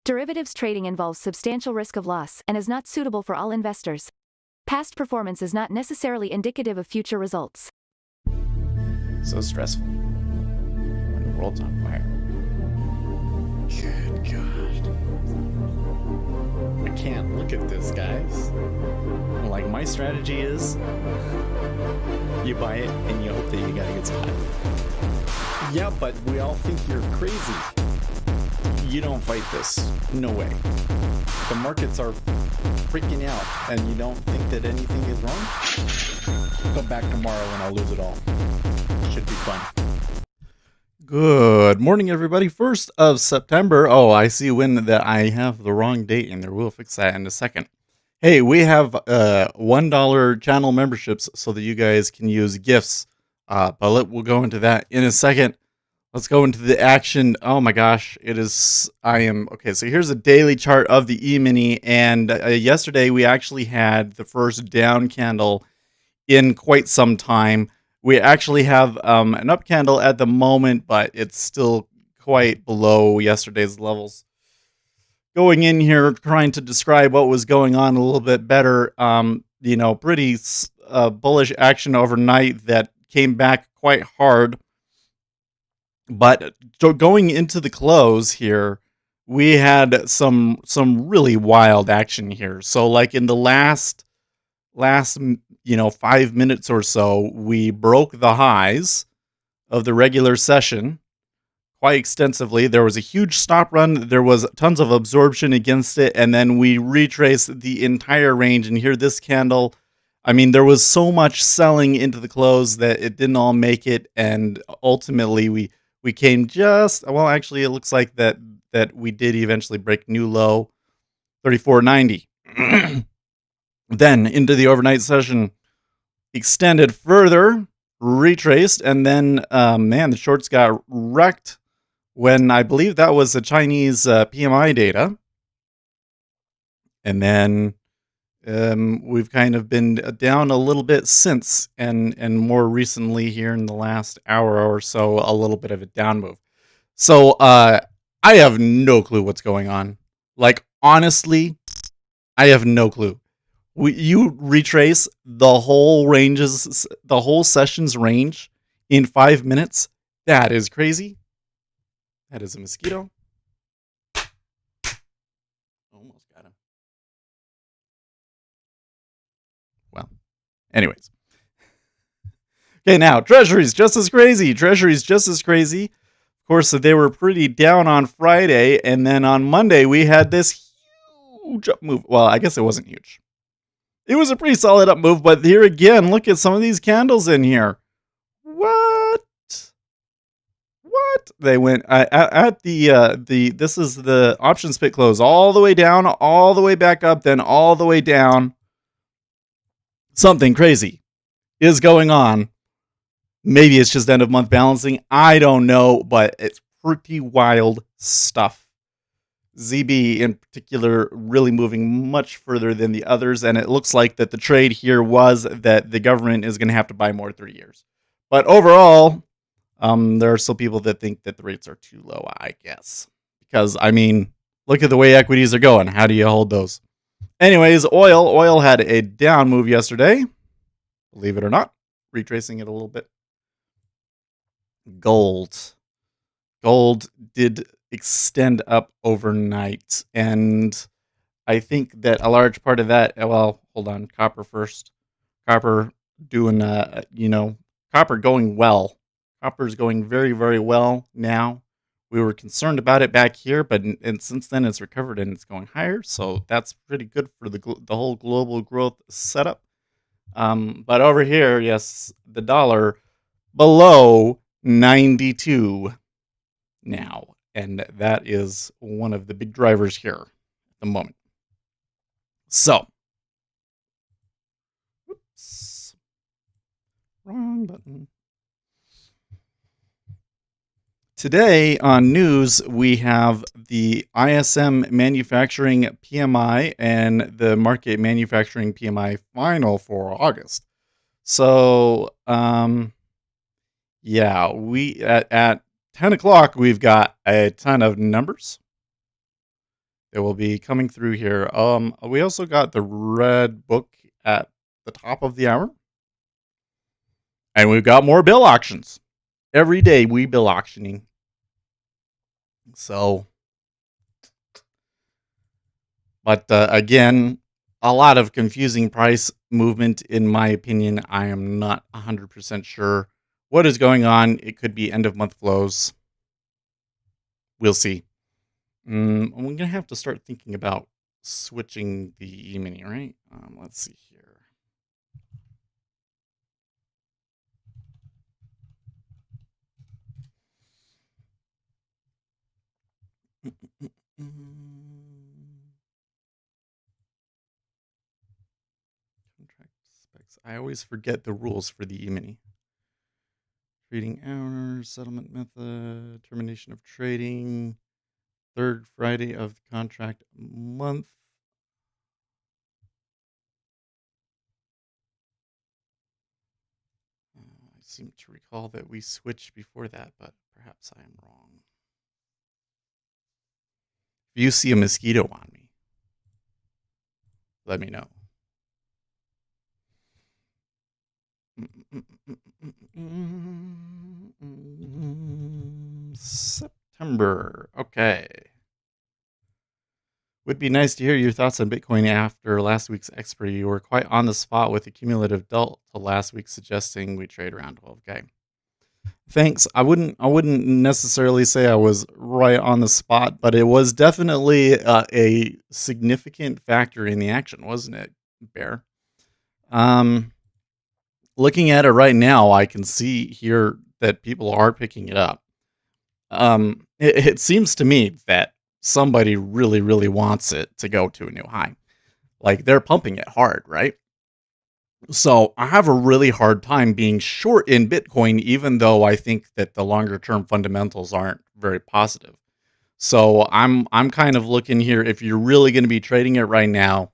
Derivatives trading involves substantial risk of loss and is not suitable for all investors. Past performance is not necessarily indicative of future results. So stressful when the world's on fire. Good God. I can't look at this, guys. Like, my strategy is you buy it and you hope that you got a good spot. Yeah, but we all think you're crazy. You don't fight this. No way. The markets are freaking out and you don't think that anything is wrong? Come back tomorrow and I'll lose it all. Should be fun. Good morning, everybody. 1st of September. Oh, I see when that I have the wrong date in there. We'll fix that in a second. Hey, we have $1 channel memberships so that you guys can use gifts. But we'll go into that in a second. Let's go into the action. Oh my gosh, okay, so here's a daily chart of the E-mini, and yesterday we actually had the first down candle in quite some time. We actually have an up candle at the moment, but it's still quite below yesterday's levels. Going in here, trying to describe what was going on a little bit better, pretty bullish action overnight that came back quite hard. But going into the close here, we had some really wild action here. So like in the last 5 minutes or so, we broke the highs of the regular session quite extensively. There was a huge stop run. There was tons of absorption against it. And then we retraced the entire range. And here, this candle, I mean, there was so much selling into the close that it didn't all make it. And ultimately, we came actually, it looks like that we did eventually break new low, 34.90. Then into the overnight session, extended further, retraced, and then, the shorts got wrecked when I believe that was the Chinese PMI data. And then we've kind of been down a little bit since, and more recently here in the last hour or so, a little bit of a down move. So I have no clue what's going on. Like, honestly, I have no clue. You retrace the whole session's range in 5 minutes. That is crazy. That is a mosquito. Almost got him. Well, anyways. Okay, now, Treasury's just as crazy. Of course, they were pretty down on Friday, and then on Monday, we had this huge up move. Well, I guess it wasn't huge. It was a pretty solid up move, but here again, look at some of these candles in here. What? They went at this is the option split close, all the way down, all the way back up, then all the way down. Something crazy is going on. Maybe it's just end of month balancing. I don't know, but it's pretty wild stuff. ZB in particular really moving much further than the others, and it looks like that the trade here was that the government is going to have to buy more 3 years. But overall, there are still people that think that the rates are too low, I guess. Because, I mean, look at the way equities are going. How do you hold those? Anyways, oil had a down move yesterday. Believe it or not. Retracing it a little bit. Gold did extend up overnight. And I think that a large part of that, well, hold on. Copper first. Copper doing, copper going well. Copper's going very, very well now. We were concerned about it back here, but since then it's recovered and it's going higher. So that's pretty good for the whole global growth setup. But over here, yes, the dollar below 92 now. And that is one of the big drivers here at the moment. So, whoops, wrong button. Today on news, we have the ISM manufacturing PMI and the market manufacturing PMI final for August. So, we at 10 o'clock, we've got a ton of numbers. that will be coming through here. We also got the red book at the top of the hour. And we've got more bill auctions. Every day we bill auctioning. So, but again, a lot of confusing price movement, in my opinion. I am not 100% sure what is going on. It could be end of month flows. We'll see. I'm going to have to start thinking about switching the E-mini, right? Let's see here. Contract specs. I always forget the rules for the E-mini. Trading hours, settlement method, termination of trading, third Friday of the contract month. I seem to recall that we switched before that, but perhaps I am wrong. If you see a mosquito on me, let me know. September. Okay. Would be nice to hear your thoughts on Bitcoin after last week's expiry. You were quite on the spot with the cumulative delta last week, suggesting we trade around 12K. Thanks. I wouldn't necessarily say I was right on the spot, but it was definitely a significant factor in the action, wasn't it, Bear? Um, Looking at it right now, I can see here that people are picking it up. It seems to me that somebody really, really wants it to go to a new high. Like they're pumping it hard, right? So I have a really hard time being short in Bitcoin, even though I think that the longer term fundamentals aren't very positive. So I'm kind of looking here. If you're really going to be trading it right now,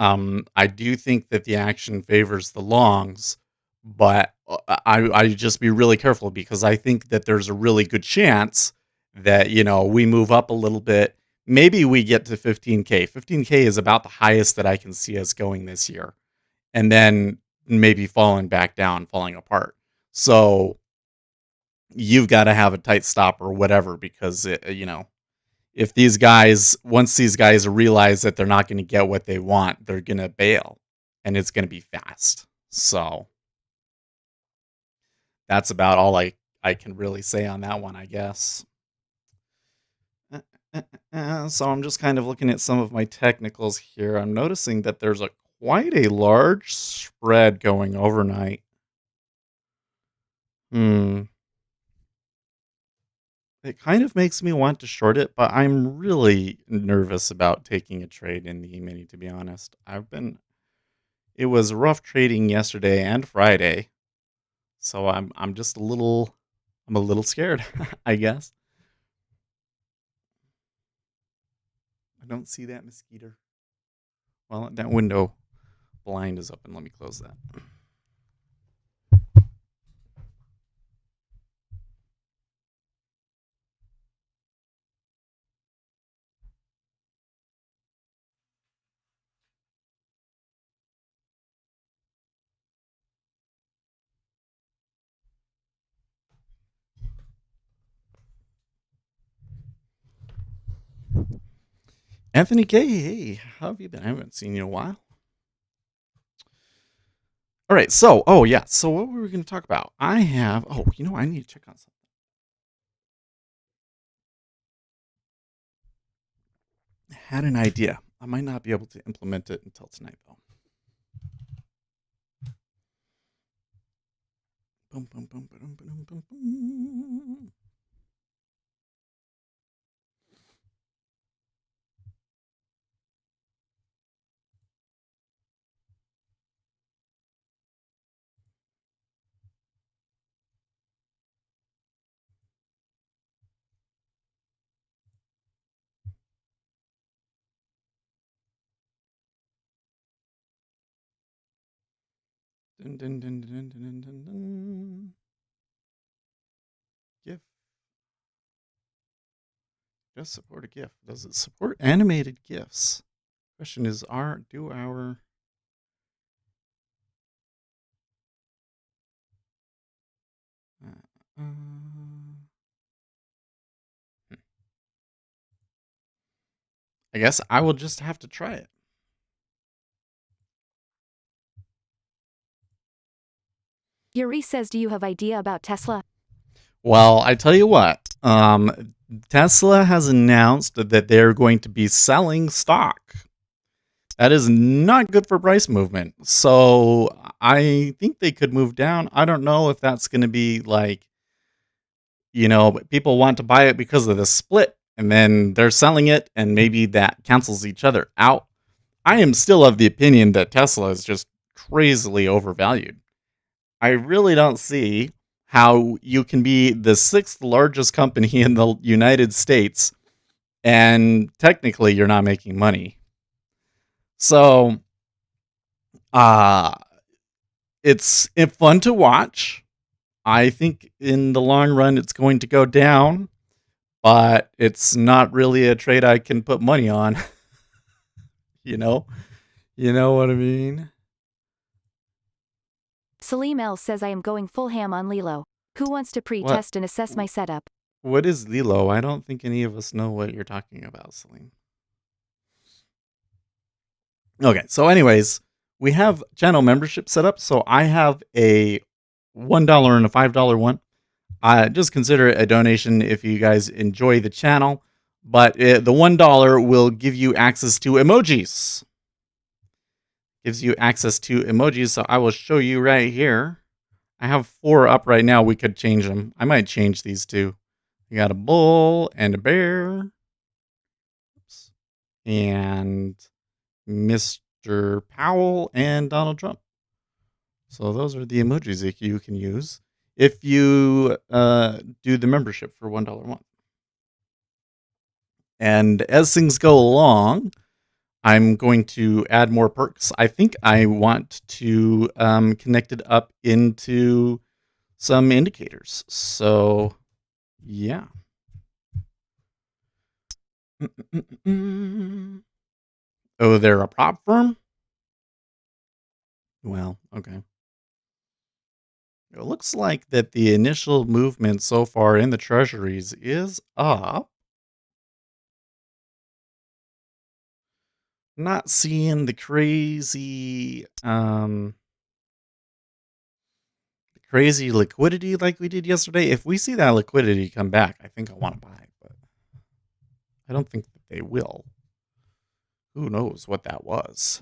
I do think that the action favors the longs, but I just be really careful because I think that there's a really good chance that we move up a little bit. Maybe we get to 15K. 15K is about the highest that I can see us going this year, and then maybe falling back down, falling apart. So you've got to have a tight stop or whatever because if once these guys realize that they're not going to get what they want, they're going to bail, and it's going to be fast. So that's about all I can really say on that one, I guess. So I'm just kind of looking at some of my technicals here. I'm noticing that there's quite a large spread going overnight. It kind of makes me want to short it, but I'm really nervous about taking a trade in the E-mini, to be honest. It was rough trading yesterday and Friday, so I'm just I'm a little scared, I guess. I don't see that mosquito. Well, that window blind is open. Let me close that. Anthony K, hey, how have you been? I haven't seen you in a while. All right, so yeah, so what were we going to talk about? I need to check on something. I had an idea. I might not be able to implement it until tonight, though. Boom, boom, boom, boom, boom, boom, boom. Dun, dun, dun, dun, dun, dun, dun. GIF. Does support a GIF? Does it support animated GIFs? Question is, do our uh, I guess I will just have to try it. Yuri says, do you have idea about Tesla? Well, I tell you what, Tesla has announced that they're going to be selling stock. That is not good for price movement. So I think they could move down. I don't know if that's going to be like, people want to buy it because of the split and then they're selling it and maybe that cancels each other out. I am still of the opinion that Tesla is just crazily overvalued. I really don't see how you can be the sixth largest company in the United States and technically you're not making money. So, uh it's fun to watch. I think in the long run it's going to go down, but it's not really a trade I can put money on. you know? You know what I mean? Salim L says, I am going full ham on Lilo. Who wants to pre-test and assess my setup? What is Lilo? I don't think any of us know what you're talking about, Salim. Okay, so anyways, we have channel membership set up. So I have a $1 and a $5 one. Just consider it a donation if you guys enjoy the channel. But the $1 will give you access to emojis. Gives you access to emojis. So I will show you right here. I have 4 up right now. We could change them. I might change these two. You got a bull and a bear. Oops. And Mr. Powell and Donald Trump. So those are the emojis that you can use if you do the membership for $1 a month. And as things go along, I'm going to add more perks. I think I want to connect it up into some indicators. So, yeah. Oh, they're a prop firm? Well, okay. It looks like that the initial movement so far in the treasuries is up. Not seeing the crazy liquidity like we did yesterday. If we see that liquidity come back, I think I want to buy, but I don't think that they will. Who knows what that was?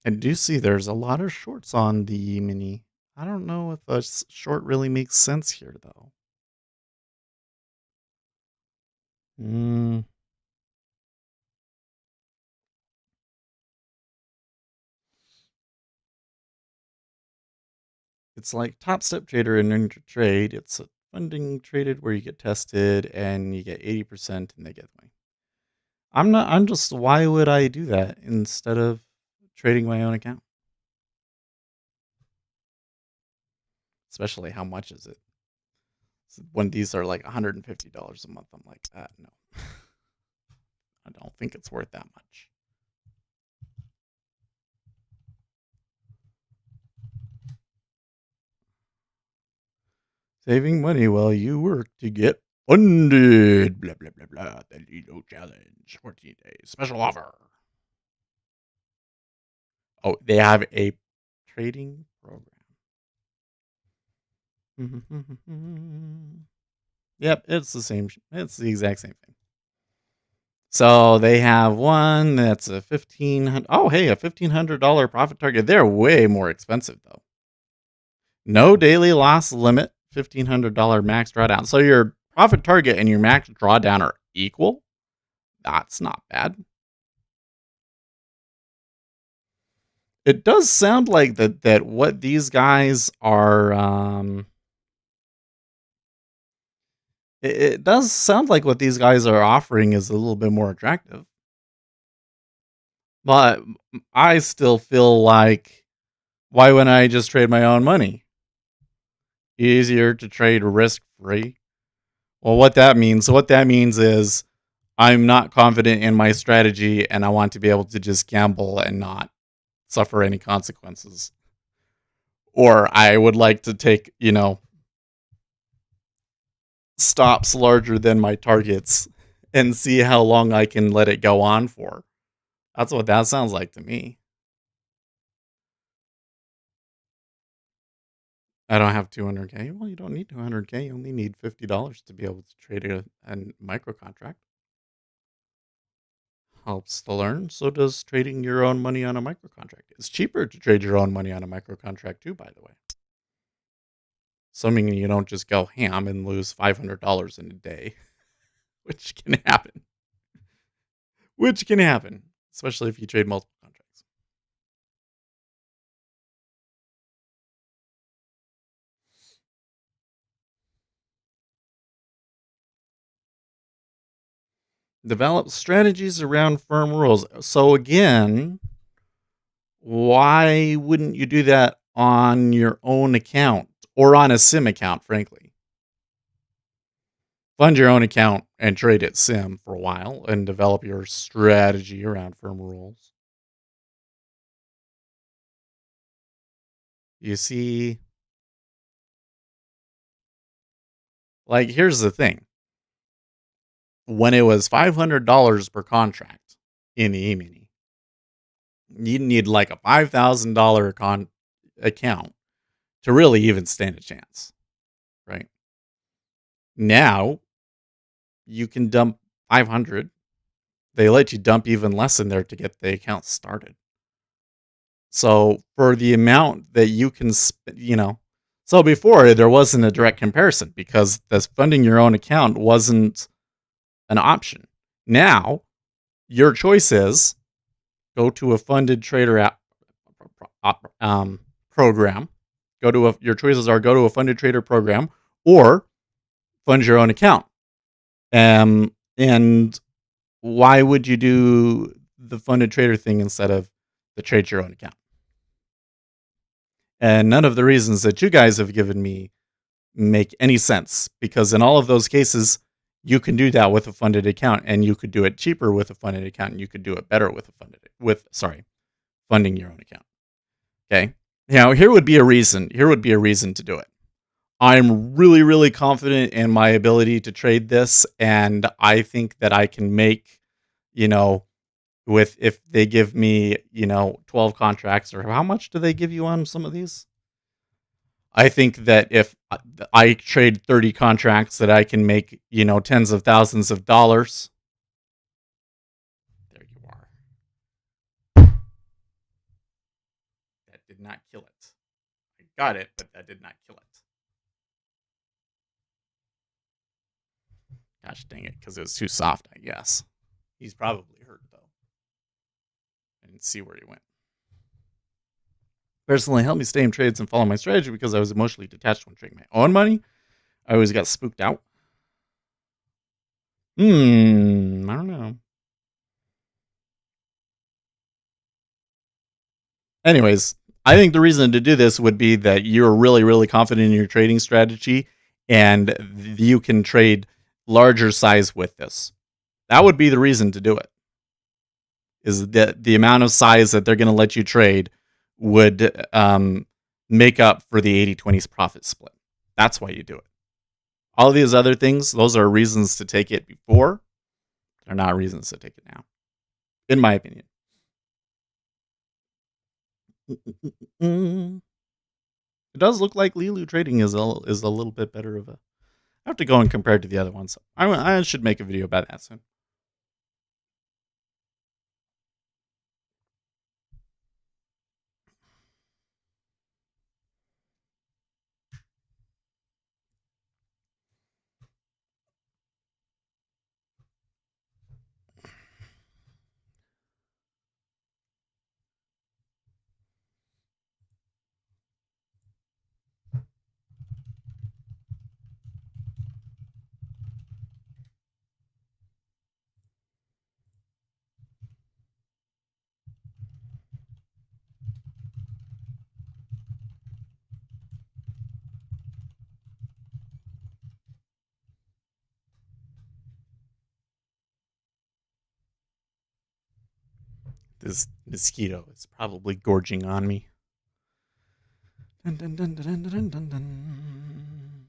I do see there's a lot of shorts on the mini. I don't know if a short really makes sense here, though. It's like Top Step Trader and Ninja Trade. It's a funding traded where you get tested and you get 80% and they get money. I'm just, why would I do that instead of trading my own account? Especially how much is it? When these are like $150 a month, I'm like, no. I don't think it's worth that much. Saving money while you work to get funded. Blah, blah, blah, blah. The Lido Challenge. 14 days. Special offer. Oh, they have a trading program. Yep, it's the same. It's the exact same thing. So they have one that's a $1,500. Oh, hey, a $1,500 profit target. They're way more expensive though. No daily loss limit. $1,500 max drawdown. So your profit target and your max drawdown are equal. That's not bad. It does sound like that what these guys are it does sound like what these guys are offering is a little bit more attractive. But I still feel like, why wouldn't I just trade my own money? easier to trade risk-free. Well, what that means is I'm not confident in my strategy and I want to be able to just gamble and not suffer any consequences. Or I would like to take, stops larger than my targets and see how long I can let it go on for. That's what that sounds like to me. I don't have 200K. Well, you don't need 200K. You only need $50 to be able to trade a micro contract. Helps to learn. So does trading your own money on a micro contract. It's cheaper to trade your own money on a micro contract too, by the way. Assuming you don't just go ham and lose $500 in a day, which can happen. Especially if you trade multiple contracts. Develop strategies around firm rules. So again, why wouldn't you do that on your own account or on a sim account, frankly? Fund your own account and trade at sim for a while and develop your strategy around firm rules. You see, like, here's the thing. When it was $500 per contract in the E-mini, you need like a $5,000 account to really even stand a chance, right? Now you can dump 500. They let you dump even less in there to get the account started. So for the amount that you can, so before there wasn't a direct comparison because this funding your own account wasn't an option. Now your choice is go to a funded trader program. Your choices are go to a funded trader program or fund your own account. And why would you do the funded trader thing instead of the trade your own account? And none of the reasons that you guys have given me make any sense because in all of those cases, you can do that with a funded account and you could do it cheaper with a funded account and you could do it better with funding your own account. Okay. Now, here would be a reason to do it. I'm really, really confident in my ability to trade this. And I think that I can make, if they give me, 12 contracts or how much do they give you on some of these? I think that if I trade 30 contracts that I can make, tens of thousands of dollars. There you are. That did not kill it. I got it, but that did not kill it. Gosh dang it, because it was too soft, I guess. He's probably hurt, though. I didn't see where he went. Personally, helped me stay in trades and follow my strategy because I was emotionally detached when trading my own money. I always got spooked out. I don't know. Anyways, I think the reason to do this would be that you're really, really confident in your trading strategy and you can trade larger size with this. That would be the reason to do it. Is that the amount of size that they're going to let you trade would make up for the 80-20 profit split. That's why you do it. All these other things, those are reasons to take it before. They're not reasons to take it now, in my opinion. It does look like Lilu trading is a little bit better of a. I have to go and compare it to the other ones. I should make a video about that soon. This mosquito is probably gorging on me. Dun, dun, dun, dun, dun, dun, dun.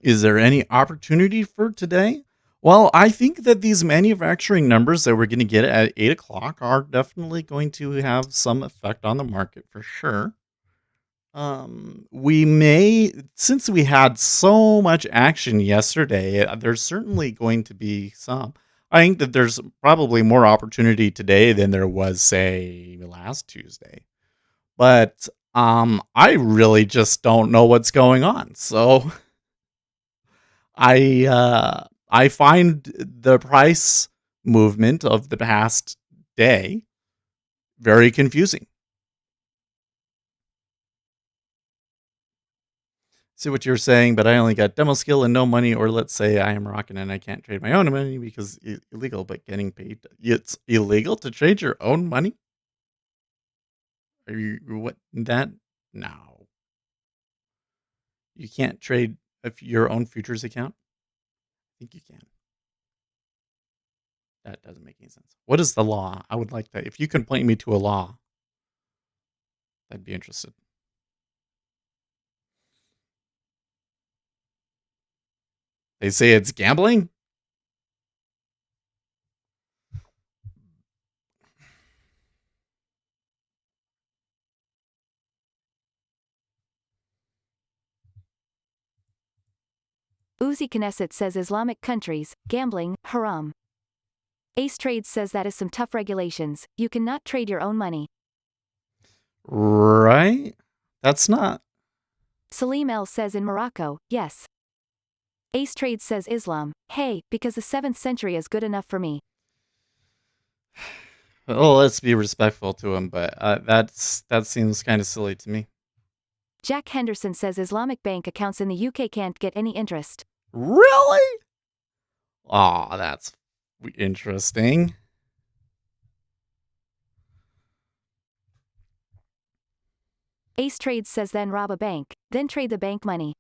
Is there any opportunity for today? Well, I think that these manufacturing numbers that we're going to get at 8 o'clock are definitely going to have some effect on the market for sure. We may, since we had so much action yesterday, there's certainly going to be some. I think that there's probably more opportunity today than there was, say, last Tuesday. But I really just don't know what's going on. So I find the price movement of the past day very confusing. See what you're saying, but I only got demo skill and no money, or let's say I am rocking and I can't trade my own money because it's illegal, but getting paid. It's illegal to trade your own money? Are you what that? No. You can't trade your own futures account? I think you can. That doesn't make any sense. What is the law? I would like that. If you can point me to a law, I'd be interested. They say it's gambling? Uzi Knesset says Islamic countries, gambling, haram. Ace Trades says that is some tough regulations. You cannot trade your own money. Right? That's not. Salim El says in Morocco, yes. Ace Trades says Islam, hey, because the 7th century is good enough for me. Oh, let's be respectful to him, but that seems kind of silly to me. Jack Henderson says Islamic bank accounts in the UK can't get any interest. Really? Oh, that's interesting. Ace Trades says then rob a bank, then trade the bank money.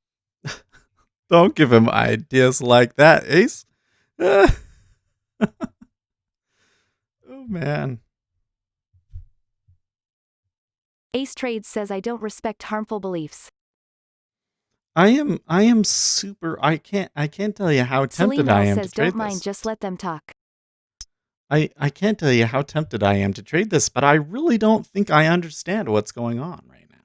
Don't give him ideas like that, Ace. Oh, man. Ace Trades says I don't respect harmful beliefs. I am super. I can't tell you how tempted Salim I El am says to trade don't mind, this. just let them talk. I can't tell you how tempted I am to trade this, but I really don't think I understand what's going on right now.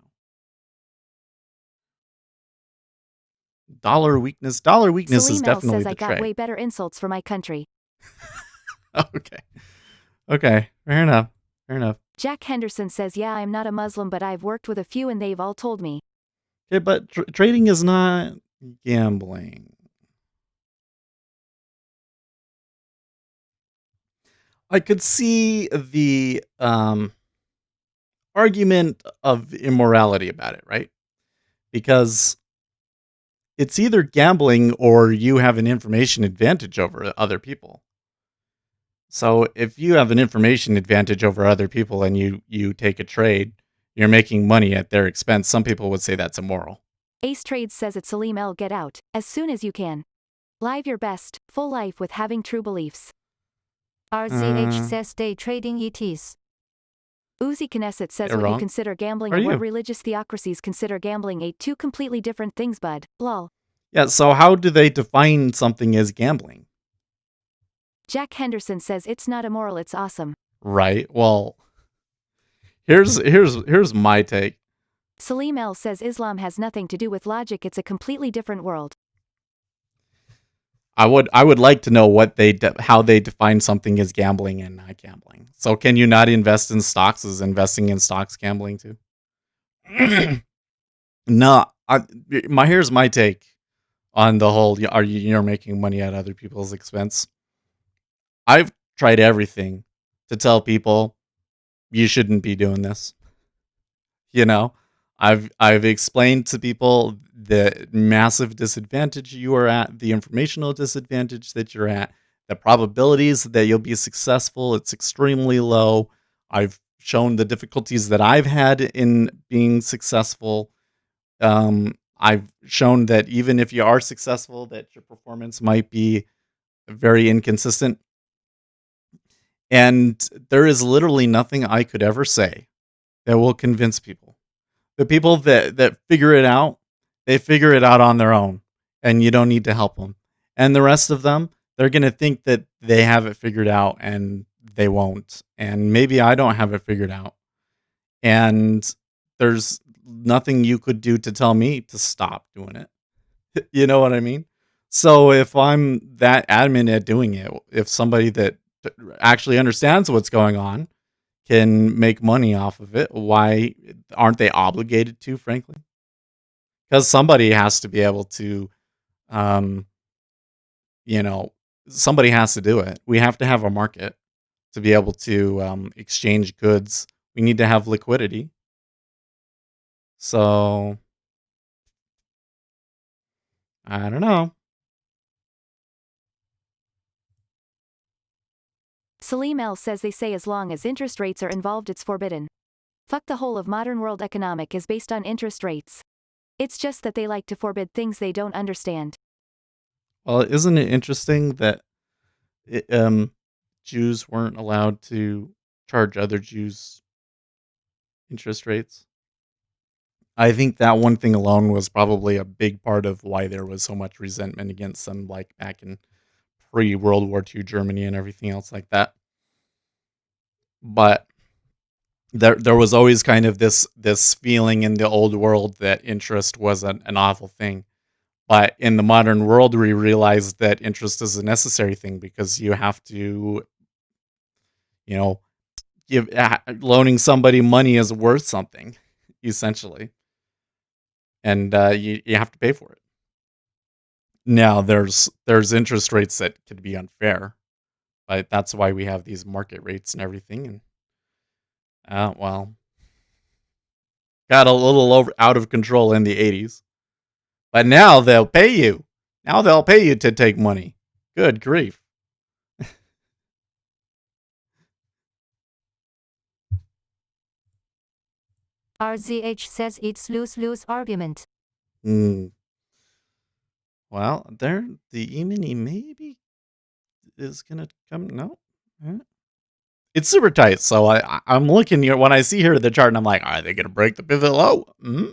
Dollar weakness. Dollar weakness is Salim El definitely says the I got trade. way better insults for my country. Okay. Okay. Fair enough. Fair enough. Jack Henderson says yeah, I'm not a Muslim, but I've worked with a few and they've all told me. Okay, but trading is not gambling. I could see the argument of immorality about it, right? Because it's either gambling or you have an information advantage over other people. So if you have an information advantage over other people and you take a trade, you're making money at their expense. Some people would say that's immoral. Ace Trades says at Salim El get out, as soon as you can. Live your best, full life with having true beliefs. RCH says day trading ETs. Uzi Knesset says You're what you wrong. consider gambling Are and you? what religious theocracies consider gambling ain't two completely different things, bud. Lol. Yeah, so how do they define something as gambling? Jack Henderson says it's not immoral, it's awesome. Right. Well, here's my take. Salim El says Islam has nothing to do with logic, it's a completely different world. I would like to know what how they define something as gambling and not gambling. So can you not invest in stocks? Is investing in stocks gambling too? No, here's my take on the whole. You're making money at other people's expense? I've tried everything to tell people you shouldn't be doing this. You know, I've explained to people the massive disadvantage you are at, the informational disadvantage that you're at, the probabilities that you'll be successful, it's extremely low. I've shown the difficulties that I've had in being successful. I've shown that even if you are successful, that your performance might be very inconsistent. And there is literally nothing I could ever say that will convince people. The people that figure it out, they figure it out on their own, and you don't need to help them. And the rest of them, they're going to think that they have it figured out, and they won't. And maybe I don't have it figured out. And there's nothing you could do to tell me to stop doing it. You know what I mean? So if I'm that adamant at doing it, if somebody that actually understands what's going on can make money off of it, why aren't they obligated to, frankly? Because somebody has to be able to, um, you know, somebody has to do it. We have to have a market to be able to exchange goods. We need to have liquidity. So, I don't know. Salim L says they say as long as interest rates are involved it's forbidden. Fuck, the whole of modern world economic is based on interest rates. It's just that they like to forbid things they don't understand. Well, isn't it interesting that Jews weren't allowed to charge other Jews interest rates? I think that one thing alone was probably a big part of why there was so much resentment against them, like back in pre-World War II Germany and everything else like that. But there was always kind of this feeling in the old world that interest was an awful thing. But in the modern world, we realize that interest is a necessary thing because you have to, you know, loaning somebody money is worth something, essentially, and you have to pay for it. Now, there's interest rates that could be unfair, but that's why we have these market rates and everything. And well, got a little out of control in the 80s. But now they'll pay you. Now they'll pay you to take money. Good grief. RZH says it's lose-lose argument. Well, there the E-mini maybe is gonna come. No, it's super tight. So I'm looking here when I see here the chart, and I'm like, are they gonna break the pivot low?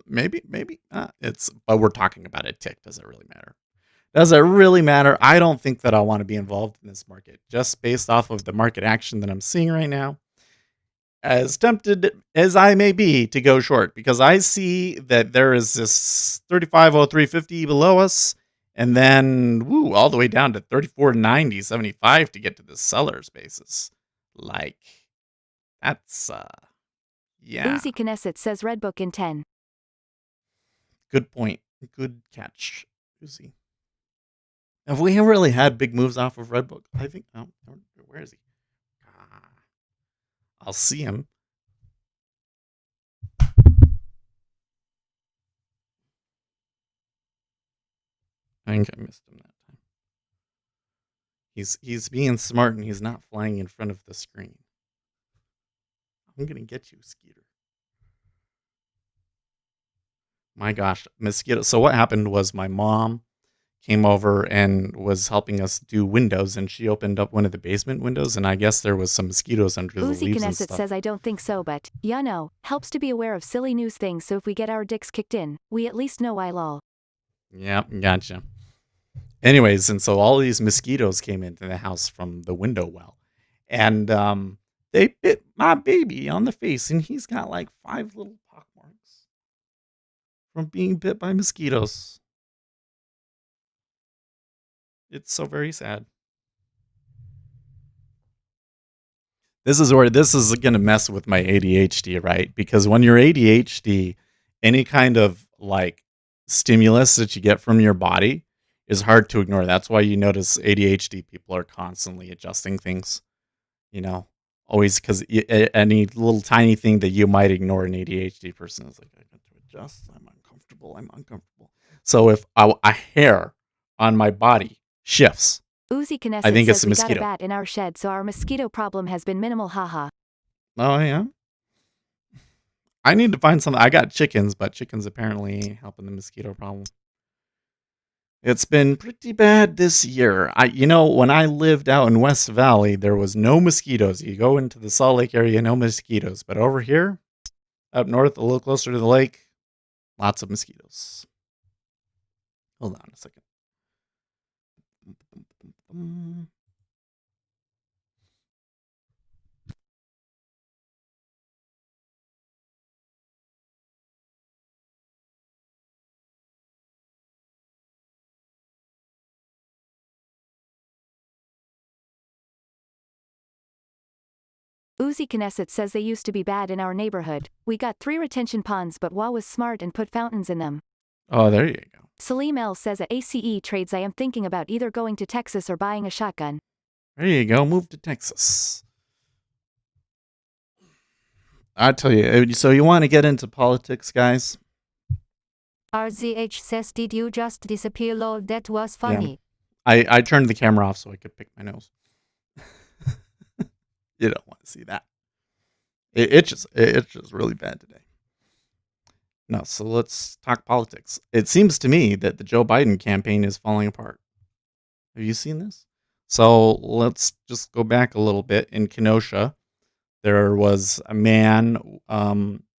Maybe. But we're talking about a tick. Does it really matter? Does it really matter? I don't think that I want to be involved in this market just based off of the market action that I'm seeing right now. As tempted as I may be to go short, because I see that there is this 3503.50 below us, and then all the way down to 3490.75 to get to the seller's basis. Like, that's yeah. Uzi Knesset says Redbook in 10. Good point. Good catch, Uzi. Have we really had big moves off of Redbook? I think. Oh, where is he? I'll see him. I think I missed him that time. He's being smart and he's not flying in front of the screen. I'm gonna get you, Skeeter. My gosh, mosquito. So what happened was my mom came over and was helping us do windows, and she opened up one of the basement windows, and I guess there was some mosquitoes under the Uzi leaves and Knesset stuff. says I don't think so, but, yeah, no, helps to be aware of silly news things so if we get our dicks kicked in, we at least know why, lol. Yeah, gotcha. Anyways, and so all these mosquitoes came into the house from the window well, and they bit my baby on the face, and he's got like 5 little pock marks from being bit by mosquitoes. It's so very sad. This is where this is going to mess with my ADHD, right? Because when you're ADHD, any kind of like stimulus that you get from your body is hard to ignore. That's why you notice ADHD people are constantly adjusting things, you know, always because any little tiny thing that you might ignore an ADHD person is like, I got to adjust. I'm uncomfortable. So if a hair on my body shifts, Uzi Knesset I think it's says a we got a mosquito. bat in our shed so our mosquito problem has been minimal, haha. Oh, yeah. I need to find something. I got chickens, but chickens apparently ain't helping the mosquito problem. It's been pretty bad this year. When I lived out in West Valley, there was no mosquitoes. You go into the Salt Lake area, no mosquitoes. But over here, up north, a little closer to the lake, lots of mosquitoes. Hold on a second. Uzi Knesset says they used to be bad in our neighborhood. We got 3 retention ponds, but Wa was smart and put fountains in them. Oh, there you go. Salim L says at ACE Trades I am thinking about either going to Texas or buying a shotgun. There you go. Move to Texas. I tell you, so you want to get into politics, guys? RZH says, did you just disappear? Lol, that was funny. Yeah. I turned the camera off so I could pick my nose. You don't want to see that. It's just really bad today. No, so let's talk politics. It seems to me that the Joe Biden campaign is falling apart. Have you seen this? So let's just go back a little bit. In Kenosha, there was a man,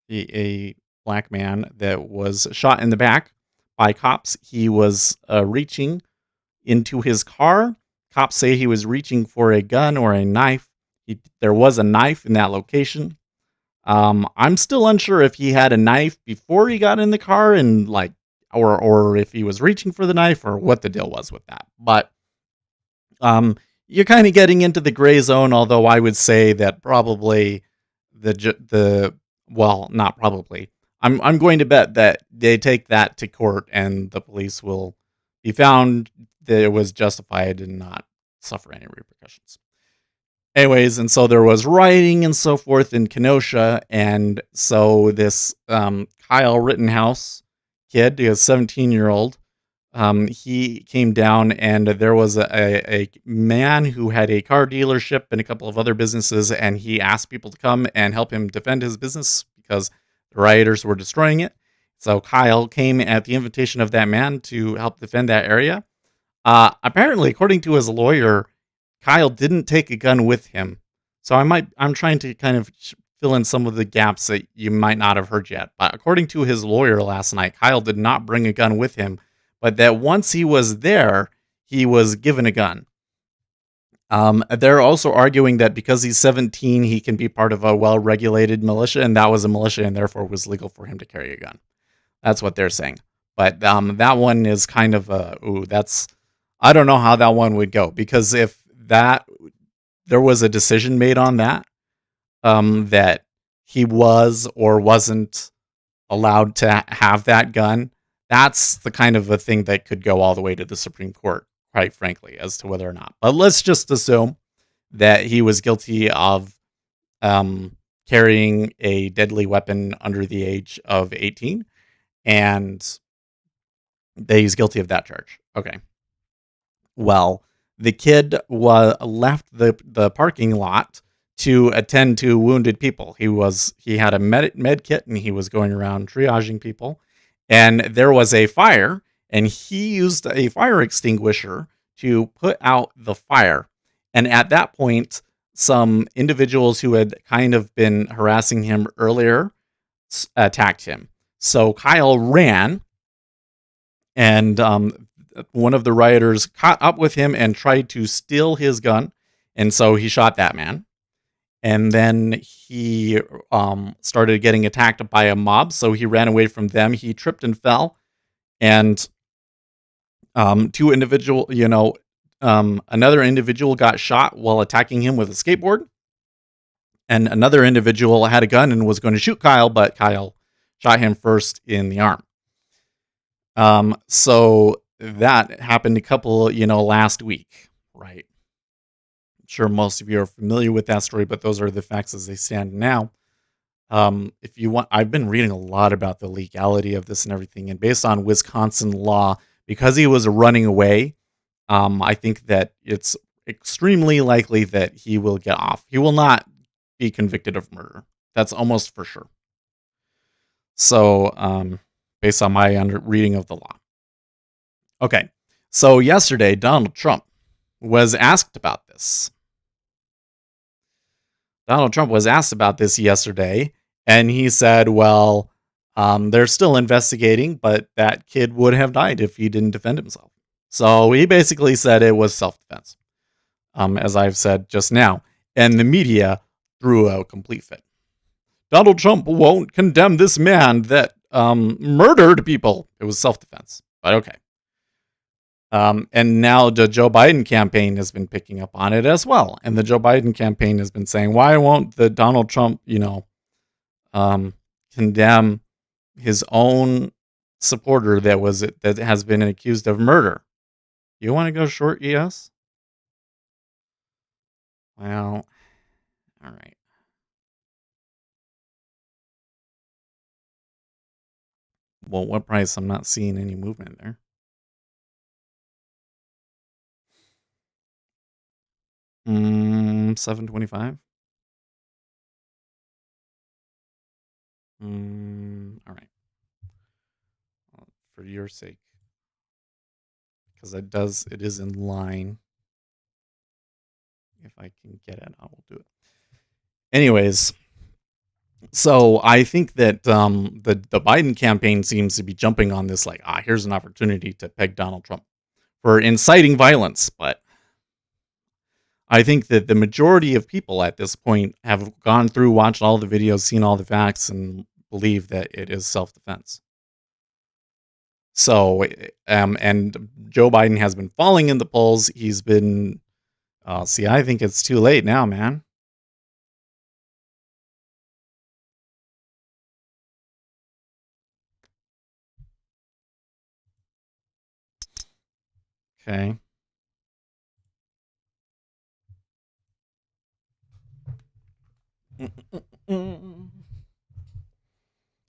a black man, that was shot in the back by cops. He was reaching into his car. Cops say he was reaching for a gun or a knife. There was a knife in that location. I'm still unsure if he had a knife before he got in the car and or if he was reaching for the knife or what the deal was with that. But you're kind of getting into the gray zone, although I would say that probably not probably. I'm going to bet that they take that to court and the police will be found that it was justified and not suffer any repercussions. Anyways, and so there was rioting and so forth in Kenosha, and so this Kyle Rittenhouse kid, he was 17-year-old, he came down, and there was a man who had a car dealership and a couple of other businesses, and he asked people to come and help him defend his business because the rioters were destroying it. So Kyle came at the invitation of that man to help defend that area. Apparently, according to his lawyer, Kyle didn't take a gun with him. So I'm trying to kind of fill in some of the gaps that you might not have heard yet. But according to his lawyer last night, Kyle did not bring a gun with him, but that once he was there, he was given a gun. They're also arguing that because he's 17, he can be part of a well-regulated militia, and that was a militia, and therefore it was legal for him to carry a gun. That's what they're saying. But that one is kind of I don't know how that one would go, because if there was a decision made on that he was or wasn't allowed to have that gun, that's the kind of a thing that could go all the way to the Supreme Court, quite frankly, as to whether or not. But let's just assume that he was guilty of carrying a deadly weapon under the age of 18, and that he's guilty of that charge. Okay. Well, the kid left the parking lot to attend to wounded people. He had a med kit, and he was going around triaging people. And there was a fire, and he used a fire extinguisher to put out the fire. And at that point, some individuals who had kind of been harassing him earlier attacked him. So Kyle ran, and one of the rioters caught up with him and tried to steal his gun, and so he shot that man. And then he started getting attacked by a mob, so he ran away from them. He tripped and fell, and another individual got shot while attacking him with a skateboard, and another individual had a gun and was going to shoot Kyle, but Kyle shot him first in the arm. So that happened last week, right? I'm sure most of you are familiar with that story, but those are the facts as they stand now. If you want, I've been reading a lot about the legality of this and everything, and based on Wisconsin law, because he was running away, I think that it's extremely likely that he will get off. He will not be convicted of murder. That's almost for sure. So, based on my reading of the law. Okay. So yesterday, Donald Trump was asked about this. Donald Trump was asked about this yesterday, and he said, well, they're still investigating, but that kid would have died if he didn't defend himself. So he basically said it was self-defense, as I've said just now. And the media threw a complete fit. Donald Trump won't condemn this man that murdered people. It was self-defense, but okay. And now the Joe Biden campaign has been picking up on it as well. And the Joe Biden campaign has been saying, why won't the Donald Trump, condemn his own supporter that has been accused of murder? You want to go short ES? Well, all right. Well, what price? I'm not seeing any movement there. $7.25. All right. Well, for your sake, because it is in line. If I can get it, I will do it. Anyways, so I think that the Biden campaign seems to be jumping on this like, here's an opportunity to peg Donald Trump for inciting violence. But I think that the majority of people at this point have gone through, watched all the videos, seen all the facts, and believe that it is self-defense. So, and Joe Biden has been falling in the polls. He's been, I think it's too late now, man. Okay.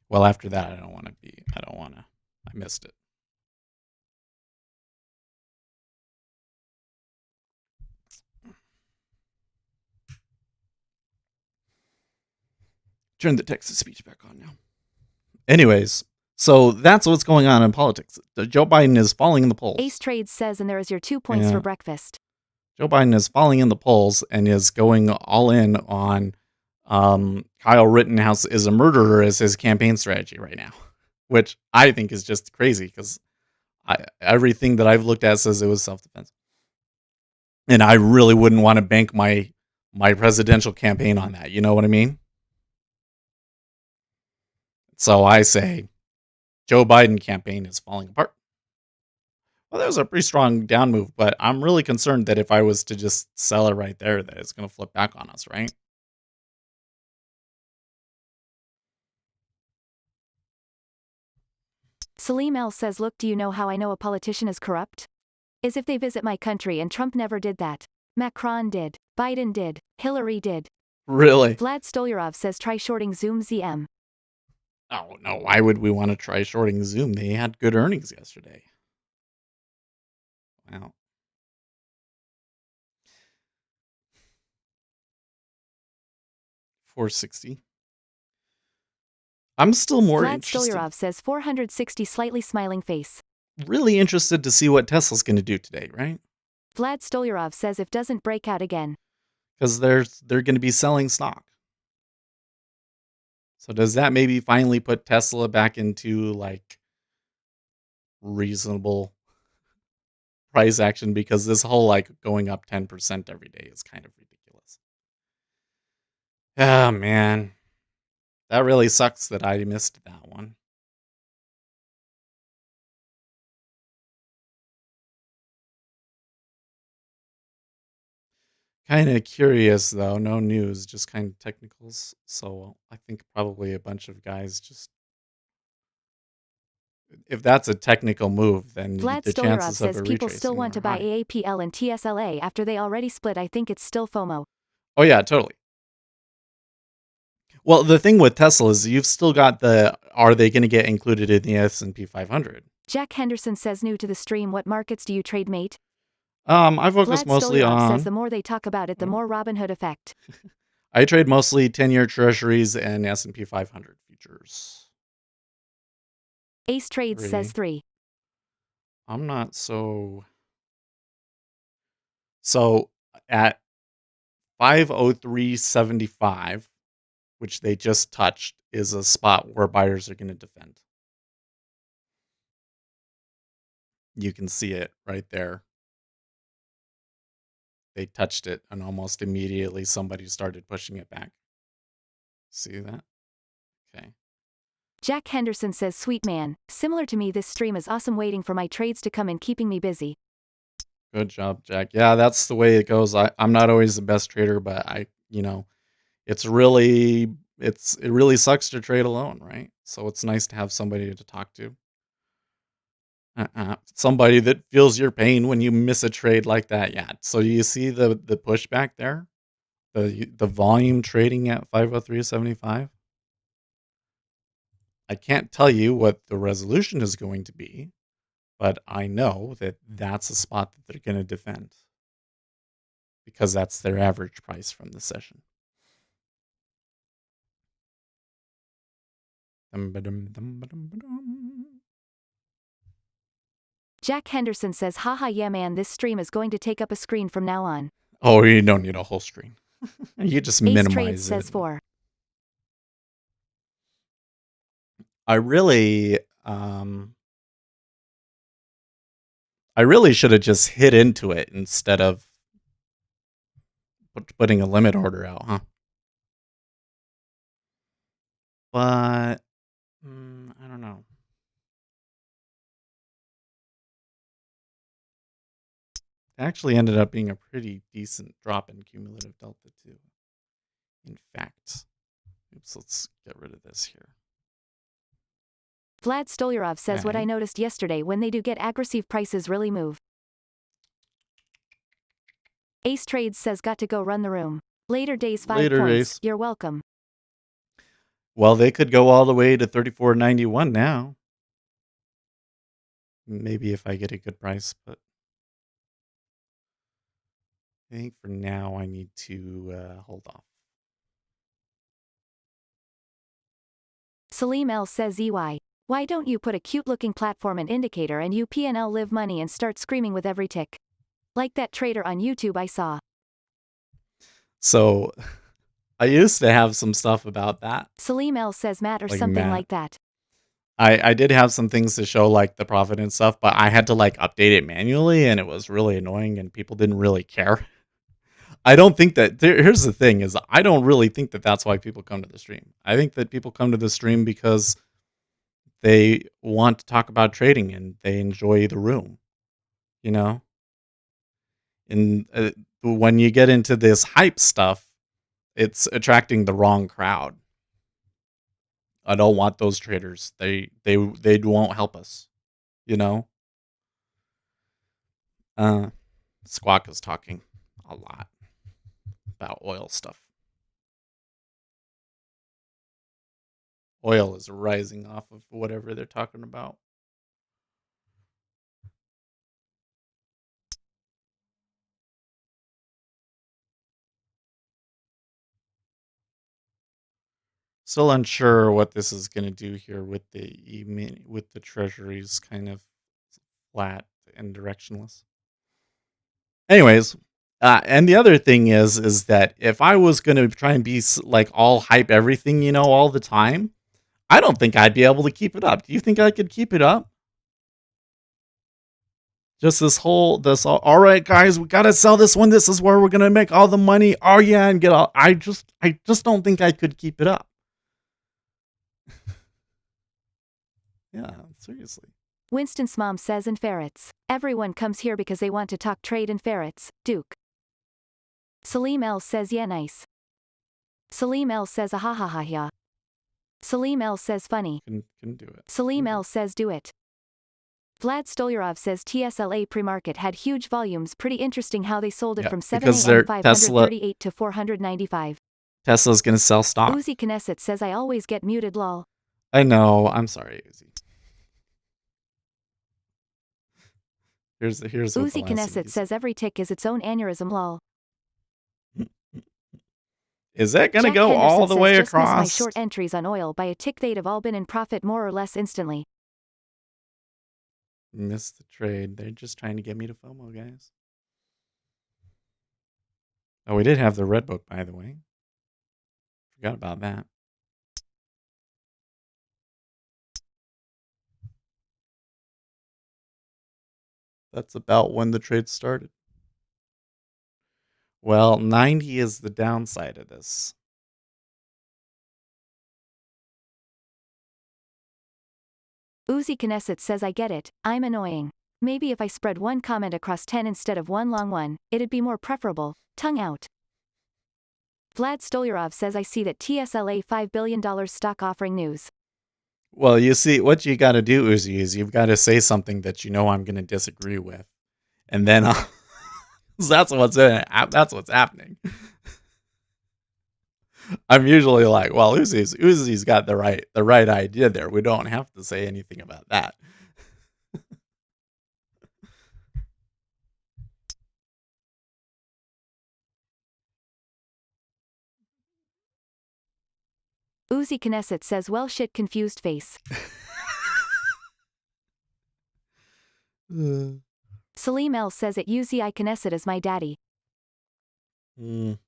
Well, after that, I missed it. Turn the text-to-speech back on now. Anyways, so that's what's going on in politics. Joe Biden is falling in the polls. Ace Trades says, and there is your 2 points for breakfast. Joe Biden is falling in the polls and is going all in on Kyle Rittenhouse is a murderer as his campaign strategy right now, which I think is just crazy because everything that I've looked at says it was self-defense. And I really wouldn't want to bank my presidential campaign on that. You know what I mean? So I say Joe Biden campaign is falling apart. Well, that was a pretty strong down move, but I'm really concerned that if I was to just sell it right there, that it's going to flip back on us, right? Salim L says, look, do you know how I know a politician is corrupt? Is if they visit my country, and Trump never did that. Macron did. Biden did. Hillary did. Really? Vlad Stolyarov says, try shorting Zoom ZM. Oh, no. Why would we want to try shorting Zoom? They had good earnings yesterday. Wow. $460. I'm still more Vlad interested. Stolyarov says 460 slightly smiling face. Really interested to see what Tesla's going to do today, right? Vlad Stolyarov says if doesn't break out again. Because they're going to be selling stock. So does that maybe finally put Tesla back into like reasonable price action? Because this whole like going up 10% every day is kind of ridiculous. Oh man. That really sucks that I missed that one. Kind of curious though, no news, just kind of technicals. So I think probably a bunch of guys just, if that's a technical move, then Vlad the Stolyarov chances of says a people still want to buy high. AAPL and TSLA after they already split. I think it's still FOMO. Oh yeah, totally. Well, the thing with Tesla is you've still got are they going to get included in the S&P 500? Jack Henderson says, new to the stream, what markets do you trade, mate? I focus Vlad mostly Stolyarov on. says the more they talk about it, the more Robinhood effect. I trade mostly 10-year treasuries and S&P 500 futures. Ace Trades says 3. 3. I'm not so... So at 503.75, which they just touched, is a spot where buyers are going to defend. You can see it right there. They touched it, and almost immediately somebody started pushing it back. See that? Okay. Jack Henderson says, sweet man, similar to me, this stream is awesome, waiting for my trades to come and keeping me busy. Good job, Jack. Yeah, that's the way it goes. I'm not always the best trader, but it really sucks to trade alone, right? So it's nice to have somebody to talk to. Somebody that feels your pain when you miss a trade like that. Yeah. So you see the pushback there? The volume trading at 503.75? I can't tell you what the resolution is going to be, but I know that that's a spot that they're going to defend because that's their average price from the session. Jack Henderson says, haha, yeah man, this stream is going to take up a screen from now on. Oh, you don't need a whole screen. You just Ace Trades minimize says it. 4. I really should have just hit into it instead of putting a limit order out, huh? But I don't know. It actually ended up being a pretty decent drop in cumulative delta too. In fact, oops, let's get rid of this here. Vlad Stolyarov says, what I Okay. noticed yesterday, when they do get aggressive, prices really move. Ace Trades says, got to go run the room. Later days, 5 Later, points. Ace. You're welcome. Well, they could go all the way to 34.91 now. Maybe if I get a good price, but I think for now I need to hold off. Salim L says, EY. Why don't you put a cute-looking platform and indicator and you PNL live money and start screaming with every tick? Like that trader on YouTube I saw. So I used to have some stuff about that. Salim L says, Matt, or Like something Matt. like that. I did have some things to show like the profit and stuff, but I had to like update it manually and it was really annoying and people didn't really care. I don't think that here's the thing is I don't really think that that's why people come to the stream. I think that people come to the stream because they want to talk about trading and they enjoy the room, you know? And when you get into this hype stuff, it's attracting the wrong crowd. I don't want those traders. They won't help us, you know? Squawk is talking a lot about oil stuff. Oil is rising off of whatever they're talking about. Still unsure what this is going to do here with the treasuries kind of flat and directionless. Anyways, and the other thing is that if I was going to try and be like all hype everything, all the time, I don't think I'd be able to keep it up. Do you think I could keep it up? Just all right, guys, we gotta sell this one. This is where we're gonna make all the money. Oh yeah, and get all. I just don't think I could keep it up. Yeah, seriously. Winston's mom says, and ferrets. Everyone comes here because they want to talk trade and ferrets, Duke. Salim L says, yeah, nice. Salim L says, ah ha ha ha ha. Salim L says, funny. Can do it. Salim L says, do it. Vlad Stolyarov says TSLA pre-market had huge volumes. Pretty interesting how they sold it from 7 a.m. 538 to 495. Tesla's gonna sell stock. Uzi Knesset says, I always get muted, lol. I know. I'm sorry, Uzi. Here's Uzi Knesset says every tick is its own aneurysm, lol. Is that gonna Jack go Henderson all the says, way just across? Miss my short entries on oil by a tick, they'd have all been in profit more or less instantly. Missed the trade. They're just trying to get me to FOMO, guys. Oh, we did have the red book, by the way. Forgot about that. That's about when the trade started. Well, 90 is the downside of this. Uzi Knesset says I get it, I'm annoying. Maybe if I spread one comment across 10 instead of one long one, it'd be more preferable. Tongue out. Vlad Stolyarov says I see that TSLA $5 billion stock offering news. Well, you see, what you got to do, Uzi, is you've got to say something that you know I'm going to disagree with. And then that's what's happening. I'm usually like, well, Uzi's got the right idea there. We don't have to say anything about that. Uzi Knesset says well shit confused face. Salim L says at Uzi Knesset is my daddy. Like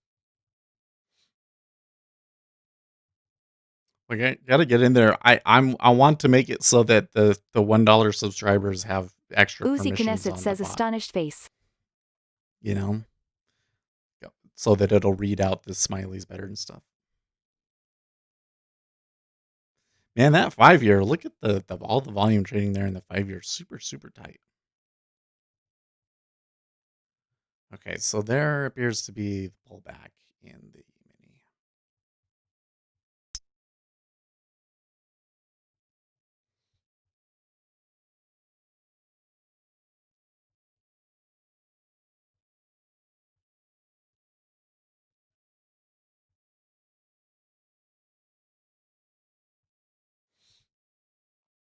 I gotta get in there. I want to make it so that the $1 subscribers have extra Uzi permissions Knesset on says the bot, astonished face. you know, so that it'll read out the smileys better and stuff. Man, that 5-year, look at the all the volume trading there in the 5-year, super tight. Okay, so there appears to be the pullback in the mini.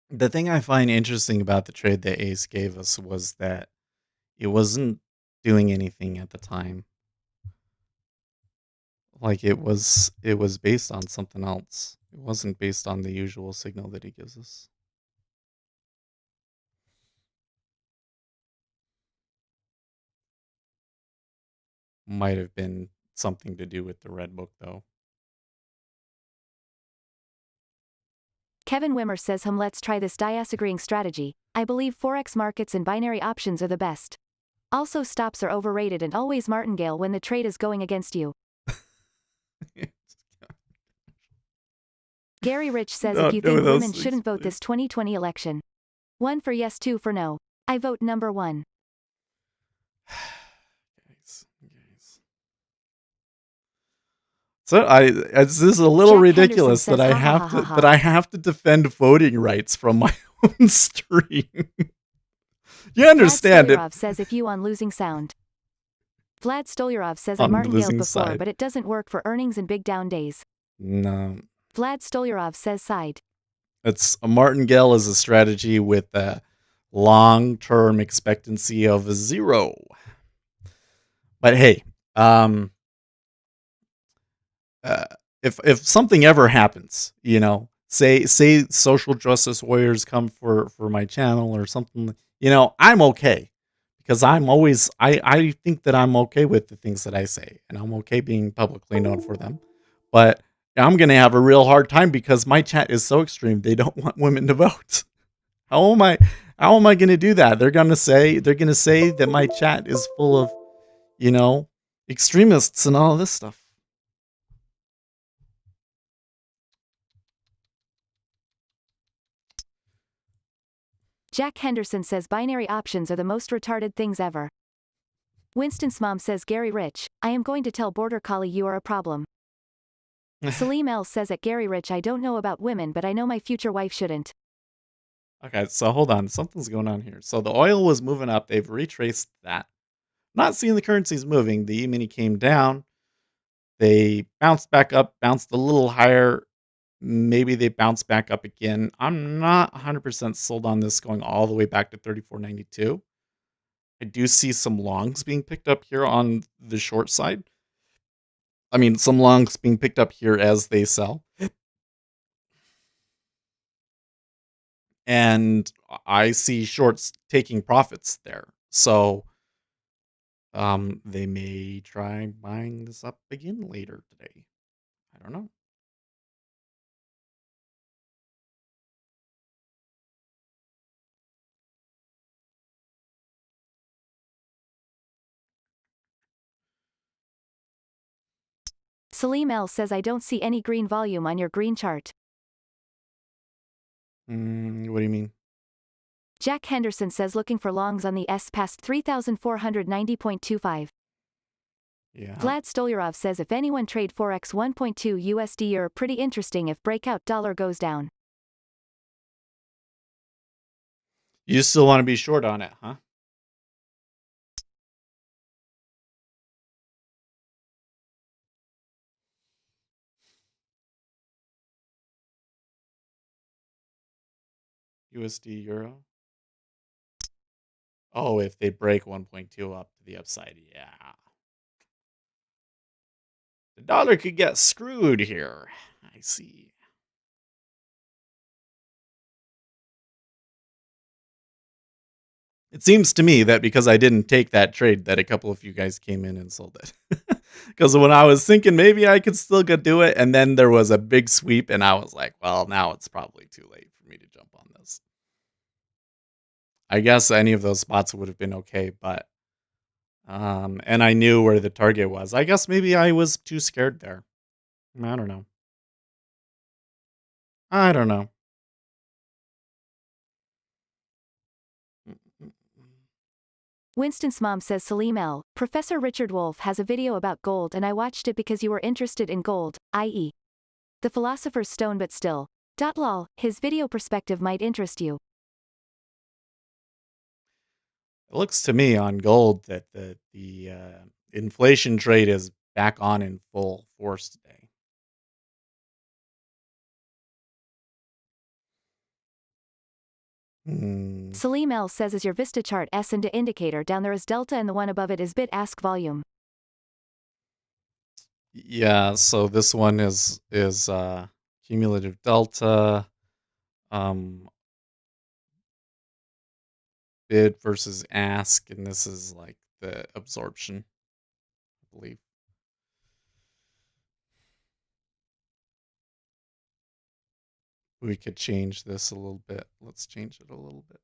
The thing I find interesting about the trade that Ace gave us was that it wasn't doing anything at the time. Like it was based on something else. It wasn't based on the usual signal that he gives us. Might have been something to do with the red book though. Kevin Wimmer says let's try this disagreeing strategy. I believe forex markets and binary options are the best. Also stops are overrated and always martingale when the trade is going against you. Gary Rich says if you think women shouldn't vote this 2020 election. 1 for yes, 2 for no. I vote number 1. So this is a little Jack ridiculous Henderson that says, I have to defend voting rights from my own stream. You understand Vlad it. Stolyarov says if you on losing sound. Vlad Stolyarov says I On martingaled losing before side. but it doesn't work for earnings and big down days. No. Vlad Stolyarov says side. It's a martingale is a strategy with a long-term expectancy of 0. But hey, if something ever happens, you know, say social justice warriors come for my channel or something, you know, I'm okay because I think that I'm okay with the things that I say and I'm okay being publicly known for them. But I'm going to have a real hard time because my chat is so extreme. They don't want women to vote. How am I going to do that? They're going to say that my chat is full of, you know, extremists and all this stuff. Jack Henderson says binary options are the most retarded things ever. Winston's mom says Gary Rich, I am going to tell Border Collie you are a problem. Salim L says at Gary Rich I don't know about women but I know my future wife shouldn't. Okay, so hold on. Something's going on here. So the oil was moving up. They've retraced that. Not seeing the currencies moving. The E-mini came down. They bounced back up, bounced a little higher. Maybe they bounce back up again. I'm not 100% sold on this going all the way back to 34.92. I do see some longs being picked up here on the short side. I mean, some longs being picked up here as they sell. and I see shorts taking profits there. So they may try buying this up again later today. I don't know. Salim L says I don't see any green volume on your green chart. What do you mean? Jack Henderson says looking for longs on the S past 3,490.25. Yeah. Vlad Stolyarov says if anyone trade Forex 1.2 USD are pretty interesting if breakout dollar goes down. You still want to be short on it, huh? USD Euro. Oh, if they break 1.2 up to the upside, yeah. The dollar could get screwed here. I see. It seems to me that because I didn't take that trade, that a couple of you guys came in and sold it. Because when I was thinking maybe I could still go do it, and then there was a big sweep, and I was like, well, now it's probably too late for me to jump on this. I guess any of those spots would have been okay, but and I knew where the target was. I guess maybe I was too scared there. I don't know. I don't know. Winston's mom says Salim L. Professor Richard Wolff has a video about gold and I watched it because you were interested in gold, i.e. the philosopher's stone but still. Lol, his video perspective might interest you. It looks to me on gold that the inflation trade is back on in full force today. Salim L says is your Vista chart S and indicator down there is delta and the one above it is bid ask volume. Yeah, so this one is cumulative delta, bid versus ask, and this is like the absorption, I believe. We could change this a little bit. Let's change it a little bit.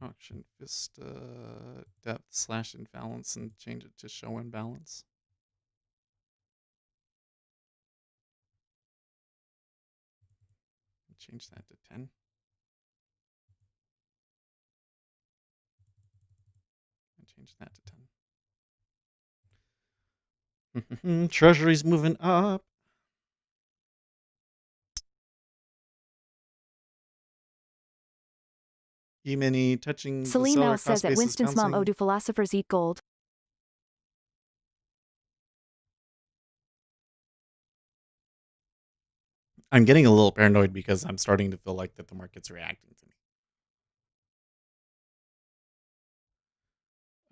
Auction Vista depth / imbalance and change it to show imbalance. Change that to 10. And change that to 10. Treasury's moving up. E-mini touching the Salim seller L cross says that basis Winston's mom, bouncing. oh do philosophers eat gold? I'm getting a little paranoid because I'm starting to feel like that the market's reacting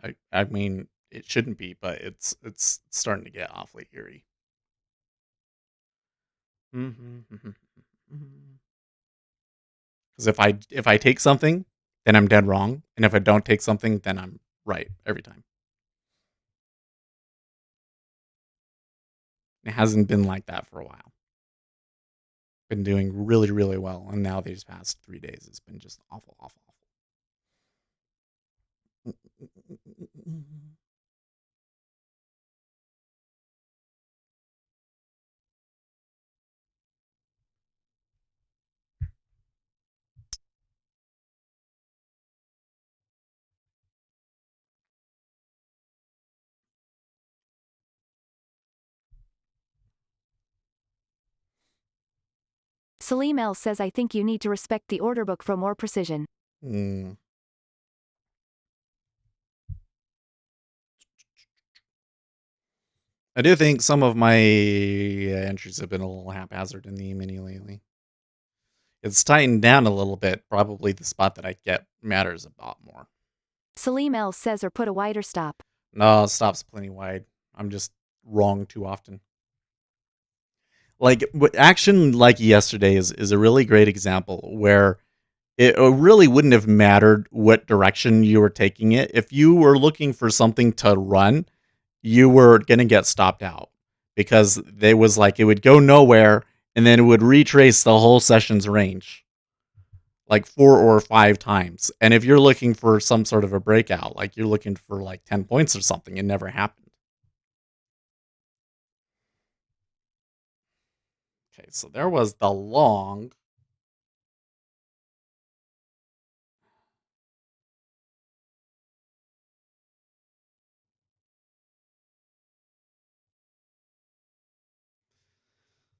to me. I mean, it shouldn't be, but it's starting to get awfully eerie. Because if I take something, then I'm dead wrong, and if I don't take something, then I'm right every time. It hasn't been like that for a while. Been doing really, really well, and now these past 3 days, it's been just awful, awful, awful. Salim L says I think you need to respect the order book for more precision. I do think some of my entries have been a little haphazard in the E-mini lately. It's tightened down a little bit. Probably the spot that I get matters a lot more. Salim L says or put a wider stop. No, stop splitting wide. I'm just wrong too often. Like action like yesterday is a really great example where it really wouldn't have mattered what direction you were taking it. If you were looking for something to run, you were going to get stopped out because they was like it would go nowhere and then it would retrace the whole session's range like 4 or 5 times. And if you're looking for some sort of a breakout, like you're looking for like 10 points or something, it never happened. Okay, so there was the long.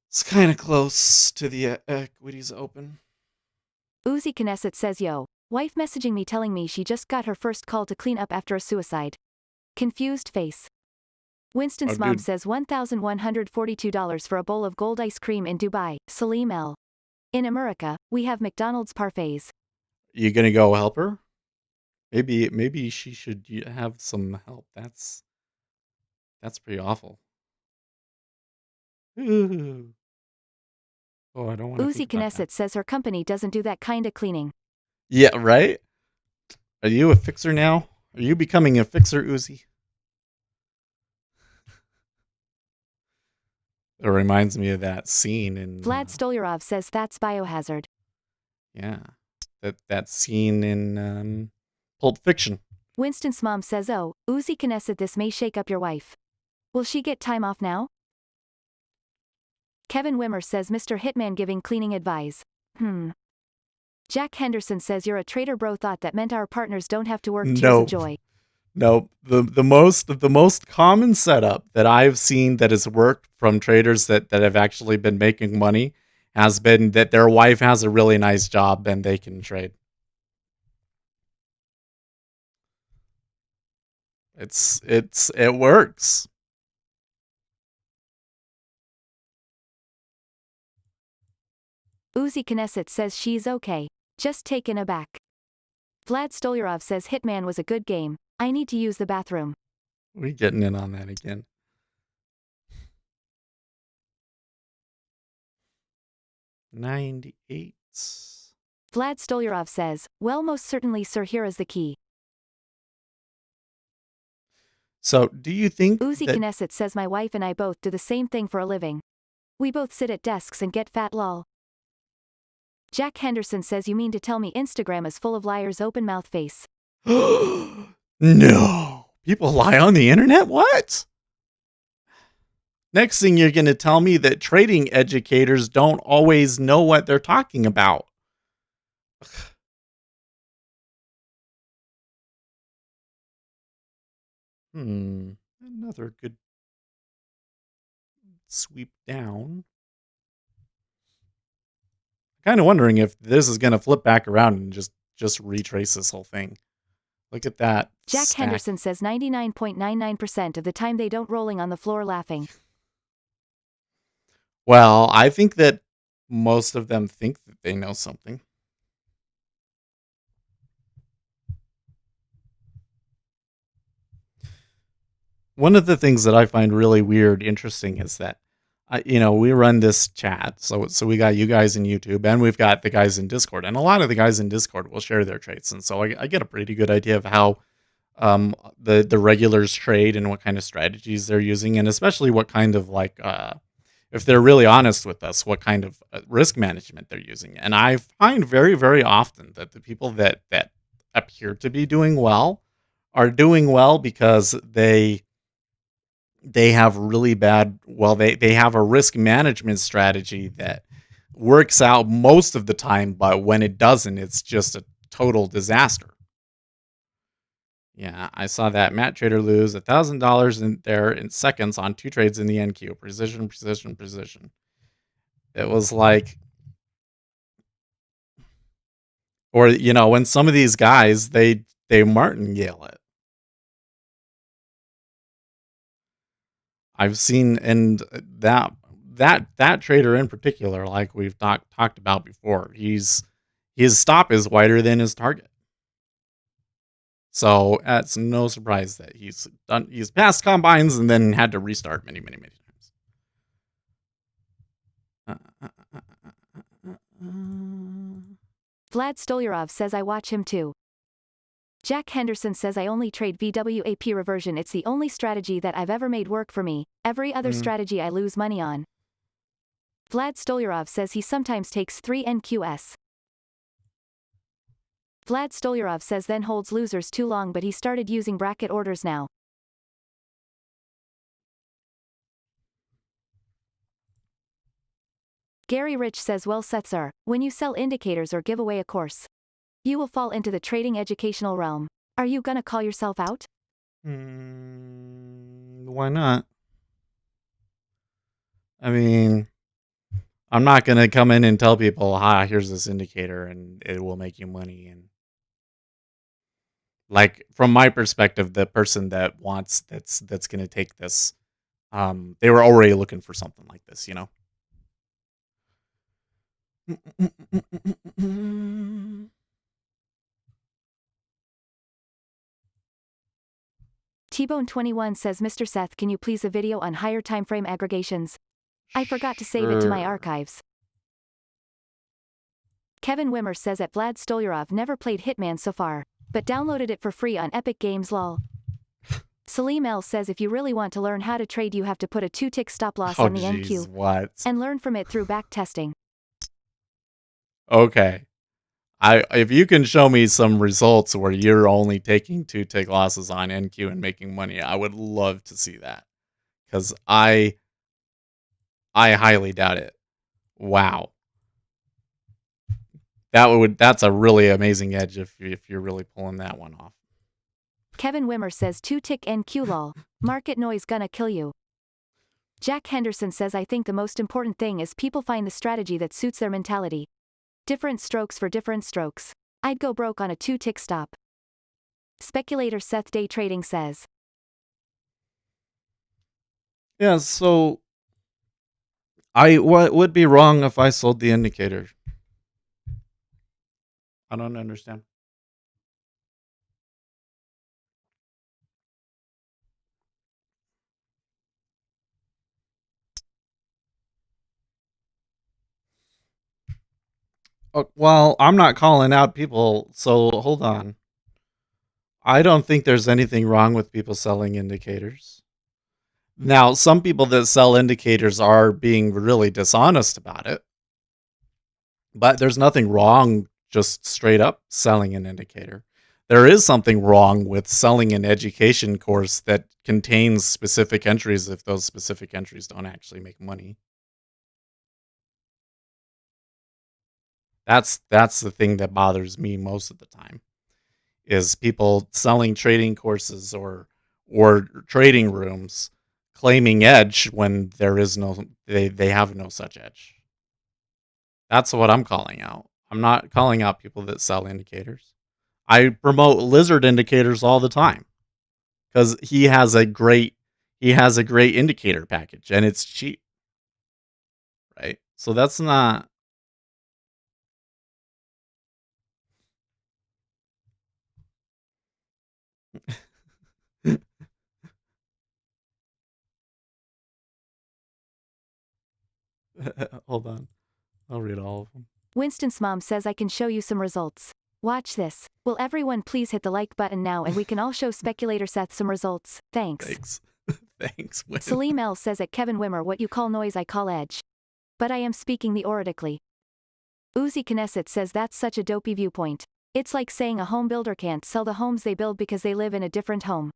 It's kind of close to the equities open. Uzi Knesset says yo, wife messaging me telling me she just got her first call to clean up after a suicide. Confused face. Winston's mom Dude. says $1,142 for a bowl of gold ice cream in Dubai. Salim L. In America, we have McDonald's parfaits. You gonna go help her? Maybe she should have some help. That's pretty awful. Ooh. Oh, I don't want to Uzi think about that. Knesset says her company doesn't do that kinda cleaning. Yeah, right? Are you a fixer now? Are you becoming a fixer, Uzi? It reminds me of that scene in Vlad Stolyarov says that's biohazard. yeah. That scene in Pulp Fiction. Winston's mom says oh, Uzi Knesset this may shake up your wife. Will she get time off now? Kevin Wimmer says Mr. Hitman giving cleaning advice. Jack Henderson says you're a traitor bro thought that meant our partners don't have to work. Tears of joy. No, the most common setup that I've seen that has worked from traders that have actually been making money has been that their wife has a really nice job and they can trade. It works. Uzi Knesset says she's okay. Just taken aback. Vlad Stolyarov says Hitman was a good game. I need to use the bathroom. We getting in on that again. $98. Vlad Stolyarov says, well most certainly sir here is the key. So do you think Uzi Knesset says my wife and I both do the same thing for a living. We both sit at desks and get fat lol. Jack Henderson says you mean to tell me Instagram is full of liars open mouth face. No. People lie on the internet? What? Next thing you're going to tell me that trading educators don't always know what they're talking about. Another good sweep down. Kind of wondering if this is going to flip back around and just retrace this whole thing. Look at that. Jack stack. Henderson says 99.99% of the time they don't rolling on the floor laughing. Well, I think that most of them think that they know something. One of the things that I find really weird, interesting, is that, we run this chat. So we got you guys in YouTube and we've got the guys in Discord. And a lot of the guys in Discord will share their trades. And so I get a pretty good idea of how the regulars trade and what kind of strategies they're using. And especially what kind of if they're really honest with us, what kind of risk management they're using. And I find very, very often that the people that appear to be doing well are doing well because they have really bad, they have a risk management strategy that works out most of the time, but when it doesn't, it's just a total disaster. Yeah, I saw that Matt Trader lose $1,000 in there in seconds on 2 trades in the NQ. Precision. It was like, or when some of these guys they martingale it. I've seen, and that trader in particular, like we've talked about before, his stop is wider than his target. So it's no surprise that he's passed combines and then had to restart many times. Vlad Stolyarov says I watch him too. Jack Henderson says I only trade VWAP reversion. It's the only strategy that I've ever made work for me. Every other strategy I lose money on. Vlad Stolyarov says he sometimes takes 3 NQS. Vlad Stolyarov says then holds losers too long, but he started using bracket orders now. Gary Rich says well said sir, when you sell indicators or give away a course, you will fall into the trading educational realm. Are you gonna call yourself out? Why not? I mean, I'm not gonna come in and tell people, here's this indicator and it will make you money. And like from my perspective, the person that wants that's gonna take this, they were already looking for something like this, you know. T-Bone21 says Mr. Seth, can you please a video on higher time frame aggregations? I forgot to save it to my Sure. archives. Kevin Wimmer says that Vlad Stolyarov never played Hitman so far, but downloaded it for free on Epic Games lol. Salim L says if you really want to learn how to trade you have to put a 2-tick stop loss on the NQ. What? And learn from it through back testing. Okay. If you can show me some results where you're only taking 2-tick losses on NQ and making money, I would love to see that. Because I highly doubt it. Wow. That's a really amazing edge if you're really pulling that one off. Kevin Wimmer says 2-tick NQ lol. Market noise gonna kill you. Jack Henderson says I think the most important thing is people find the strategy that suits their mentality. Different strokes for different strokes. I'd go broke on a 2-tick stop. Speculator Seth Day Trading says. Yeah, so what would be wrong if I sold the indicator? I don't understand. Well, I'm not calling out people, so hold on. I don't think there's anything wrong with people selling indicators. Now, some people that sell indicators are being really dishonest about it. But there's nothing wrong just straight up selling an indicator. There is something wrong with selling an education course that contains specific entries if those specific entries don't actually make money. That's the thing that bothers me most of the time, is people selling trading courses or trading rooms claiming edge when there is no they have no such edge. That's what I'm calling out. I'm not calling out people that sell indicators. I promote Lizard indicators all the time because he has a great indicator package and it's cheap, right? So that's not. Hold on, I'll read all of them. Winston's mom says I can show you some results. Watch this. Will everyone please hit the like button now and we can all show Speculator Seth some results. Thanks. Thanks. Thanks, Win. Salim L says at Kevin Wimmer what you call noise I call edge. But I am speaking theoretically. Uzi Knesset says that's such a dopey viewpoint. It's like saying a home builder can't sell the homes they build because they live in a different home.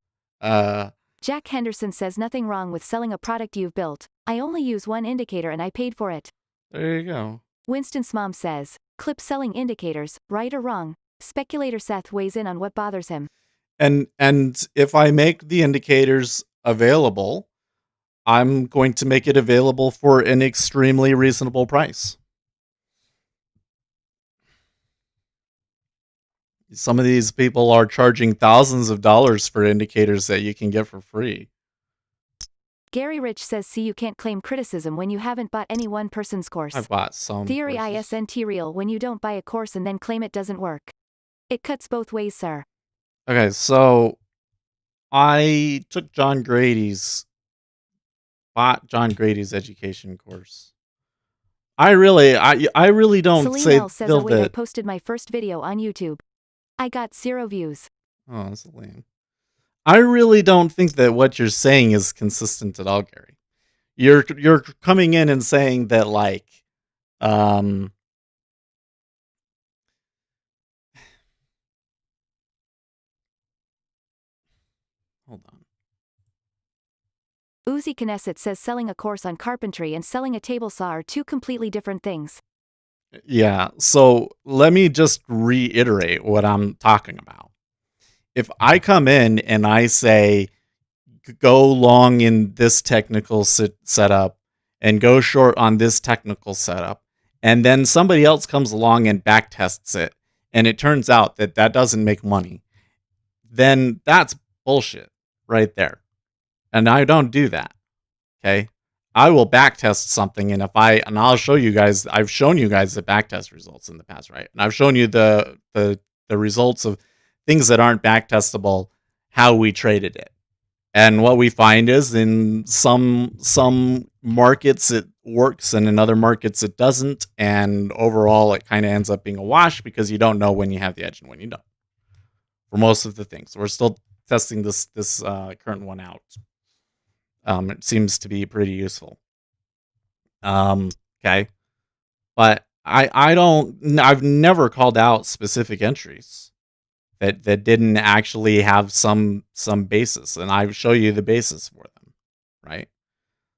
Jack Henderson says nothing wrong with selling a product you've built. I only use one indicator and I paid for it. There you go. Winston's mom says, clip selling indicators, right or wrong. Speculator Seth weighs in on what bothers him. And if I make the indicators available, I'm going to make it available for an extremely reasonable price. Some of these people are charging thousands of dollars for indicators that you can get for free. Gary Rich says see you can't claim criticism when you haven't bought any one person's course. I've bought some Theory courses. ISNT real when you don't buy a course and then claim it doesn't work. It cuts both ways, sir. Okay, so I bought John Grady's education course. I really don't Salim L says, feel oh wait, I that. posted my first video on YouTube. I got 0 views. Oh, that's lame. I really don't think that what you're saying is consistent at all, Gary. You're coming in and saying that like um hold on. Uzi Knesset says selling a course on carpentry and selling a table saw are two completely different things. Yeah, so let me just reiterate what I'm talking about. If I come in and I say go long in this technical setup and go short on this technical setup, and then somebody else comes along and back tests it, and it turns out that that doesn't make money, then that's bullshit right there. And I don't do that. Okay. I will backtest something, and I'll show you guys. I've shown you guys the backtest results in the past, right? And I've shown you the results of things that aren't backtestable, how we traded it. And what we find is in some markets it works, and in other markets it doesn't. And overall, it kind of ends up being a wash because you don't know when you have the edge and when you don't. For most of the things, we're still testing this current one out. It seems to be pretty useful. Okay, but I've never called out specific entries that didn't actually have some basis, and I show you the basis for them, right?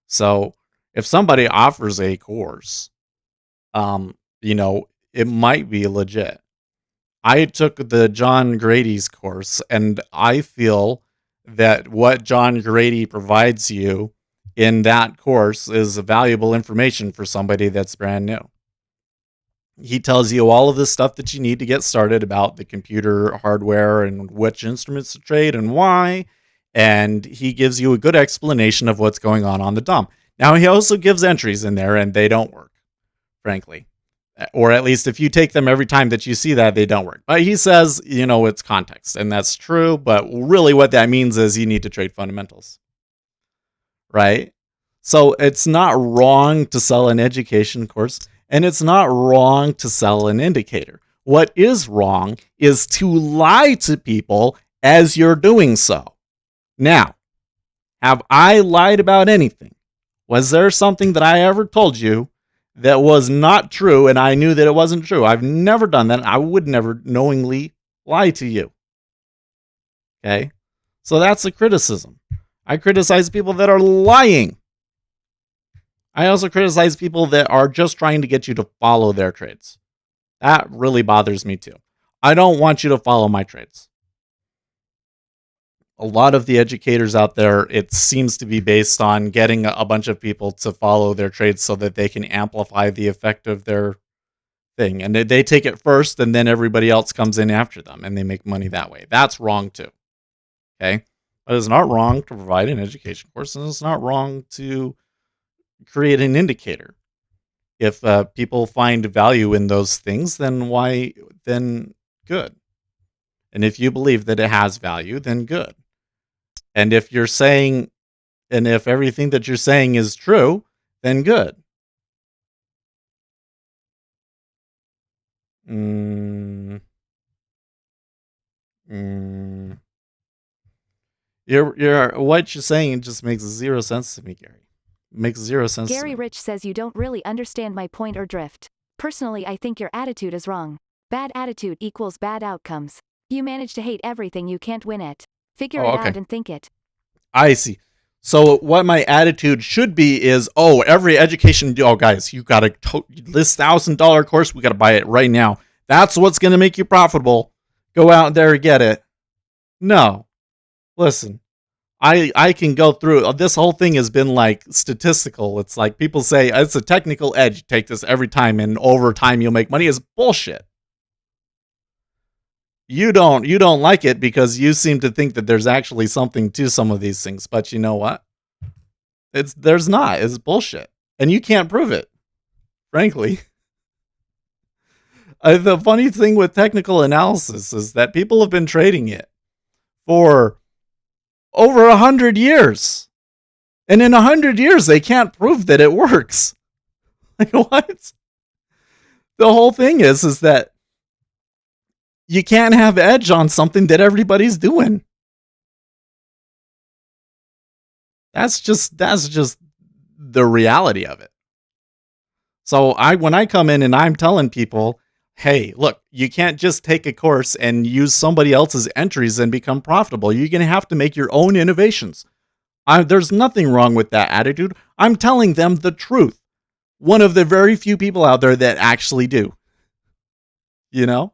So if somebody offers a course, it might be legit. I took the John Grady's course, and I feel that what John Grady provides you in that course is valuable information for somebody that's brand new. He tells you all of the stuff that you need to get started about the computer hardware and which instruments to trade and why. And he gives you a good explanation of what's going on the DOM. Now, he also gives entries in there, and they don't work, frankly. Or at least if you take them every time that you see that, they don't work. But he says, it's context, and that's true. But really what that means is you need to trade fundamentals, right? So it's not wrong to sell an education course, and it's not wrong to sell an indicator. What is wrong is to lie to people as you're doing so. Now, have I lied about anything? Was there something that I ever told you that was not true and I knew that it wasn't true? I've never done that. I would never knowingly lie to you. Okay? So that's a criticism. I criticize people that are lying. I also criticize people that are just trying to get you to follow their trades. That really bothers me too. I don't want you to follow my trades. A lot of the educators out there, it seems to be based on getting a bunch of people to follow their trades so that they can amplify the effect of their thing. And they take it first, and then everybody else comes in after them, and they make money that way. That's wrong too. Okay? But it's not wrong to provide an education course, and it's not wrong to create an indicator. If people find value in those things, then good. And if you believe that it has value, then good. And if everything that you're saying is true, then good. What you're saying just makes zero sense to me, Gary. Makes zero sense Gary to me. Rich says you don't really understand my point or drift. Personally, I think your attitude is wrong. Bad attitude equals bad outcomes. You manage to hate everything you can't win at. Figure it out and think it. I see. So what my attitude should be is, every education, guys, you got this $1,000 course, we got to buy it right now. That's what's going to make you profitable. Go out there and get it. No. Listen, I can go through, this whole thing has been like statistical. It's like people say, it's a technical edge. You take this every time, and over time you'll make money. Is bullshit. You don't like it because you seem to think that there's actually something to some of these things, but you know what? There's not. It's bullshit. And you can't prove it, frankly. The funny thing with technical analysis is that people have been trading it for over 100 years. And in 100 years, they can't prove that it works. Like, what? The whole thing is that you can't have edge on something that everybody's doing. That's just the reality of it. So when I come in and I'm telling people, hey, look, you can't just take a course and use somebody else's entries and become profitable. You're going to have to make your own innovations. There's nothing wrong with that attitude. I'm telling them the truth. One of the very few people out there that actually do. You know?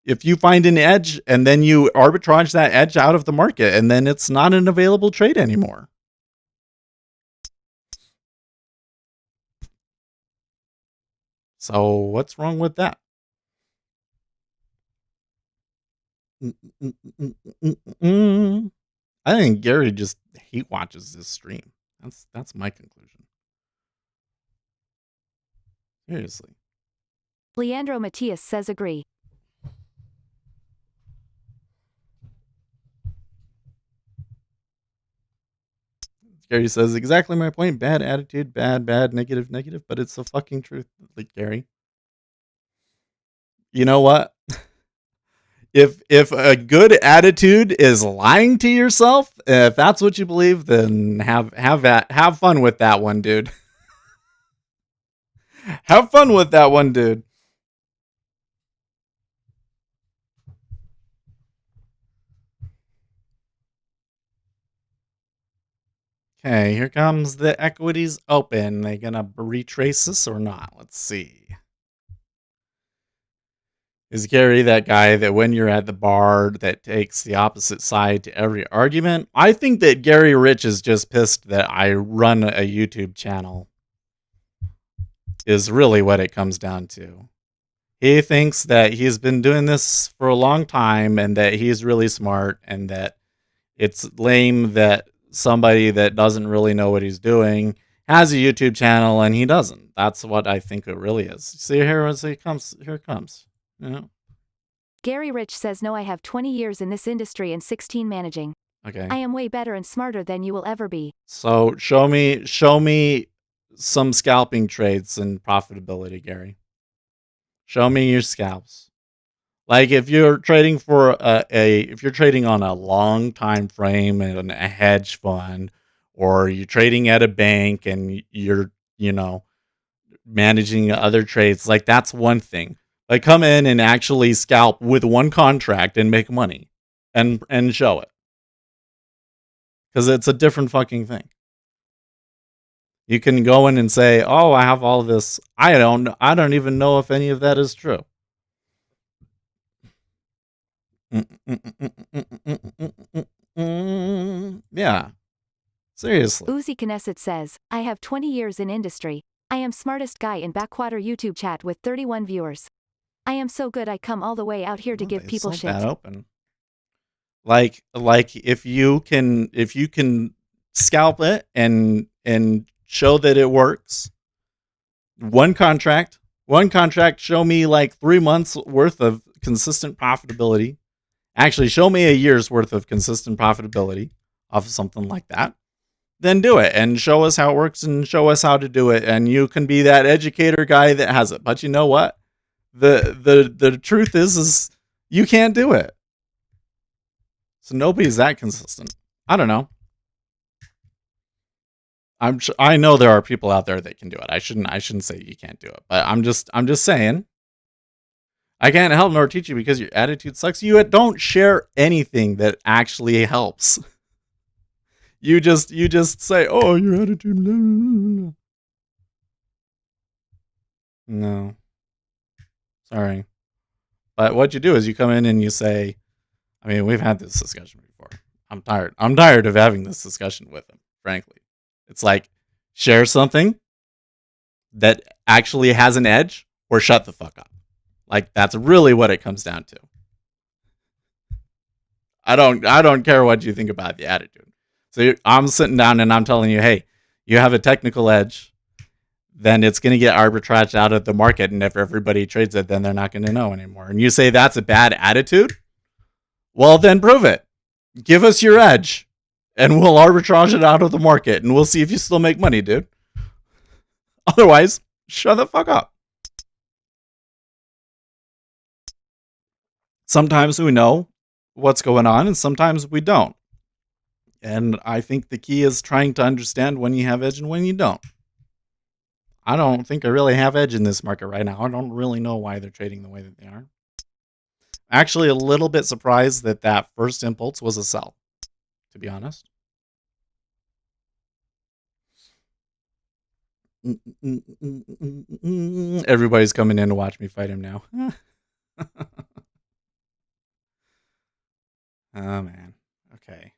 If you find an edge and then you arbitrage that edge out of the market, and then it's not an available trade anymore. So what's wrong with that? I think Gary just hate watches this stream. That's my conclusion. Seriously. Leandro Matias says agree. Gary says, exactly my point. Bad attitude, bad, negative, but it's the fucking truth, like Gary. You know what? If a good attitude is lying to yourself, if that's what you believe, then have fun with that one, dude. Have fun with that one, dude. Okay, here comes the equities open. They gonna retrace this or not? Let's see. Is Gary that guy that when you're at the bar that takes the opposite side to every argument? I think that Gary Rich is just pissed that I run a YouTube channel. Is really what it comes down to. He thinks that he's been doing this for a long time and that he's really smart and that it's lame that somebody that doesn't really know what he's doing has a YouTube channel and he doesn't. That's what I think it really is. See, here it comes. Here it comes. You know? Gary Rich says no, I have 20 years in this industry and 16 managing. Okay. I am way better and smarter than you will ever be. So show me some scalping trades and profitability, Gary. Show me your scalps. Like if you're trading for if you're trading on a long time frame and a hedge fund, or you're trading at a bank and you're, managing other trades, like that's one thing. Like come in and actually scalp with one contract and make money and show it. Because it's a different fucking thing. You can go in and say, "Oh, I have all this." I don't even know if any of that is true. Yeah. Seriously. Uzi Knesset says, I have 20 years in industry. I am smartest guy in Backwater YouTube chat with 31 viewers. I am so good I come all the way out here to give people shit. That open. Like if you can scalp it and show that it works. One contract, show me like 3 months worth of consistent profitability. Actually, show me a year's worth of consistent profitability off of something like that. Then do it and show us how it works and show us how to do it. And you can be that educator guy that has it. But you know what? The truth is you can't do it. So nobody's that consistent. I don't know. I know there are people out there that can do it. I shouldn't say you can't do it, but I'm just saying. I can't help nor teach you because your attitude sucks. You don't share anything that actually helps. You just say, "Oh, your attitude." No. Sorry. But what you do is you come in and you say, I mean, we've had this discussion before. I'm tired. I'm tired of having this discussion with him, frankly. It's like, share something that actually has an edge or shut the fuck up. Like, that's really what it comes down to. I don't care what you think about the attitude. So I'm sitting down and I'm telling you, hey, you have a technical edge, then it's going to get arbitraged out of the market. And if everybody trades it, then they're not going to know anymore. And you say that's a bad attitude? Well, then prove it. Give us your edge, and we'll arbitrage it out of the market, and we'll see if you still make money, dude. Otherwise, shut the fuck up. Sometimes we know what's going on, and sometimes we don't. And I think the key is trying to understand when you have edge and when you don't. I don't think I really have edge in this market right now. I don't really know why they're trading the way that they are. Actually, a little bit surprised that that first impulse was a sell, to be honest. Everybody's coming in to watch me fight him now. Oh, man. Okay.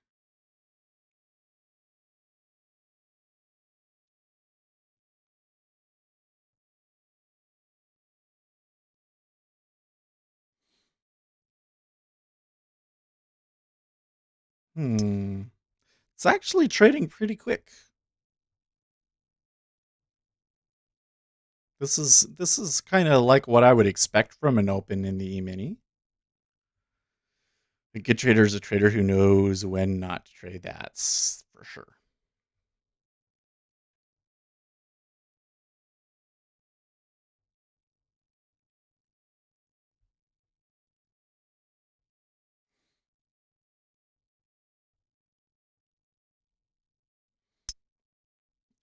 It's actually trading pretty quick. This is kind of like what I would expect from an open in the E-mini. A good trader is a trader who knows when not to trade. That's for sure.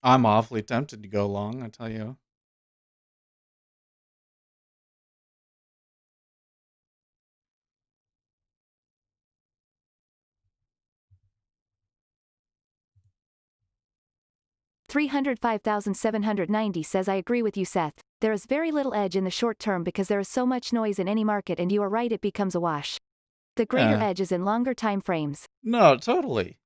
I'm awfully tempted to go long, I tell you. $305,790 says I agree with you, Seth. There is very little edge in the short term because there is so much noise in any market, and you are right, it becomes a wash. The greater edge is in longer time frames. No, totally.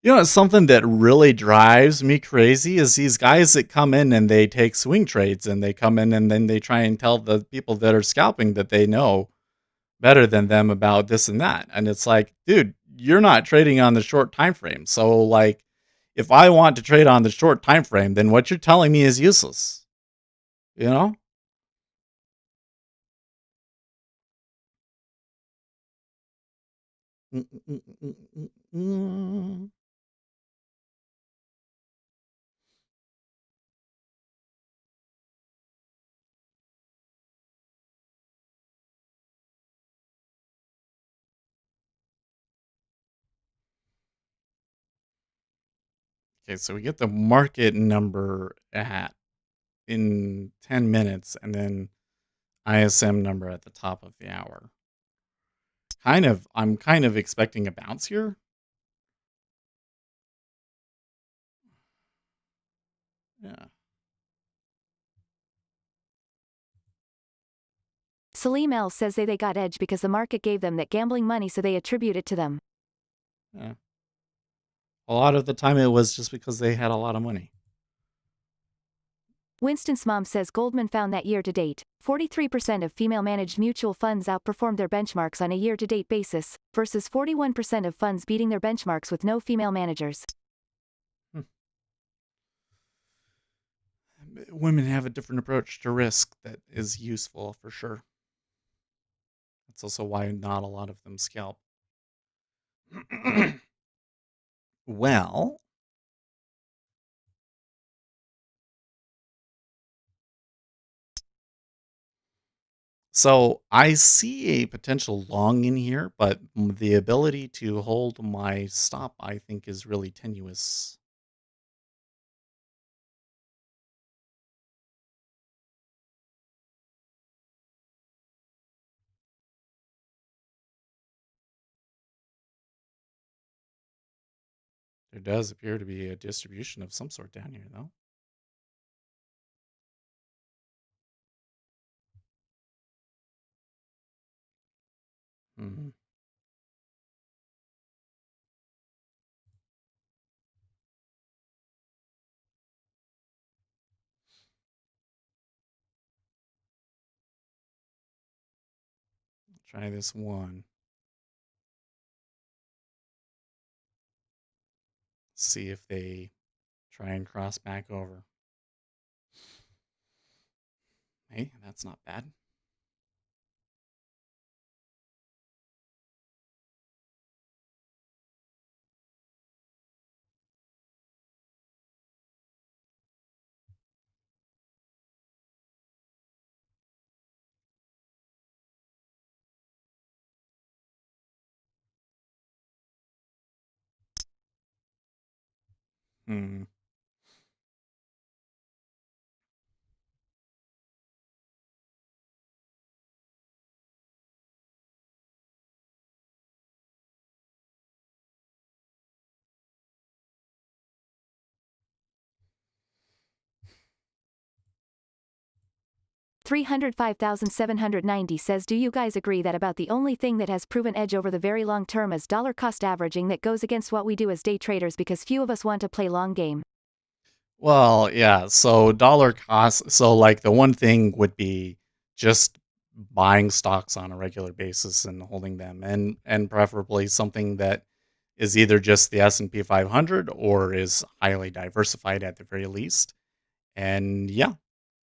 You know, something that really drives me crazy is these guys that come in and they take swing trades, and they come in and then they try and tell the people that are scalping that they know better than them about this and that. And it's like, dude, you're not trading on the short time frame. So like, if I want to trade on the short time frame, then what you're telling me is useless. You know? Okay, so we get the market number at in 10 minutes, and then ISM number at the top of the hour. I'm kind of expecting a bounce here. Yeah. Salim L says they got edge because the market gave them that gambling money, so they attribute it to them. Yeah. A lot of the time it was just because they had a lot of money. Winston's mom says Goldman found that year to date, 43% of female managed mutual funds outperformed their benchmarks on a year to date basis, versus 41% of funds beating their benchmarks with no female managers. Women have a different approach to risk that is useful for sure. That's also why not a lot of them scalp. Well, so I see a potential long in here, but the ability to hold my stop, I think, is really tenuous. There does appear to be a distribution of some sort down here, though. Hmm. Try this one. See if they try and cross back over. Hey, that's not bad. Hmm. $305,790 says, do you guys agree that about the only thing that has proven edge over the very long term is dollar cost averaging that goes against what we do as day traders because few of us want to play long game? Well, yeah. So dollar cost. So like the one thing would be just buying stocks on a regular basis and holding them, and preferably something that is either just the S&P 500 or is highly diversified at the very least. And yeah,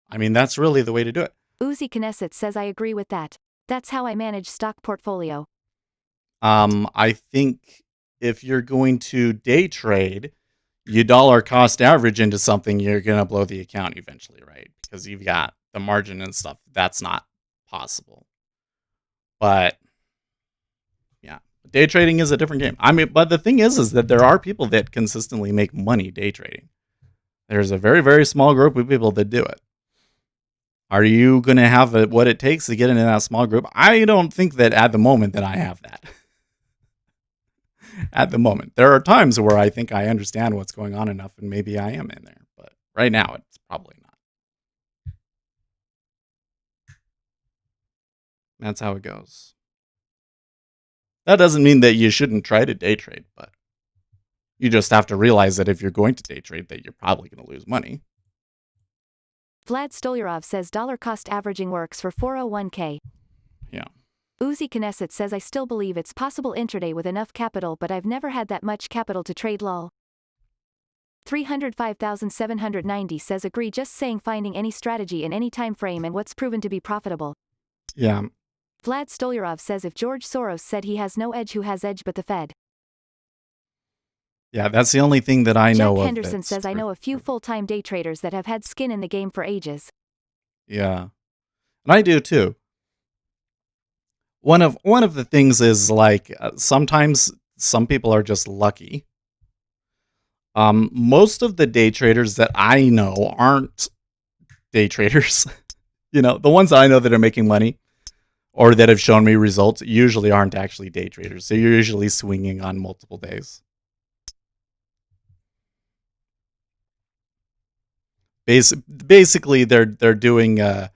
I mean that's really the way to do it. Uzi Knesset says, I agree with that. That's how I manage stock portfolio. I think if you're going to day trade, you dollar cost average into something, you're gonna blow the account eventually, right? Because you've got the margin and stuff. That's not possible. But yeah, day trading is a different game. I mean, but the thing is that there are people that consistently make money day trading. There's a very, very small group of people that do it. Are you going to have what it takes to get into that small group? I don't think that at the moment that I have that. At the moment, there are times where I think I understand what's going on enough, and maybe I am in there. But right now, it's probably not. That's how it goes. That doesn't mean that you shouldn't try to day trade, but you just have to realize that if you're going to day trade, that you're probably going to lose money. Vlad Stolyarov says dollar cost averaging works for 401k. Yeah. Uzi Knesset says, I still believe it's possible intraday with enough capital, but I've never had that much capital to trade lol. 305,790 says, agree, just saying finding any strategy in any time frame and what's proven to be profitable. Yeah. Vlad Stolyarov says, if George Soros said he has no edge, who has edge but the Fed? Yeah, that's the only thing that I know Jack of. Henderson says, I know a few full-time day traders that have had skin in the game for ages. Yeah. And I do too. One of the things is like sometimes some people are just lucky. Most of the day traders that I know aren't day traders. The ones that I know that are making money or that have shown me results usually aren't actually day traders. They're usually swinging on multiple days. Basically, they're doing a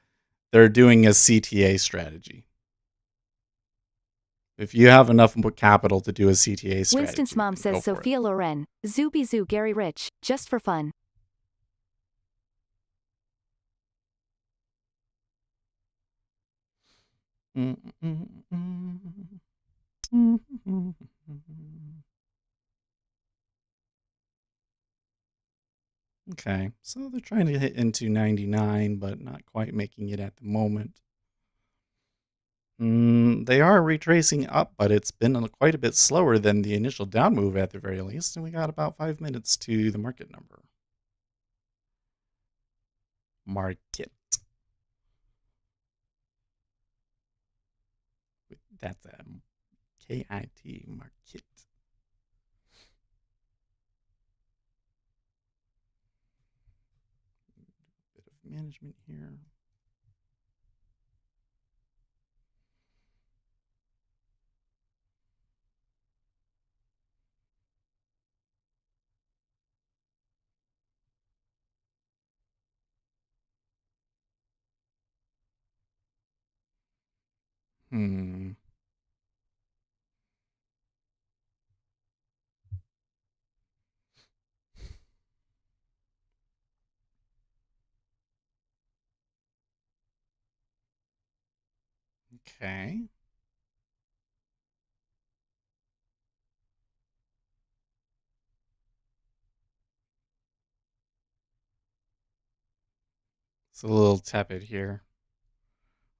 CTA strategy. If you have enough capital to do a CTA strategy, Winston's mom says, Sophia Loren, Zooby Zoo, Gary Rich, just for fun. Okay, so they're trying to hit into 99, but not quite making it at the moment. They are retracing up, but it's been quite a bit slower than the initial down move at the very least, and we got about 5 minutes to the market number. Market. That's a KIT market. Bit of management here. Hmm. Okay. It's a little tepid here.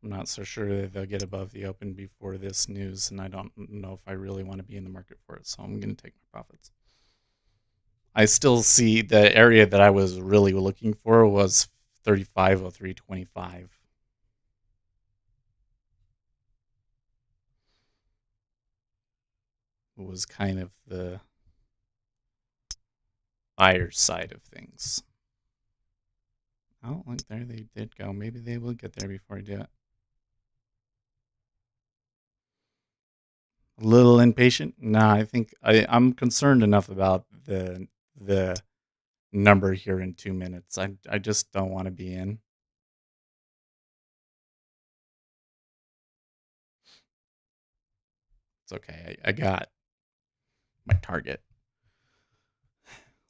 I'm not so sure that they'll get above the open before this news, and I don't know if I really want to be in the market for it, so I'm going to take my profits. I still see the area that I was really looking for was 3503.25. It was kind of the buyer's side of things. Oh, look, there they did go. Maybe they will get there before I do it. A little impatient? Nah, I think I'm concerned enough about the number here in 2 minutes. I just don't want to be in. It's okay. I got my target.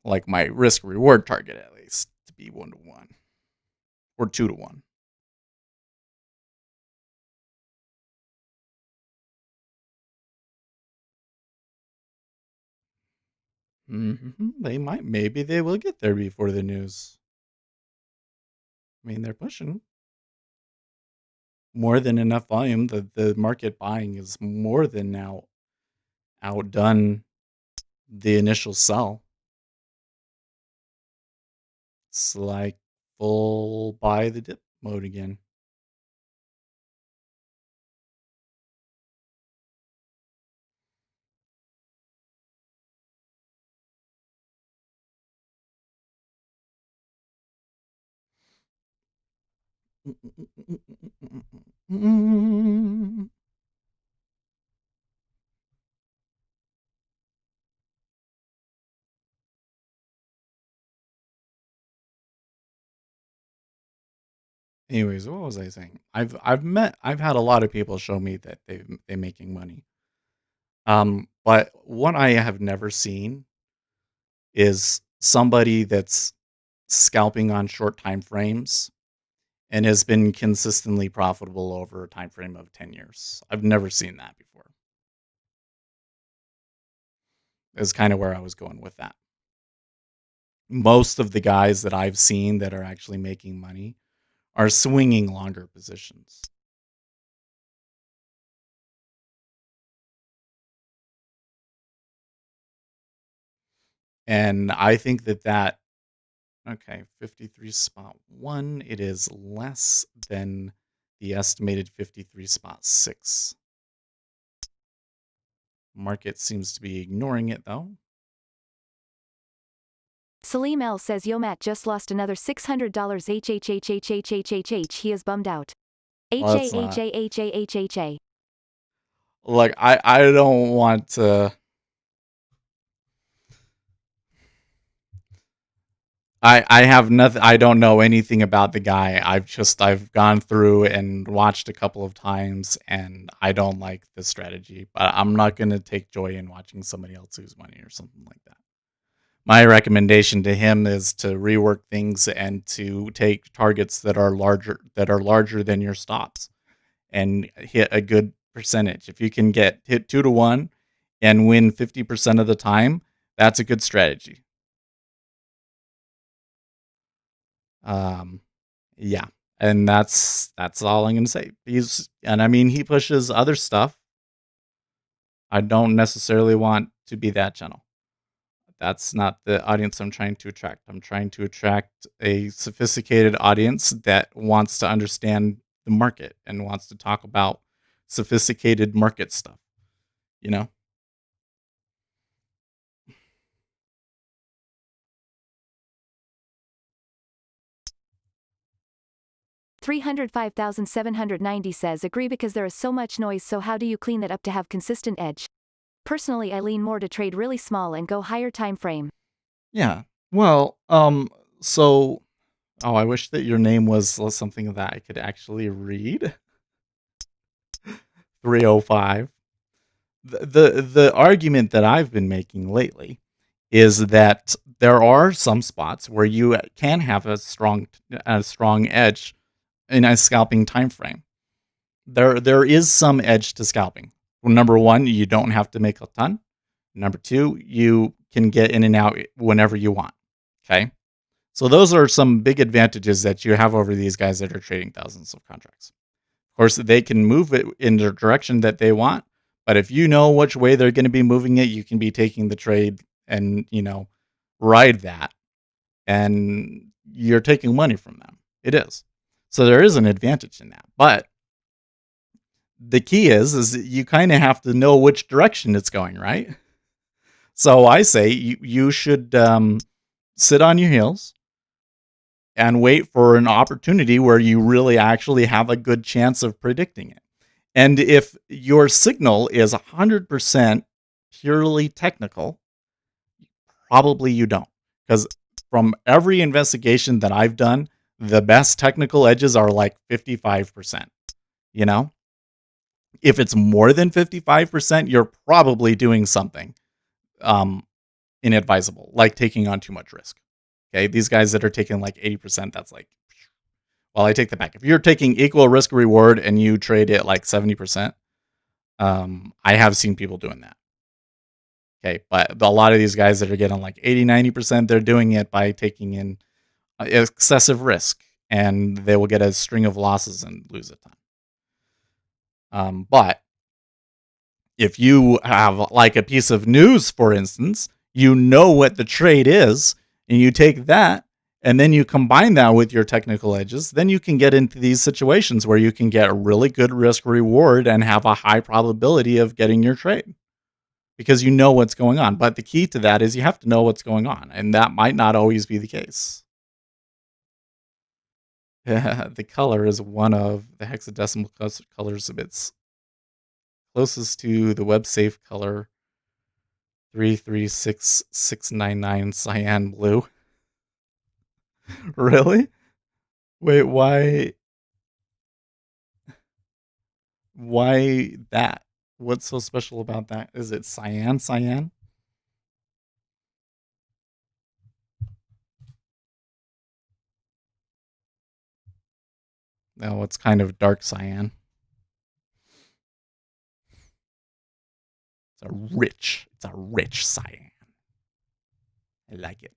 Like my risk reward target at least to be 1-to-1 or 2-to-1. Maybe they will get there before the news. I mean, they're pushing more than enough volume. The market buying is more than now outdone the initial sell. It's like full buy the dip mode again. Anyways, what was I saying? I've had a lot of people show me that they're making money. But what I have never seen is somebody that's scalping on short time frames and has been consistently profitable over a time frame of 10 years. I've never seen that before. Is kind of where I was going with that. Most of the guys that I've seen that are actually making money are swinging longer positions. And I think that okay, 53.1, it is less than the estimated 53.6. Market seems to be ignoring it though. Salim L says Yo Matt just lost another $600 HHHHHHHH. He is bummed out. Well, it's not. HAHAHAHAHA. Look, I don't want to. I have nothing. I don't know anything about the guy. I've gone through and watched a couple of times, and I don't like the strategy. But I'm not going to take joy in watching somebody else lose money or something like that. My recommendation to him is to rework things and to take targets that are larger than your stops, and hit a good percentage. If you can hit 2-to-1 and win 50% of the time, that's a good strategy. Yeah, and that's all I'm gonna say. He pushes other stuff. I don't necessarily want to be that channel. That's not the audience I'm trying to attract. I'm trying to attract a sophisticated audience that wants to understand the market and wants to talk about sophisticated market stuff. You know? 305,790 says agree because there is so much noise, so how do you clean that up to have consistent edge? Personally, I lean more to trade really small and go higher time frame. Yeah. Well, so I wish that your name was something that I could actually read. 305. The argument that I've been making lately is that there are some spots where you can have a strong edge in a scalping time frame. There is some edge to scalping. Well, number one, you don't have to make a ton. Number two, you can get in and out whenever you want. Okay. So those are some big advantages that you have over these guys that are trading thousands of contracts. Of course, they can move it in the direction that they want, but if you know which way they're going to be moving it, you can be taking the trade and, ride that. And you're taking money from them. It is. So there is an advantage in that. But the key is you kind of have to know which direction it's going, right? So I say you should sit on your heels and wait for an opportunity where you really actually have a good chance of predicting it. And if your signal is 100% purely technical, probably you don't. Because from every investigation that I've done, the best technical edges are like 55%. You know, if it's more than 55%, you're probably doing something inadvisable, like taking on too much risk. Okay, these guys that are taking like 80%, that's like, well, I take that back. If you're taking equal risk reward and you trade it like 70%, I have seen people doing that. Okay, but a lot of these guys that are getting like 80, 90%, they're doing it by taking in excessive risk, and they will get a string of losses and lose a ton. But if you have like a piece of news, for instance, you know what the trade is, and you take that, and then you combine that with your technical edges, then you can get into these situations where you can get a really good risk reward and have a high probability of getting your trade because you know what's going on. But the key to that is you have to know what's going on, and that might not always be the case. Yeah, the color is one of the hexadecimal colors of its closest to the web safe color 336699 cyan blue. Really? Wait, why that? What's so special about that? Is it cyan? No, it's kind of dark cyan. It's a rich cyan. I like it.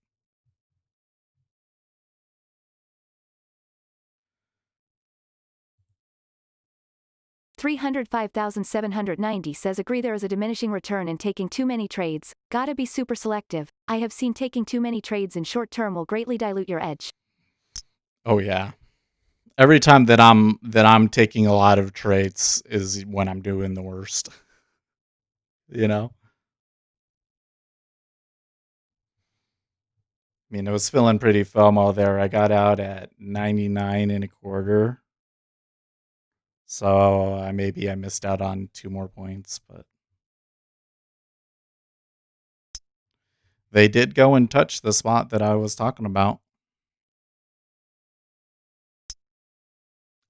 $305,790 says agree there is a diminishing return in taking too many trades. Gotta be super selective. I have seen taking too many trades in short term will greatly dilute your edge. Oh yeah. Every time that I'm taking a lot of trades is when I'm doing the worst. You know? I mean, I was feeling pretty FOMO there. I got out at 99 and a quarter. So maybe I missed out on 2 more points, but they did go and touch the spot that I was talking about.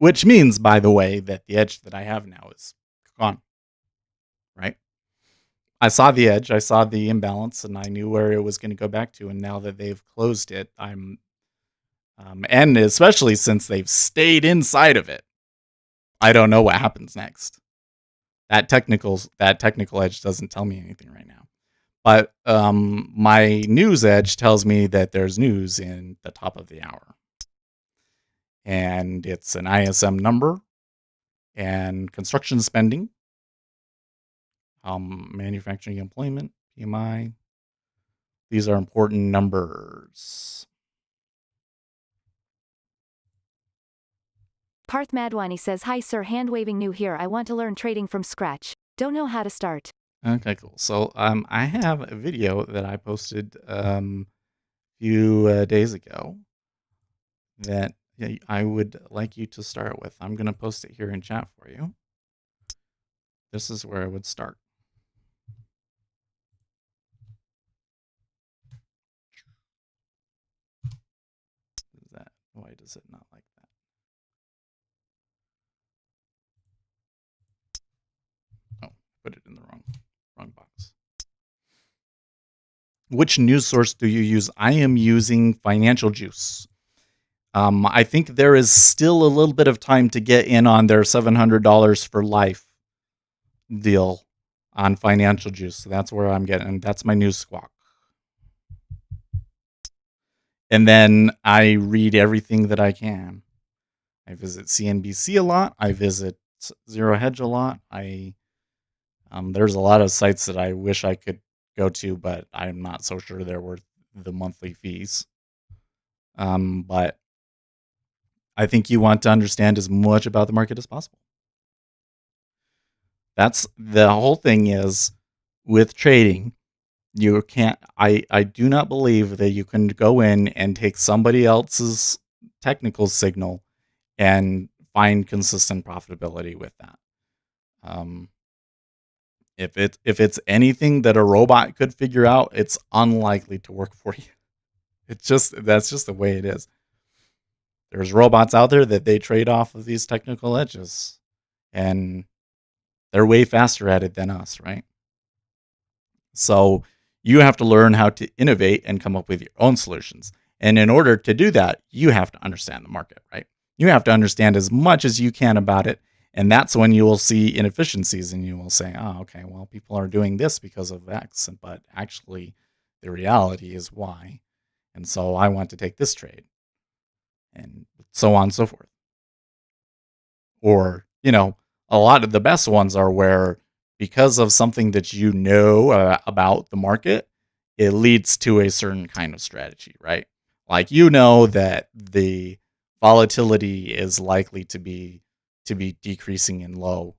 Which means, by the way, that the edge that I have now is gone. Right? I saw the edge, I saw the imbalance, and I knew where it was going to go back to. And now that they've closed it, and especially since they've stayed inside of it, I don't know what happens next. That technical edge doesn't tell me anything right now. But my news edge tells me that there's news in the top of the hour. And it's an ISM number and construction spending, manufacturing employment, PMI. These are important numbers. Parth Madwani says, hi sir, hand waving new here. I want to learn trading from scratch. Don't know how to start. Okay, cool. So I have a video that I posted a few days ago that I would like you to start with. I'm going to post it here in chat for you. This is where I would start. Why does it not like that? Oh, put it in the wrong box. Which news source do you use? I am using Financial Juice. I think there is still a little bit of time to get in on their $700 for life deal on Financial Juice. So that's where I'm getting. That's my news squawk. And then I read everything that I can. I visit CNBC a lot. I visit Zero Hedge a lot. There's a lot of sites that I wish I could go to, but I'm not so sure they're worth the monthly fees. But I think you want to understand as much about the market as possible. That's the whole thing is with trading. You can't. I do not believe that you can go in and take somebody else's technical signal and find consistent profitability with that. Um, if it's anything that a robot could figure out, it's unlikely to work for you. That's just the way it is. There's robots out there that they trade off of these technical edges, and they're way faster at it than us, right? So you have to learn how to innovate and come up with your own solutions. And in order to do that, you have to understand the market, right? You have to understand as much as you can about it. And that's when you will see inefficiencies and you will say, oh, okay, well, people are doing this because of X, but actually the reality is Y. And so I want to take this trade and so on and so forth. Or, a lot of the best ones are where because of something that about the market, it leads to a certain kind of strategy, right? Like that the volatility is likely to be decreasing and low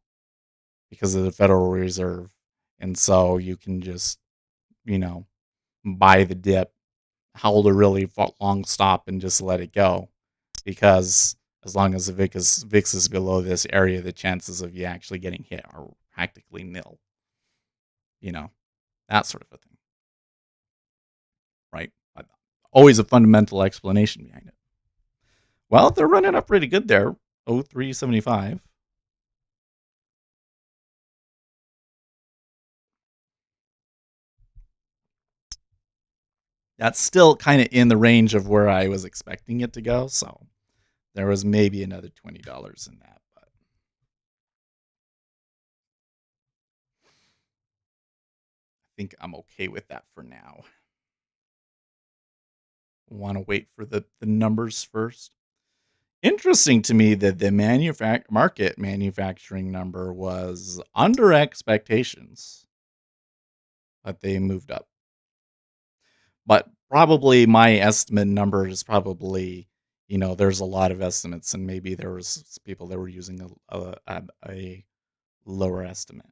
because of the Federal Reserve. And so you can just, you know, buy the dip, hold a really long stop and just let it go because as long as the VIX is below this area, the chances of you actually getting hit are practically nil. That sort of a thing, right? Always a fundamental explanation behind it. Well, they're running up pretty good there. 0375. That's still kind of in the range of where I was expecting it to go. So there was maybe another $20 in that. But I think I'm okay with that for now. Want to wait for the numbers first. Interesting to me that the market manufacturing number was under expectations, but they moved up. But probably my estimate number is probably, there's a lot of estimates, and maybe there was people that were using a lower estimate.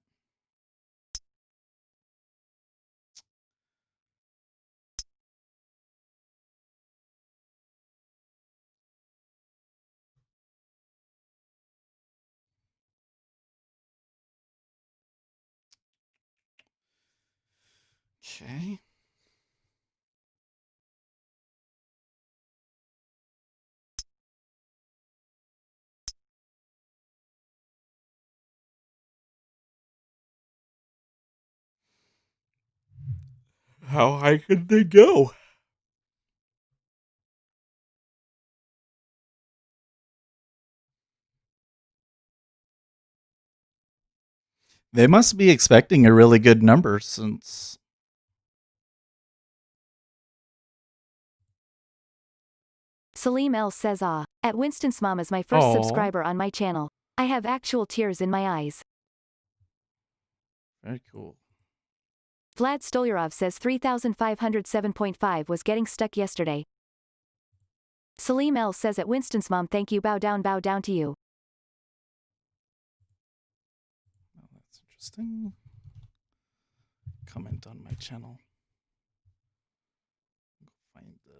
Okay. How high could they go? They must be expecting a really good number since. Salim L says at Winston's mom is my first Oh, subscriber on my channel. I have actual tears in my eyes. very cool. Vlad Stolyarov says 3507.5 was getting stuck yesterday. Salim L says at Winston's mom, thank you, bow down to you. Well, that's interesting. Comment on my channel. Find the.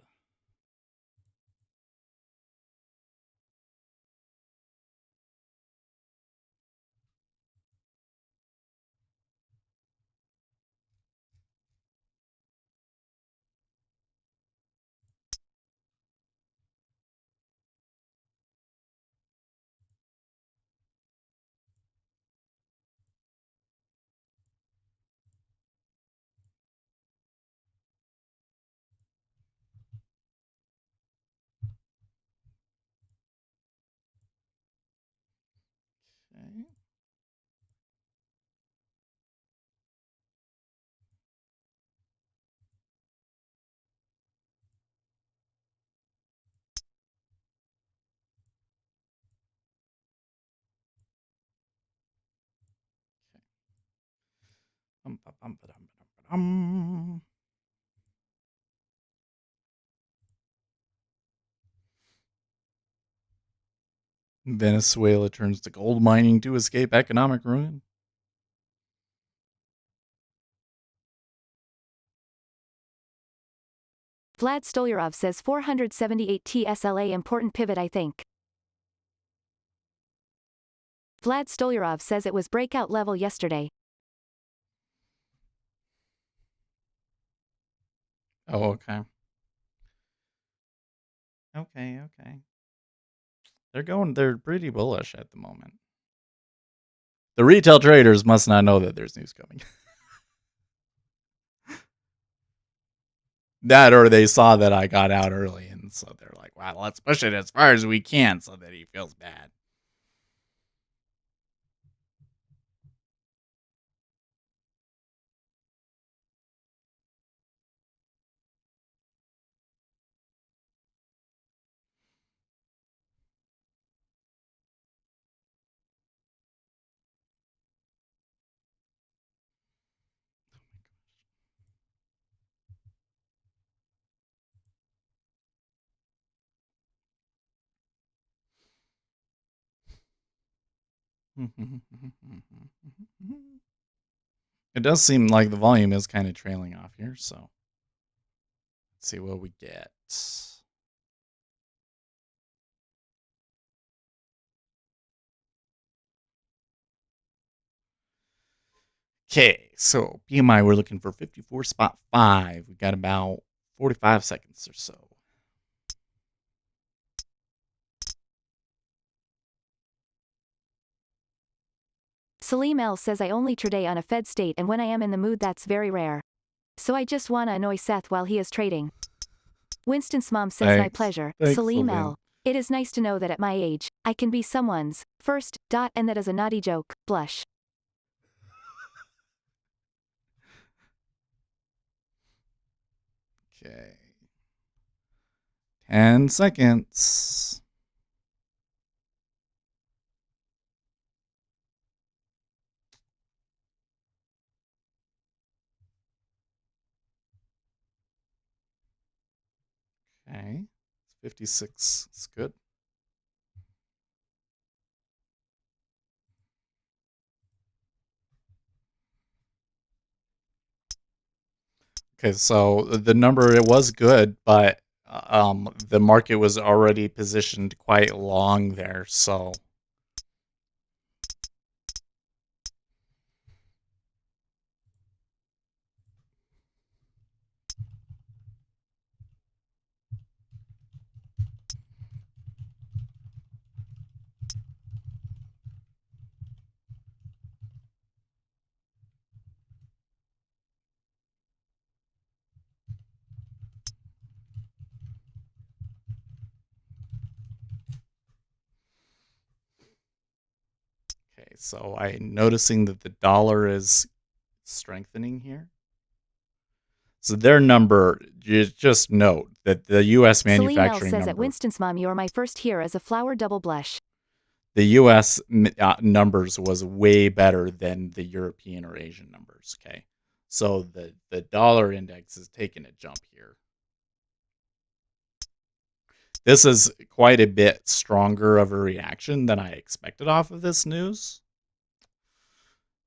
Okay. Venezuela turns to gold mining to escape economic ruin. Vlad Stolyarov says 478 TSLA important pivot I think. Vlad Stolyarov says it was breakout level yesterday. Oh, okay. Okay. They're pretty bullish at the moment. The retail traders must not know that there's news coming. That, or they saw that I got out early, and so they're like, wow, let's push it as far as we can so that he feels bad. It does seem like the volume is kind of trailing off here, so let's see what we get. Okay, so PMI, we're looking for 54.5. We got about 45 seconds or so. Salim L says I only trade on a Fed state and when I am in the mood that's very rare. So I just wanna annoy Seth while he is trading. Winston's mom says my pleasure. Thanks, Salim Salim. L. It is nice to know that at my age, I can be someone's first, and that is a naughty joke, blush. Okay. 10 seconds. Okay. 56. It's good. Okay, so the number, it was good, but the market was already positioned quite long there, so okay, so I'm noticing that the dollar is strengthening here. So their number, you just note that the U.S. Salim L manufacturing says number, at Winston's mom you're my first here as a flower double blush. the U.S. Numbers was way better than the European or Asian numbers. Okay, so the dollar index is taking a jump here. This is quite a bit stronger of a reaction than I expected off of this news.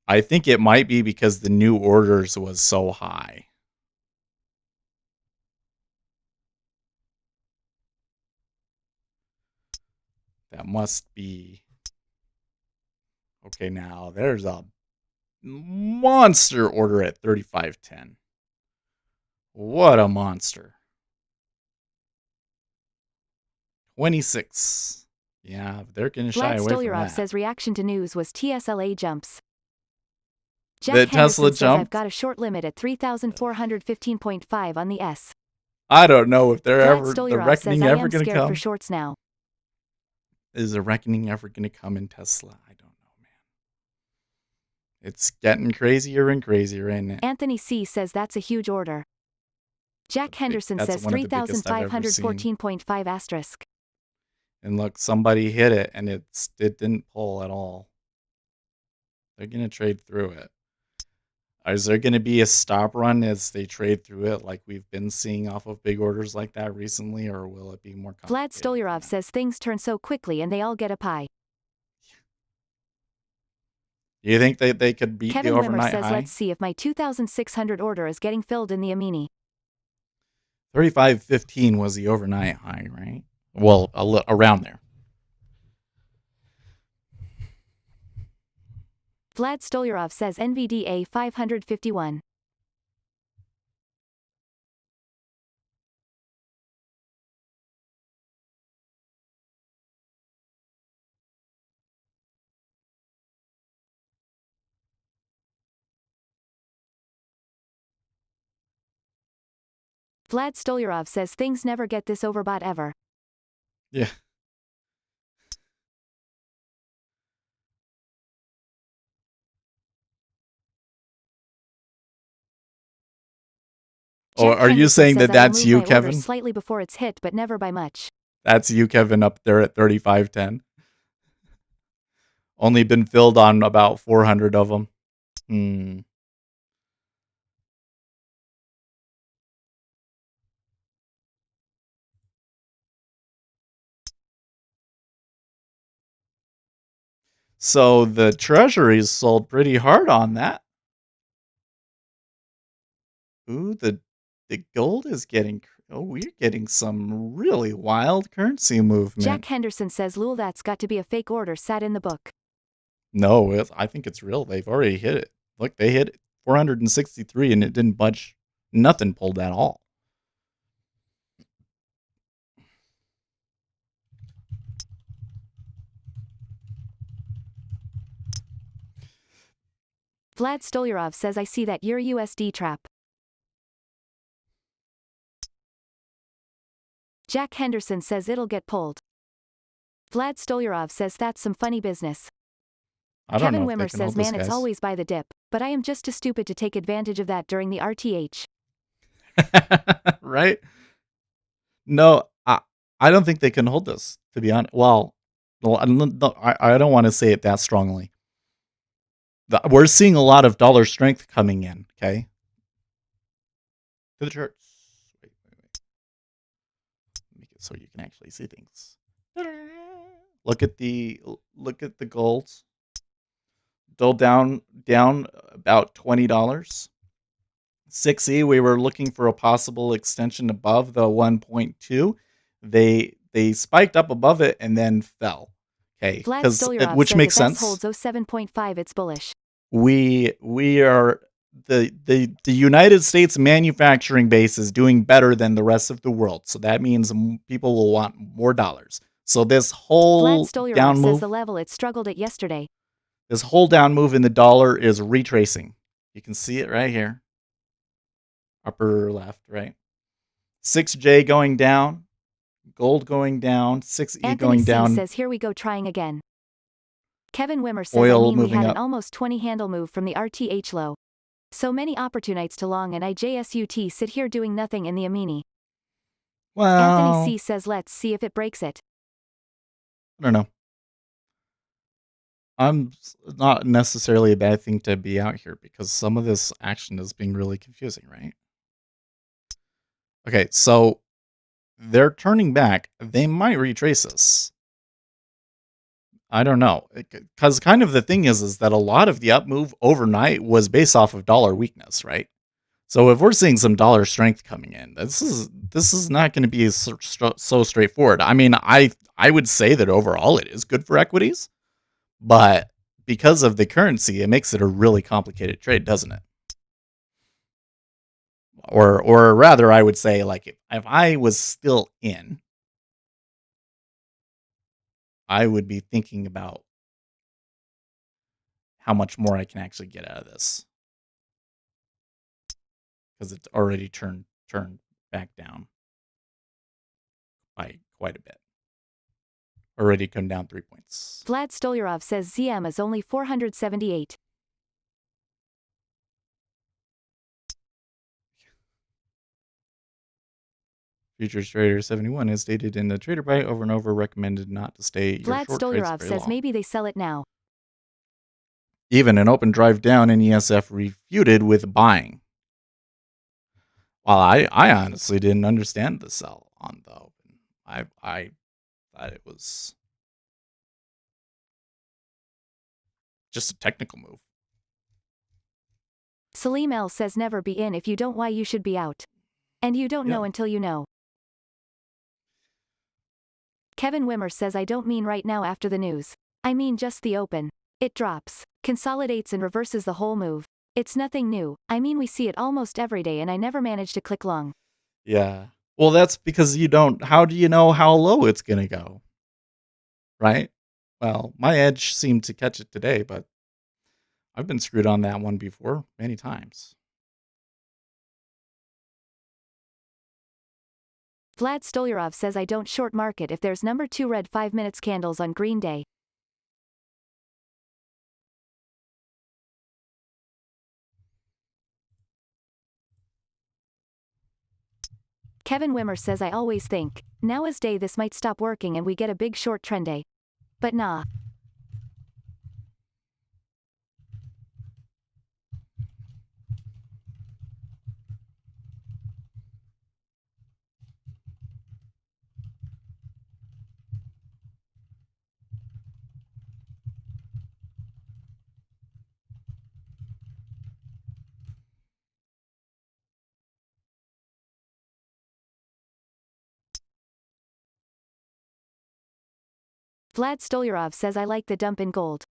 I think it might be because the new orders was so high. That must be. Okay, now there's a monster order at 35.10. What a monster. 26. Yeah, they're going to shy Vlad away from Stolyarov that. says reaction to news was TSLA jumps. The Jack Tesla Henderson says I've jumped? got a short limit at 3,415.5 on the S. I don't know if they're Vlad ever the Stolyarov reckoning says I ever am going to scared come. for shorts now. Is the reckoning ever going to come in Tesla? I don't know, man. It's getting crazier and crazier, ain't it? Anthony C says that's a huge order. Jack Henderson That's says one of the biggest I've ever seen. 3,514.5 asterisk. And look, somebody hit it, and it didn't pull at all. They're going to trade through it. Is there going to be a stop run as they trade through it like we've been seeing off of big orders like that recently, or will it be more Vlad complicated than Stolyarov that? says things turn so quickly and they all get a pie. Do you think they could beat Kevin the Wimmer overnight says high? let's see if my 2,600 order is getting filled in the Amini. 35.15 was the overnight high, right? Well, around there. Vlad Stolyarov says NVDA 551. Vlad Stolyarov says things never get this overbought ever. Yeah. Or Jack are you Henderson saying says that I will that's move you, my order Kevin? slightly before it's hit, but never by much. That's you, Kevin, up there at 35.10. Only been filled on about 400 of them. So the treasuries sold pretty hard on that. Ooh, the gold is getting. Oh, we're getting some really wild currency movement. Jack Henderson says lul, that's got to be a fake order sat in the book. No, I think it's real. They've already hit it. Look, they hit 463 and it didn't budge. Nothing pulled at all. Vlad Stolyarov says I see that Euro USD trap. Jack Henderson says it'll get pulled. Vlad Stolyarov says that's some funny business. I don't Kevin know if they Wimmer can says hold this, man, it's guys. always by the dip, but I am just too stupid to take advantage of that during the RTH. Right? No, I don't think they can hold this, to be honest. Well, I don't want to say it that strongly. We're seeing a lot of dollar strength coming in, okay? To the charts. Wait. Make it so you can actually see things. Look at the golds. Still down about $20. 6E, we were looking for a possible extension above the 1.2. They spiked up above it and then fell. Okay, Vlad Stolyarov which says makes if S sense. holds 07.5, it's bullish. We are the United States manufacturing base is doing better than the rest of the world, so that means people will want more dollars. So this whole Vlad down Stolyarov says move, the level it struggled at yesterday. this whole down move in the dollar is retracing. You can see it right here. Upper left, right? 6J going down, gold going down, 6E Anthony going C. down, says here we go trying again. Kevin Wimmer says oil I mean we moving had up. an almost 20 handle move from the RTH low. So many opportunities to long and IJSUT sit here doing nothing in the Amini. Well, Anthony C. says let's see if it breaks it. I don't know. Not necessarily a bad thing to be out here because some of this action is being really confusing, right? Okay, so they're turning back. They might retrace us. I don't know. Because kind of the thing is that a lot of the up move overnight was based off of dollar weakness, right? So if we're seeing some dollar strength coming in, this is not going to be so straightforward. I mean, I would say that overall it is good for equities, but because of the currency, it makes it a really complicated trade, doesn't it? Or rather, I would say, like, if I was still in, I would be thinking about how much more I can actually get out of this, because it's already turned back down by quite a bit. Already come down 3 points. Vlad Stolyarov says ZM is only 478. Futures Trader 71 has stated in the Trader Bite over and over recommended not to stay your Vlad short trades Stolyarov very says long. maybe they sell it now. Even an open drive down in ESF refuted with buying. Well, I honestly didn't understand the sell on the open. I thought it was just a technical move. Salim L says never be in if you don't, why you should be out. And you don't know Yeah. until you know. Kevin Wimmer says I don't mean right now after the news. I mean just the open. It drops, consolidates and reverses the whole move. It's nothing new. I mean we see it almost every day and I never manage to click long. Yeah. Well, that's because you don't. How do you know how low it's going to go? Right? Well, my edge seemed to catch it today, but I've been screwed on that one before many times. Vlad Stolyarov says I don't short market if there's number 2 red 5 minutes candles on green day. Kevin Wimmer says I always think, now is day this might stop working and we get a big short trend day. But nah. Vlad Stolyarov says I like the dump in gold.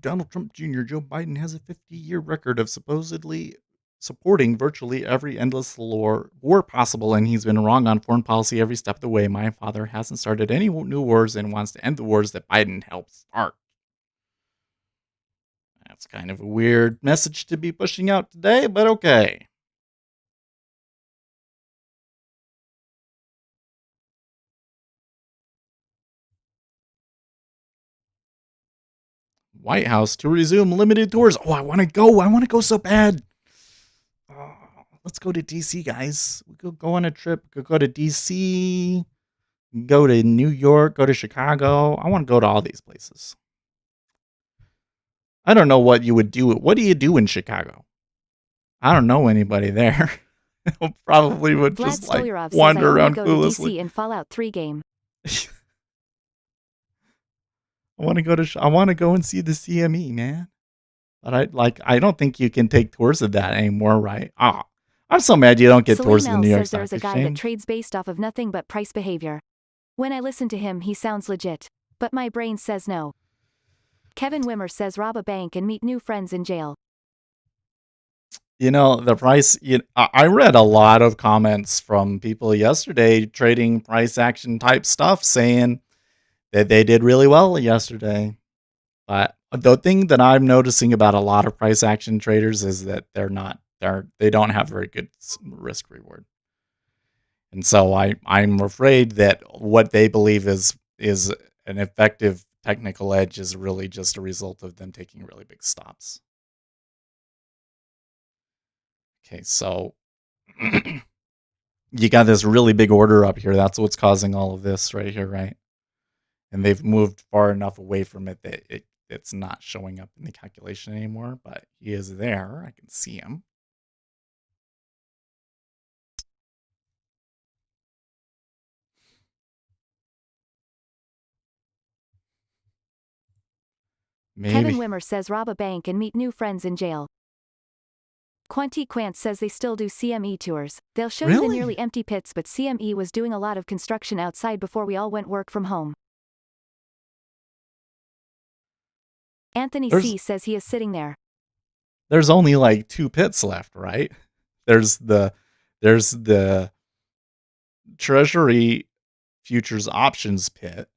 Donald Trump Jr., Joe Biden has a 50-year record of supposedly supporting virtually every endless war possible, and he's been wrong on foreign policy every step of the way. My father hasn't started any new wars and wants to end the wars that Biden helped start. That's kind of a weird message to be pushing out today, but okay. White House to resume limited tours. Oh, I want to go. I want to go so bad. Oh, let's go to DC, guys. We could go on a trip. We could go to DC, go to New York, go to Chicago. I want to go to all these places. I don't know what you would do. What do you do in Chicago? I don't know anybody there. Probably would Vlad just like Stolyarov says I wander only around go to cluelessly. DC in Fallout 3 game. I want to go and see the CME, man. But I don't think you can take tours of that anymore, right? I'm so mad you don't get tours of the Salim New L York says there Stock is a guy that Exchange. trades based off of nothing but price behavior. When I listen to him he sounds legit. But my brain says no. Kevin Wimmer says rob a bank and meet new friends in jail. You know, the price, I read a lot of comments from people yesterday trading price action type stuff saying that they did really well yesterday. But the thing that I'm noticing about a lot of price action traders is that they don't have very good risk reward. And so I'm afraid that what they believe is an effective technical edge is really just a result of them taking really big stops. Okay, so you got this really big order up here. That's what's causing all of this right here, right? And they've moved far enough away from it that it's not showing up in the calculation anymore, but he is there. I can see him. Kevin Maybe. Wimmer says rob a bank and meet new friends in jail. Quanti Quant says they still do CME tours. They'll show you the Really? nearly empty pits, but CME was doing a lot of construction outside before we all went work from home. Anthony C says he is sitting there. There's only like 2 pits left, right? There's the Treasury futures options pit,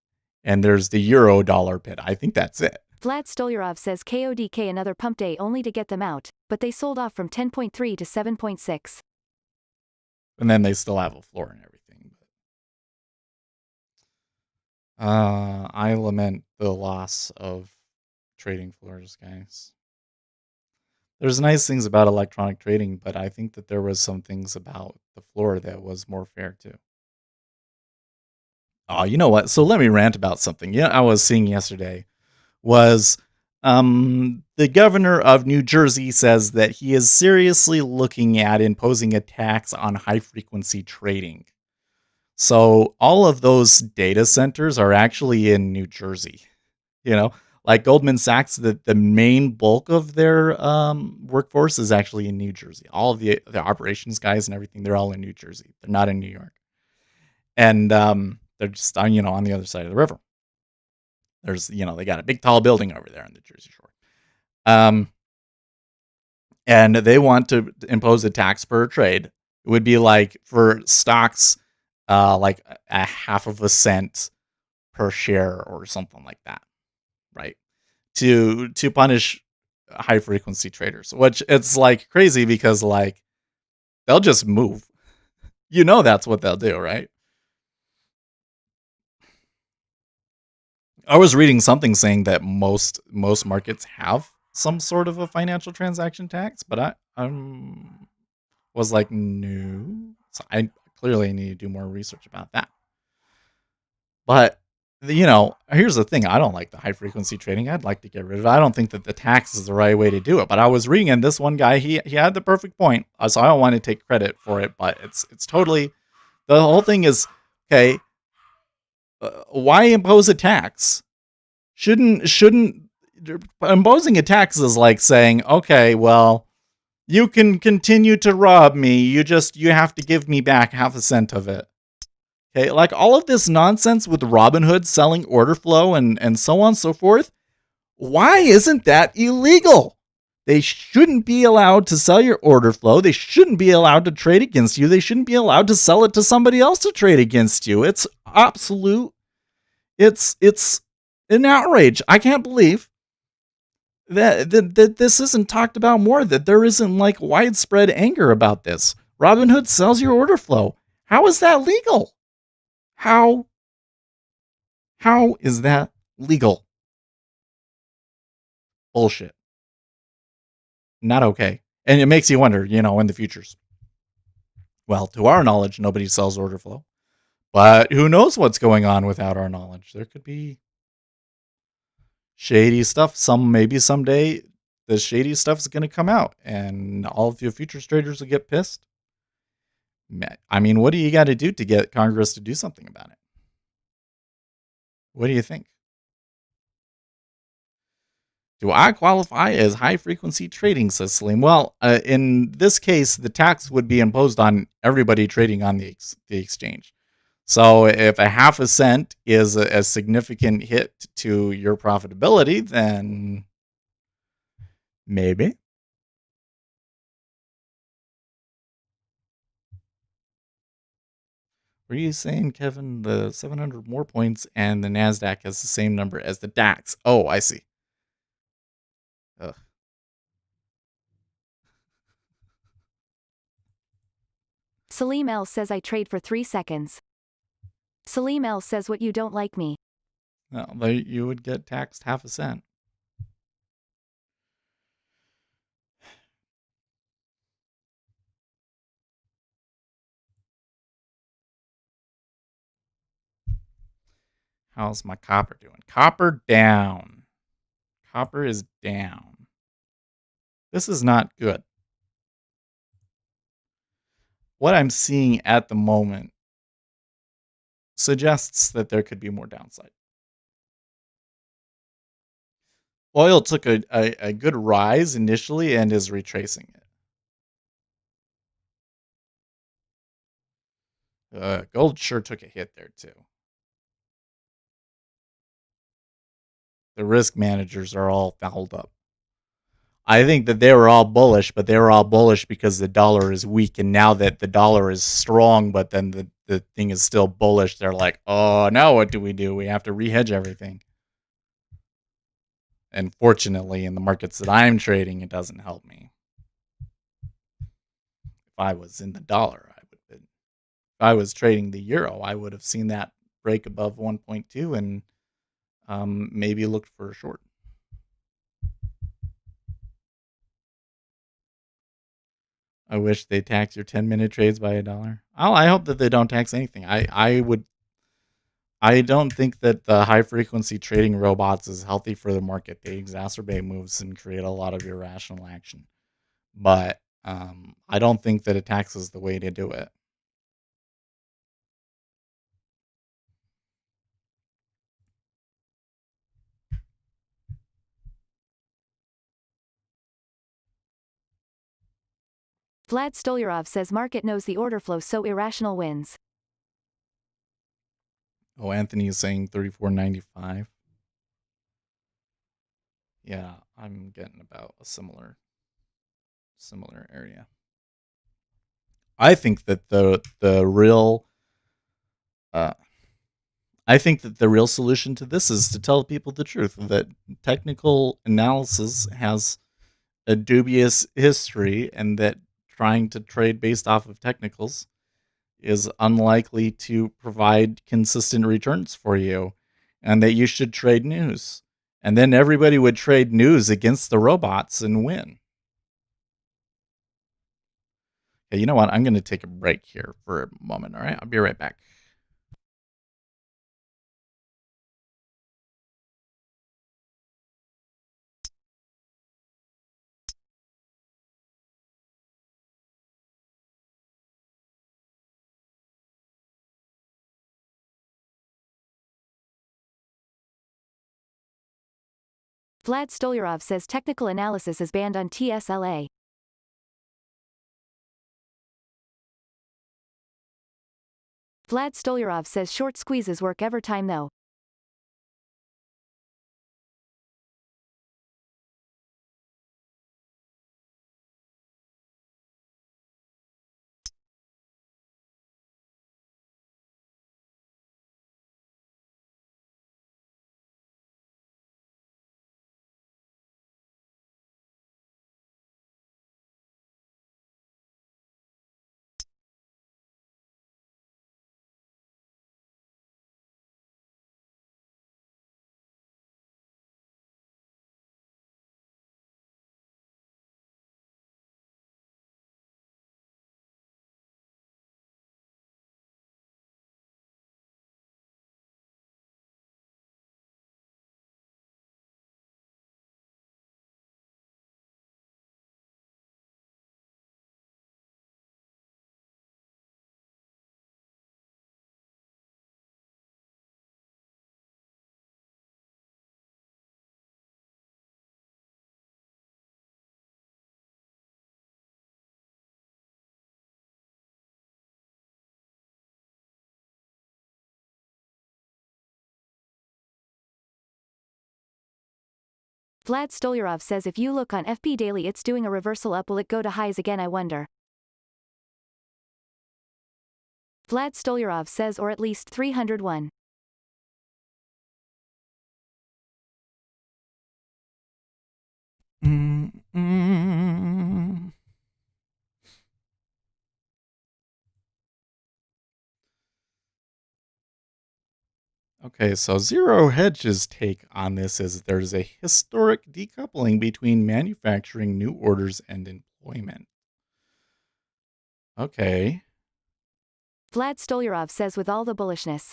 and there's the euro dollar pit. I think that's it. Vlad Stolyarov says KODK another pump day only to get them out, but they sold off from 10.3 to 7.6. And then they still have a floor and everything. I lament the loss of trading floors, guys. There's nice things about electronic trading, but I think that there was some things about the floor that was more fair too. Oh, you know what? So let me rant about something. Yeah, I was seeing yesterday was the governor of New Jersey says that he is seriously looking at imposing a tax on high frequency trading. So all of those data centers are actually in New Jersey. You know, like Goldman Sachs, the main bulk of their workforce is actually in New Jersey. All of the operations guys and everything, they're all in New Jersey. They're not in New York. And they're just on, on the other side of the river. There's, they got a big tall building over there on the Jersey Shore. And they want to impose a tax per trade. It would be like for stocks, like a half of a cent per share or something like that, right? To punish high frequency traders, which it's like crazy because like they'll just move. That's what they'll do, right? I was reading something saying that most markets have some sort of a financial transaction tax, but I was like, no. So I clearly need to do more research about that. But here's the thing. I don't like the high frequency trading. I'd like to get rid of it. I don't think that the tax is the right way to do it. But I was reading, and this one guy, he had the perfect point. So I don't want to take credit for it, but it's totally, the whole thing is, okay, why impose a tax? Shouldn't imposing a tax is like saying, okay, well, you can continue to rob me. You have to give me back half a cent of it. Okay, like all of this nonsense with Robinhood selling order flow and so on and so forth. Why isn't that illegal? They shouldn't be allowed to sell your order flow. They shouldn't be allowed to trade against you. They shouldn't be allowed to sell it to somebody else to trade against you. It's absolute. It's an outrage. I can't believe that this isn't talked about more, that there isn't like widespread anger about this. Robinhood sells your order flow. How is that legal? How is that legal? Bullshit. Not okay. And it makes you wonder, in the futures. Well, to our knowledge, nobody sells order flow. But who knows what's going on without our knowledge? There could be shady stuff. Maybe someday the shady stuff is going to come out and all of your futures traders will get pissed. I mean, what do you got to do to get Congress to do something about it? What do you think? Do I qualify as high frequency trading, says Salim? Well, in this case, the tax would be imposed on everybody trading on the exchange. So if a half a cent is a significant hit to your profitability, then maybe. Were you saying, Kevin, the 700 more points and the NASDAQ has the same number as the DAX? Oh, I see. Ugh. Salim L says I trade for 3 seconds. Salim L says what you don't like me. No, you would get taxed half a cent. How's my copper doing? Copper down. Copper is down. This is not good. What I'm seeing at the moment suggests that there could be more downside. Oil took a good rise initially and is retracing it. Gold sure took a hit there too. The risk managers are all fouled up. I think that they were all bullish, but they were all bullish because the dollar is weak. And now that the dollar is strong, but then the thing is still bullish, they're like, oh, now what do? We have to rehedge everything. And fortunately, in the markets that I'm trading, it doesn't help me. If I was in the dollar, if I was trading the euro, I would have seen that break above 1.2 and maybe looked for a short. I wish they tax your 10-minute trades by $1. I hope that they don't tax anything. I don't think that the high frequency trading robots is healthy for the market. They exacerbate moves and create a lot of irrational action. But I don't think that a tax is the way to do it. Vlad Stolyarov says market knows the order flow, so irrational wins. Oh, Anthony is saying 34.95. Yeah, I'm getting about a similar area. I think that the real I think that the real solution to this is to tell people the truth that technical analysis has a dubious history and that trying to trade based off of technicals is unlikely to provide consistent returns for you and that you should trade news. And then everybody would trade news against the robots and win. Hey, you know what? I'm going to take a break here for a moment. All right. I'll be right back. Vlad Stolyarov says technical analysis is banned on TSLA. Vlad Stolyarov says short squeezes work every time though. Vlad Stolyarov says if you look on FB Daily it's doing a reversal up, will it go to highs again, I wonder. Vlad Stolyarov says or at least 301. Okay, so Zero Hedge's take on this is there's a historic decoupling between manufacturing new orders and employment. Okay. Vlad Stolyarov says with all the bullishness.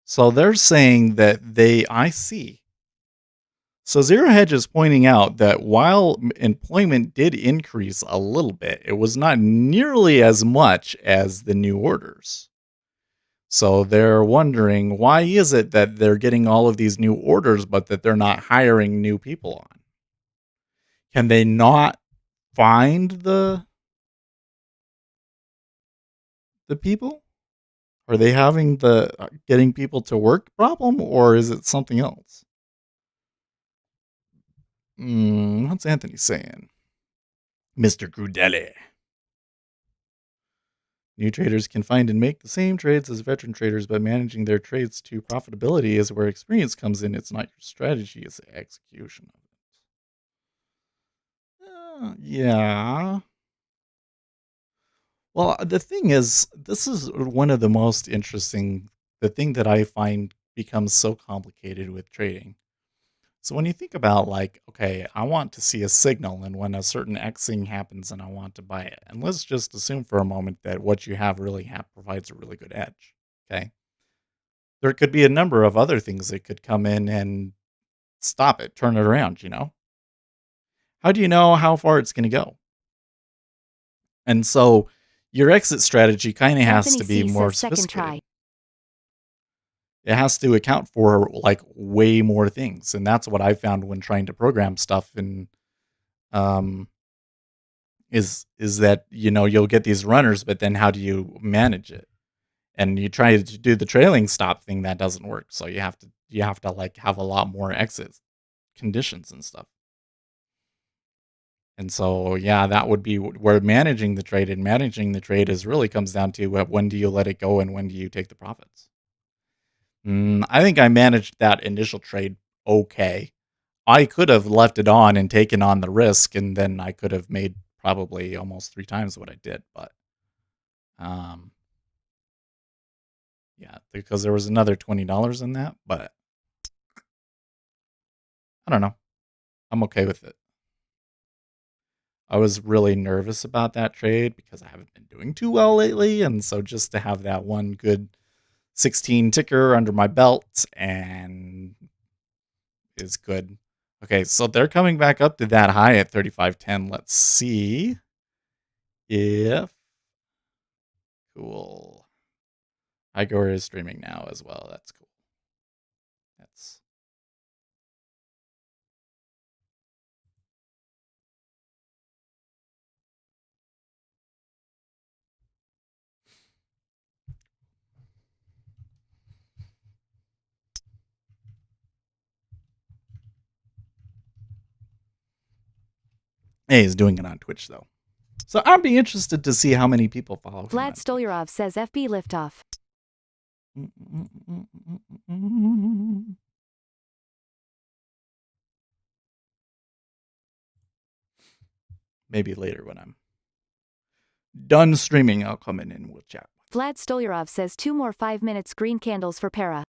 So they're saying that I see. So Zero Hedge is pointing out that while employment did increase a little bit, it was not nearly as much as the new orders. So they're wondering, why is it that they're getting all of these new orders, but that they're not hiring new people on? Can they not find the people? Are they having the getting people to work problem, or is it something else? What's Anthony saying? Mr. Grudelli. New traders can find and make the same trades as veteran traders, but managing their trades to profitability is where experience comes in. It's not your strategy, it's the execution of it. Yeah. Well, the thing is, this is one of the most interesting, the thing that I find becomes so complicated with trading. So when you think about like, okay, I want to see a signal and when a certain X thing happens and I want to buy it. And let's just assume for a moment that what you have really provides a really good edge. Okay. There could be a number of other things that could come in and stop it, turn it around, How do you know how far it's going to go? And so your exit strategy kind of has Anthony to be C more says second sophisticated. try. It has to account for like way more things. And that's what I found when trying to program stuff and um is that you'll get these runners, but then how do you manage it? And you try to do the trailing stop thing, that doesn't work. So you have to like have a lot more exit conditions and stuff. And so yeah, that would be where managing the trade, and managing the trade is really comes down to when do you let it go and when do you take the profits. I think I managed that initial trade okay. I could have left it on and taken on the risk, and then I could have made probably almost 3 times what I did, but um yeah, because there was another $20 in that, but I don't know. I'm okay with it. I was really nervous about that trade because I haven't been doing too well lately, and so just to have that one good 16 ticker under my belt and is good. Okay, so they're coming back up to that high at 35.10. Let's see if cool. Igor is streaming now as well. That's cool. That's Hey, he's doing it on Twitch though. So I'd be interested to see how many people follow him. Vlad Stolyarov says FB liftoff. Maybe later when I'm done streaming, I'll come in and we'll chat. Vlad Stolyarov says 2 more 5 minutes green candles for para.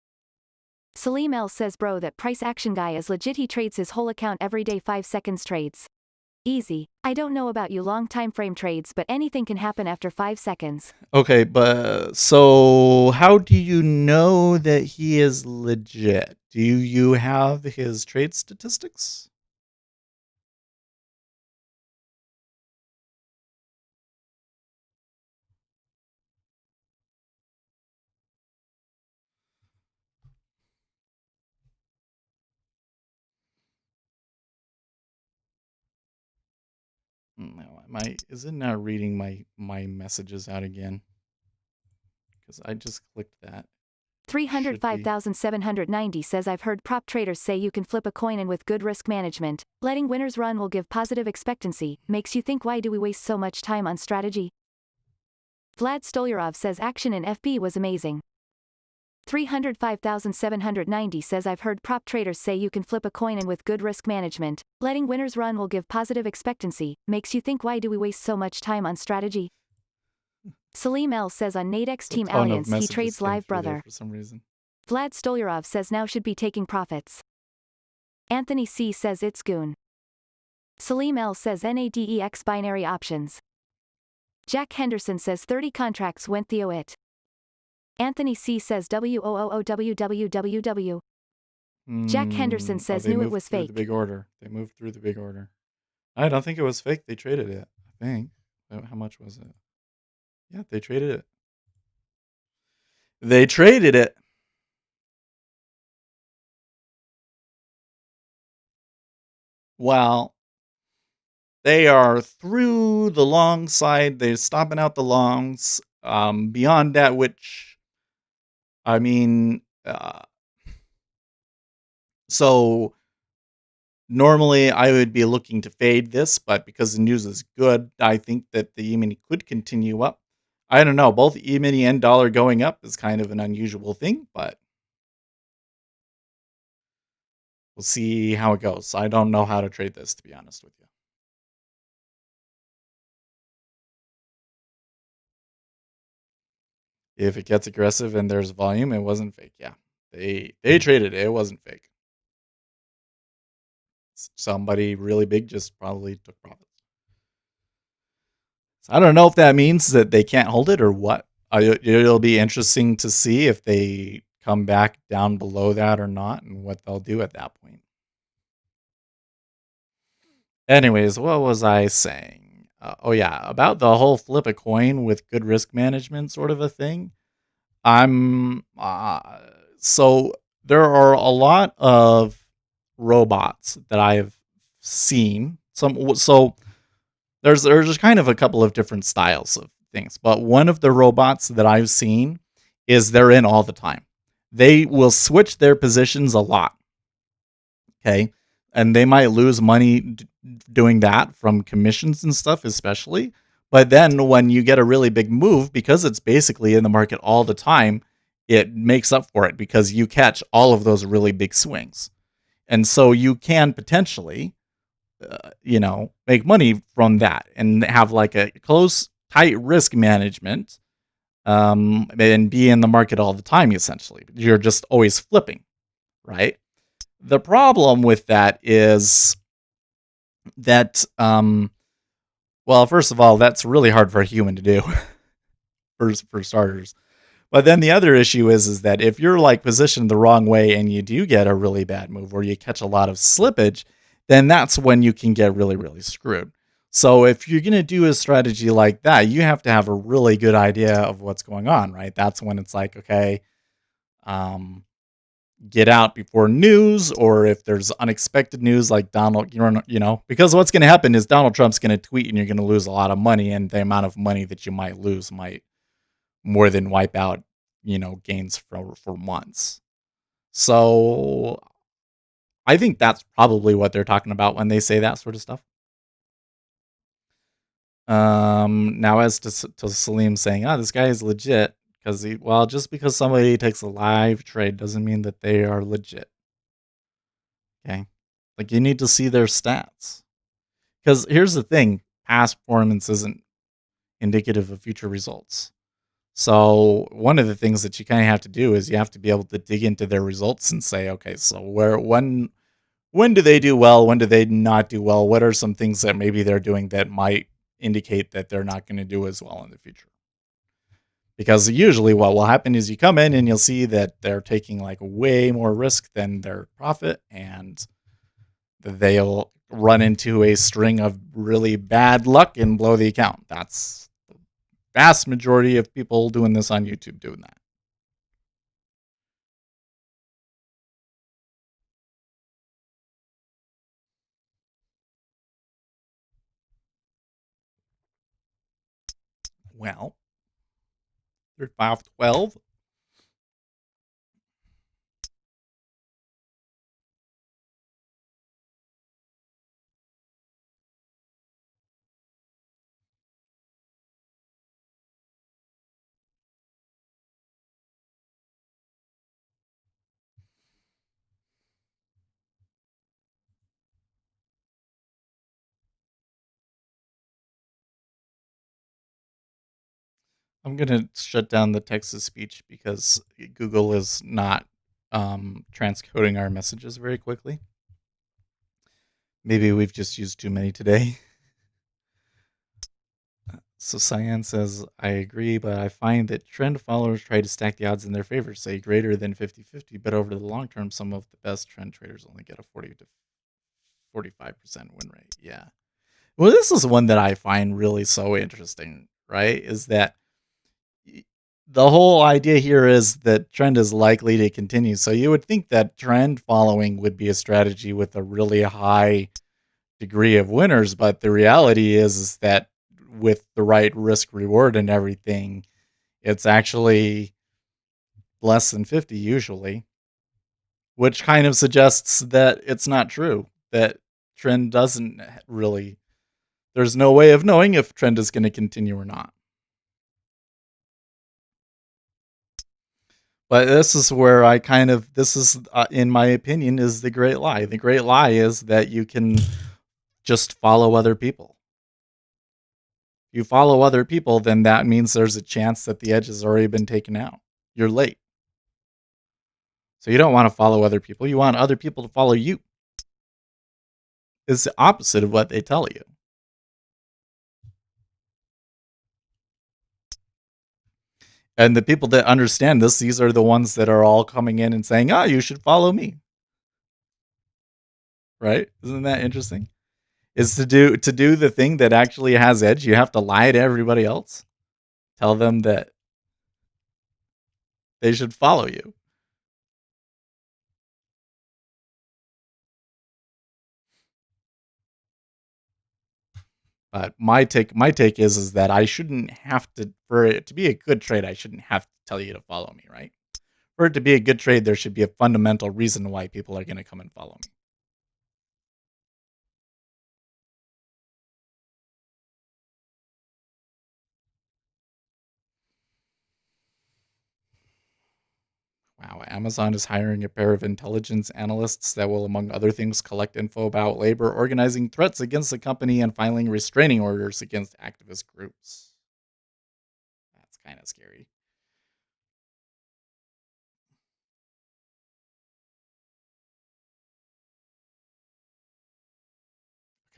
Salim L says bro, that price action guy is legit, he trades his whole account every day 5 seconds trades. Easy. I don't know about you long time frame trades, but anything can happen after 5 seconds. Okay, but so how do you know that he is legit? Do you have his trade statistics? No, is it not reading my messages out again? Because I just clicked that. 305,790 says I've heard prop traders say you can flip a coin, and with good risk management, letting winners run will give positive expectancy. Makes you think, why do we waste so much time on strategy? Vlad Stolyarov says action in FB was amazing. 305,790 says I've heard prop traders say you can flip a coin, and with good risk management, letting winners run will give positive expectancy. Makes you think, why do we waste so much time on strategy? Salim L says on Nadex Team Alliance he trades live brother. For some reason. Vlad Stolyarov says now should be taking profits. Anthony C says it's goon. Salim L says NADEX binary options. Jack Henderson says 30 contracts went Theo it. Anthony C says WOOOWWWW. Jack Henderson says knew it was fake. The big order. They moved through the big order. I don't think it was fake. They traded it, I think. How much was it? Yeah, they traded it. They traded it. Well, they are through the long side. They're stopping out the longs. Beyond that, which, I mean, so normally I would be looking to fade this, but because the news is good, I think that the E-mini could continue up. I don't know. Both E-mini and dollar going up is kind of an unusual thing, but we'll see how it goes. I don't know how to trade this, to be honest with you. If it gets aggressive and there's volume, it wasn't fake. Yeah, they traded it. It wasn't fake. Somebody really big just probably took profits. So I don't know if that means that they can't hold it or what. It'll be interesting to see if they come back down below that or not, and what they'll do at that point. Anyways, what was I saying? Oh yeah, about the whole flip a coin with good risk management sort of a thing. I'm so there are a lot of robots that I've seen. So there's just kind of a couple of different styles of things, but one of the robots that I've seen is they're in all the time. They will switch their positions a lot. Okay. And they might lose money doing that from commissions and stuff, especially. But then when you get a really big move, because it's basically in the market all the time, it makes up for it because you catch all of those really big swings. And so you can potentially, make money from that and have like a close, tight risk management, and be in the market all the time, essentially. You're just always flipping, right? The problem with that is that, well, first of all, that's really hard for a human to do, for starters. But then the other issue is that if you're like positioned the wrong way and you do get a really bad move or you catch a lot of slippage, then that's when you can get really, really screwed. So if you're going to do a strategy like that, you have to have a really good idea of what's going on, right? That's when it's like, okay, get out before news, or if there's unexpected news like Donald, because what's going to happen is Donald Trump's going to tweet and you're going to lose a lot of money, and the amount of money that you might lose might more than wipe out, gains for months. So I think that's probably what they're talking about when they say that sort of stuff. Now as to Salim saying, this guy is legit because just because somebody takes a live trade doesn't mean that they are legit. Okay. Like you need to see their stats. Because here's the thing, past performance isn't indicative of future results. So one of the things that you kind of have to do is you have to be able to dig into their results and say, okay, so when do they do well? When do they not do well? What are some things that maybe they're doing that might indicate that they're not going to do as well in the future? Because usually what will happen is you come in and you'll see that they're taking like way more risk than their profit, and they'll run into a string of really bad luck and blow the account. That's the vast majority of people doing this on YouTube doing that. Well, 3512. I'm going to shut down the text to speech because Google is not transcoding our messages very quickly. Maybe we've just used too many today. So Cyan says, I agree, but I find that trend followers try to stack the odds in their favor, say greater than 50-50, but over the long term, some of the best trend traders only get a 40 to 45% win rate. Yeah. Well, this is one that I find really so interesting, right? Is that the whole idea here is that trend is likely to continue. So you would think that trend following would be a strategy with a really high degree of winners, but the reality is that with the right risk reward and everything, it's actually less than 50 usually, which kind of suggests that it's not true, that trend doesn't really, there's no way of knowing if trend is going to continue or not. But this is where this is, in my opinion, is the great lie. The great lie is that you can just follow other people. If you follow other people, then that means there's a chance that the edge has already been taken out. You're late. So you don't want to follow other people. You want other people to follow you. It's the opposite of what they tell you. And the people that understand this, these are the ones that are all coming in and saying, "Oh, you should follow me." Right? Isn't that interesting? Is to do the thing that actually has edge, you have to lie to everybody else. Tell them that they should follow you. But my take is that I shouldn't have to, for it to be a good trade, I shouldn't have to tell you to follow me, right? For it to be a good trade, there should be a fundamental reason why people are going to come and follow me. Wow, Amazon is hiring a pair of intelligence analysts that will, among other things, collect info about labor, organizing threats against the company, and filing restraining orders against activist groups. That's kind of scary.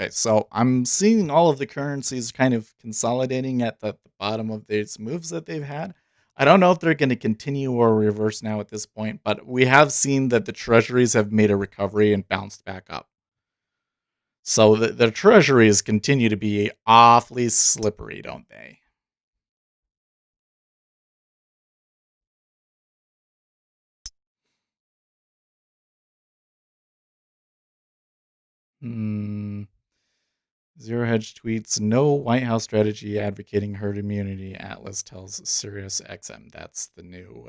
Okay, so I'm seeing all of the currencies kind of consolidating at the bottom of these moves that they've had. I don't know if they're going to continue or reverse now at this point, but we have seen that the treasuries have made a recovery and bounced back up. So the treasuries continue to be awfully slippery, don't they? Zero Hedge tweets, no White House strategy advocating herd immunity. Atlas tells Sirius XM. That's the new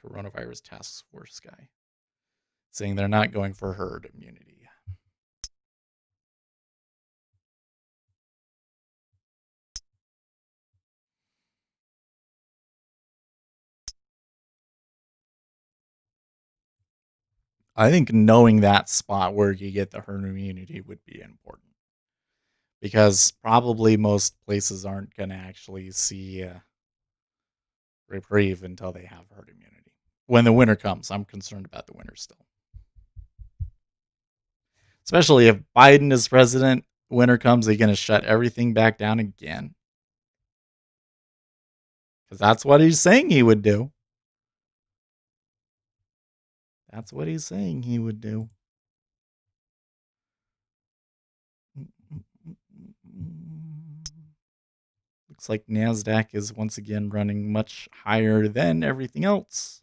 coronavirus task force guy, saying they're not going for herd immunity. I think knowing that spot where you get the herd immunity would be important, because probably most places aren't going to actually see reprieve until they have herd immunity. When the winter comes, I'm concerned about the winter still. Especially if Biden is president, winter comes, they're going to shut everything back down again. Because that's what he's saying he would do. That's what he's saying he would do. Looks like NASDAQ is once again running much higher than everything else.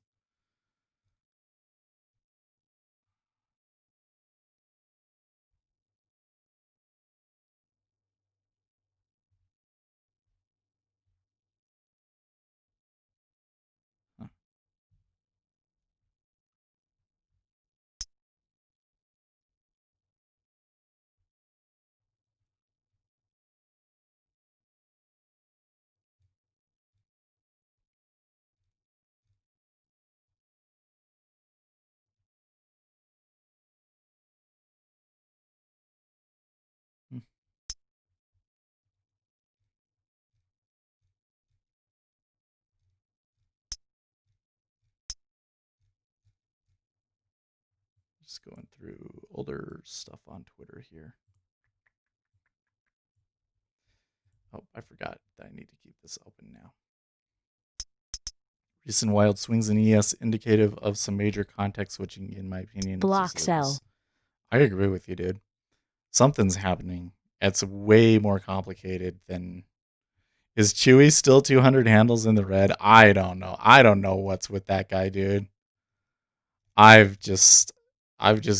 Huh. Hmm. Just going through older stuff on Twitter here. Oh, I forgot that I need to keep this open now. Recent wild swings in ES indicative of some major context switching, in my opinion. Block sell. I agree with you, dude. Something's happening. It's way more complicated than. Is Chewy still 200 handles in the red? I don't know. I don't know what's with that guy, dude. I've just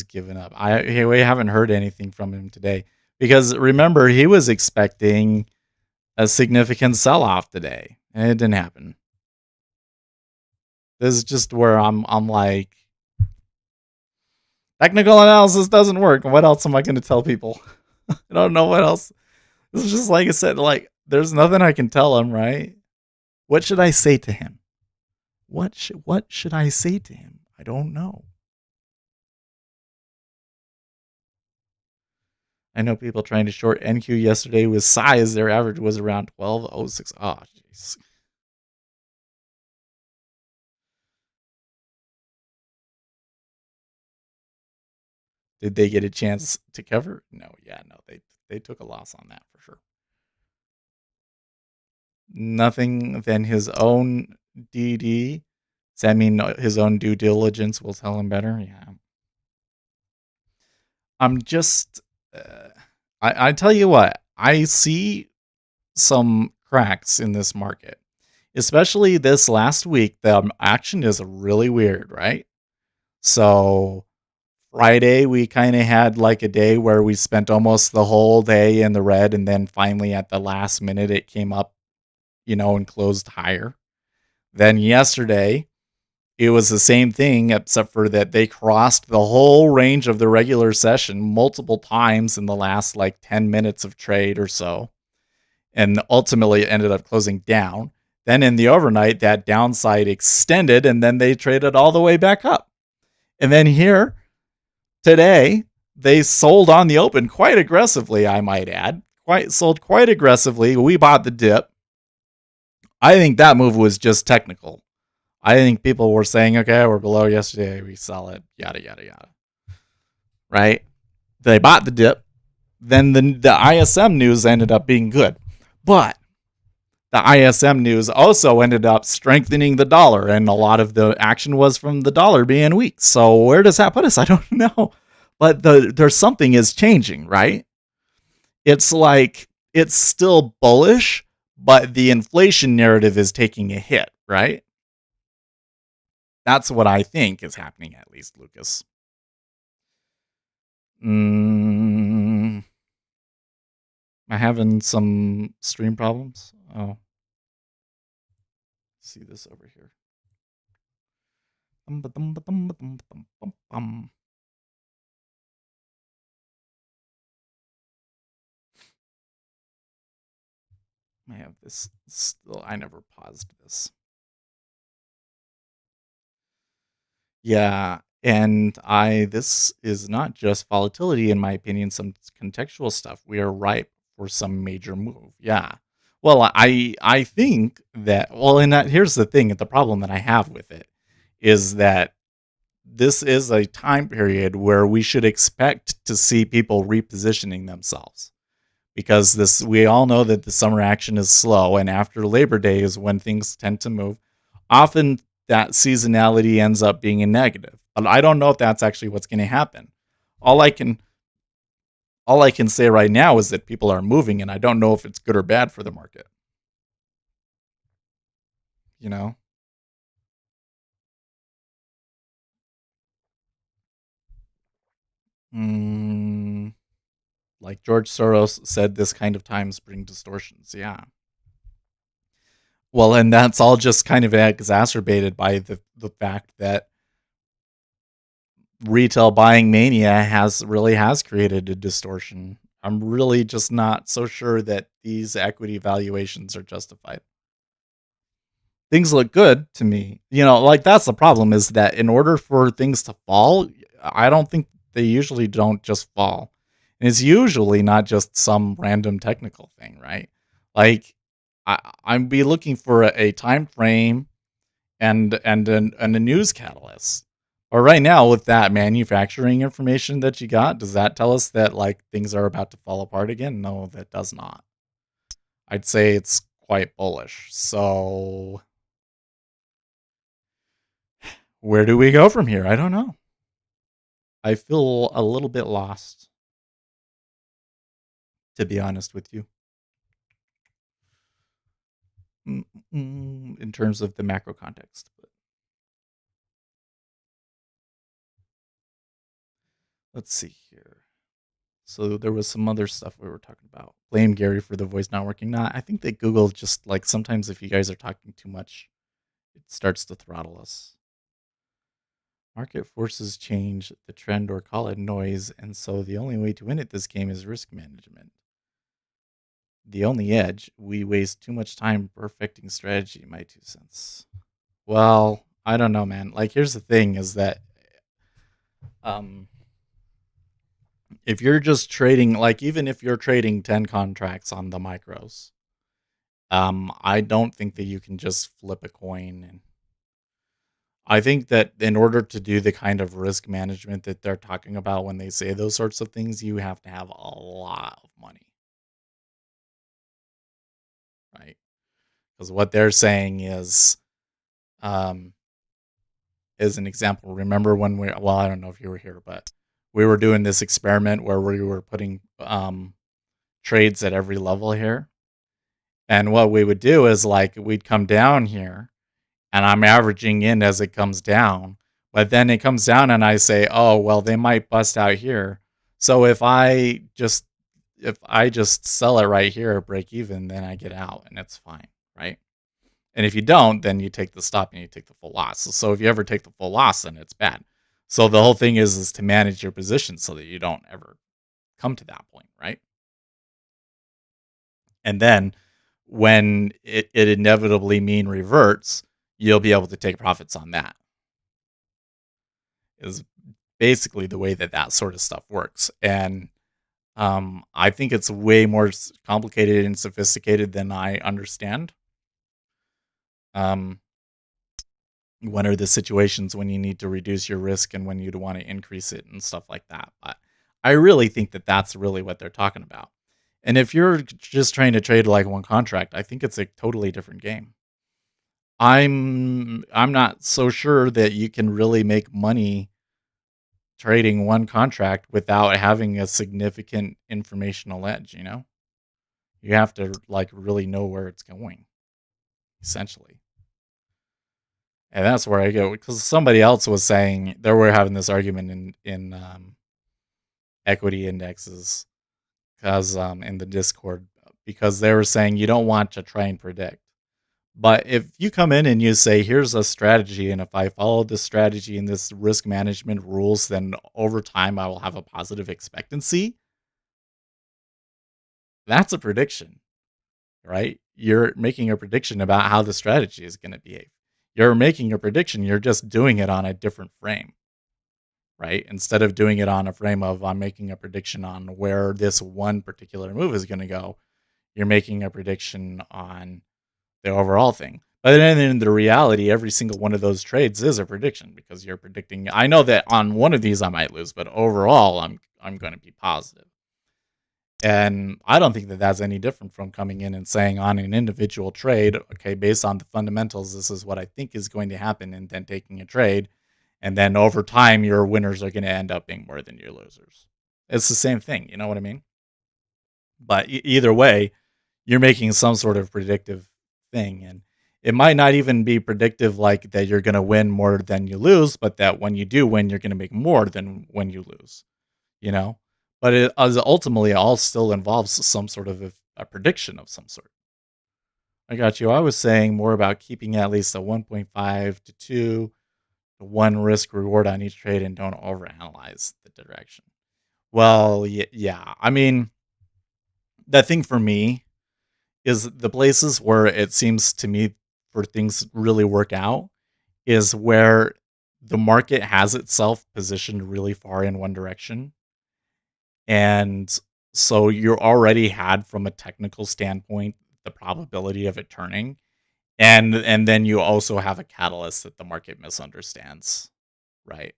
given up. We haven't heard anything from him today, because remember, he was expecting a significant sell-off today, and it didn't happen. This is just where I'm like, technical analysis doesn't work. What else am I going to tell people? I don't know what else. This is just like I said, like, there's nothing I can tell him, right? What should I say to him? What should I say to him? I don't know. I know people trying to short NQ yesterday with size. Their average was around 12.06. Oh, jeez. Did they get a chance to cover? No, they took a loss on that for sure. Nothing than his own DD. Does that mean his own due diligence will tell him better? Yeah. I'm just, I tell you what, I see some cracks in this market, especially this last week. The action is really weird, right? So Friday, we kind of had like a day where we spent almost the whole day in the red, and then finally at the last minute, it came up, and closed higher. Then yesterday, it was the same thing, except for that they crossed the whole range of the regular session multiple times in the last like 10 minutes of trade or so. And ultimately it ended up closing down. Then in the overnight, that downside extended, and then they traded all the way back up. And then here today, they sold on the open quite aggressively, I might add. Sold quite aggressively. We bought the dip. I think that move was just technical. I think people were saying, okay, we're below yesterday, we sell it, yada, yada, yada. Right? They bought the dip. Then the ISM news ended up being good. But the ISM news also ended up strengthening the dollar, and a lot of the action was from the dollar being weak. So where does that put us? I don't know. But there's something is changing, right? It's like it's still bullish, but the inflation narrative is taking a hit, right? That's what I think is happening, at least, Lucas. Am I having some stream problems? Oh. See this over here. I have this still. I never paused this. Yeah, and this is not just volatility, in my opinion, some contextual stuff. We are ripe for some major move. Yeah. Well, I think that, and here's the thing, the problem that I have with it is that this is a time period where we should expect to see people repositioning themselves, because we all know that the summer action is slow, and after Labor Day is when things tend to move. Often that seasonality ends up being a negative, but I don't know if that's actually what's going to happen. All I can say right now is that people are moving, and I don't know if it's good or bad for the market. You know? Like George Soros said, this kind of times bring distortions. Yeah. Well, and that's all just kind of exacerbated by the fact that retail buying mania has created a distortion. I'm really just not so sure that these equity valuations are justified. Things look good to me. Like that's the problem, is that in order for things to fall, I don't think they usually don't just fall. And it's usually not just some random technical thing, right? Like I'm be looking for a time frame and a news catalyst. Or right now, with that manufacturing information that you got, does that tell us that like things are about to fall apart again? No, that does not. I'd say it's quite bullish. So where do we go from here? I don't know. I feel a little bit lost, to be honest with you, in terms of the macro context. But let's see here. So there was some other stuff we were talking about. Blame Gary for the voice not working. Nah, I think that Google just like sometimes if you guys are talking too much, it starts to throttle us. Market forces change the trend or call it noise, and so the only way to win at this game is risk management. The only edge, we waste too much time perfecting strategy, my 2 cents. Well, I don't know, man. Like, here's the thing: is that um, if you're just trading, like, even if you're trading 10 contracts on the micros, I don't think that you can just flip a coin. And I think that in order to do the kind of risk management that they're talking about when they say those sorts of things, you have to have a lot of money, right? Because what they're saying um, is an example. Remember when well, I don't know if you were here, but we were doing this experiment where we were putting trades at every level here. And what we would do is, like, we'd come down here and I'm averaging in as it comes down. But then it comes down and I say, oh, well, they might bust out here. So if I just sell it right here at break even, then I get out and it's fine, right? And if you don't, then you take the stop and you take the full loss. So if you ever take the full loss, then it's bad. So the whole thing is to manage your position so that you don't ever come to that point, right? And then when it inevitably mean reverts, you'll be able to take profits on that. Is basically the way that that sort of stuff works. And I think it's way more complicated and sophisticated than I understand. Um, when are the situations when you need to reduce your risk and when you'd want to increase it and stuff like that? But I really think that that's really what they're talking about. And if you're just trying to trade like one contract, I think it's a totally different game. I'm not so sure that you can really make money trading one contract without having a significant informational edge, you know? You have to, like, really know where it's going, essentially. And that's where I go, because somebody else was saying they were having this argument in equity indexes, because in the Discord, because they were saying you don't want to try and predict. But if you come in and you say, here's a strategy, and if I follow this strategy and this risk management rules, then over time I will have a positive expectancy. That's a prediction, right? You're making a prediction about how the strategy is going to behave. You're making a prediction, you're just doing it on a different frame, right? Instead of doing it on a frame of I'm making a prediction on where this one particular move is going to go, you're making a prediction on the overall thing. But then in the reality, every single one of those trades is a prediction because you're predicting. I know that on one of these I might lose, but overall I'm going to be positive. And I don't think that that's any different from coming in and saying on an individual trade, okay, based on the fundamentals, this is what I think is going to happen, and then taking a trade. And then over time, your winners are going to end up being more than your losers. It's the same thing. You know what I mean? But either way, you're making some sort of predictive thing. And it might not even be predictive like that you're going to win more than you lose, but that when you do win, you're going to make more than when you lose, you know? But it as ultimately all still involves some sort of a prediction of some sort. I got you. I was saying more about keeping at least a 1.5 to 2 to 1 risk reward on each trade and don't overanalyze the direction. Well, yeah. I mean, the thing for me is the places where it seems to me for things really work out is where the market has itself positioned really far in one direction. And so you already had from a technical standpoint the probability of it turning. And then you also have a catalyst that the market misunderstands, right?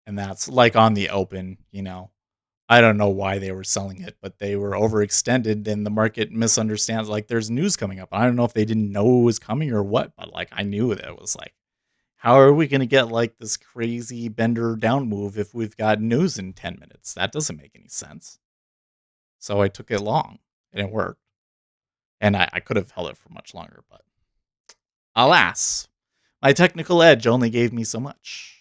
And that's like on the open, you know. I don't know why they were selling it, but they were overextended and the market misunderstands. Like, there's news coming up. I don't know if they didn't know it was coming or what, but like I knew that it was like, how are we going to get like this crazy bender down move if we've got news in 10 minutes? That doesn't make any sense. So I took it long and it worked. And I could have held it for much longer, but alas, my technical edge only gave me so much.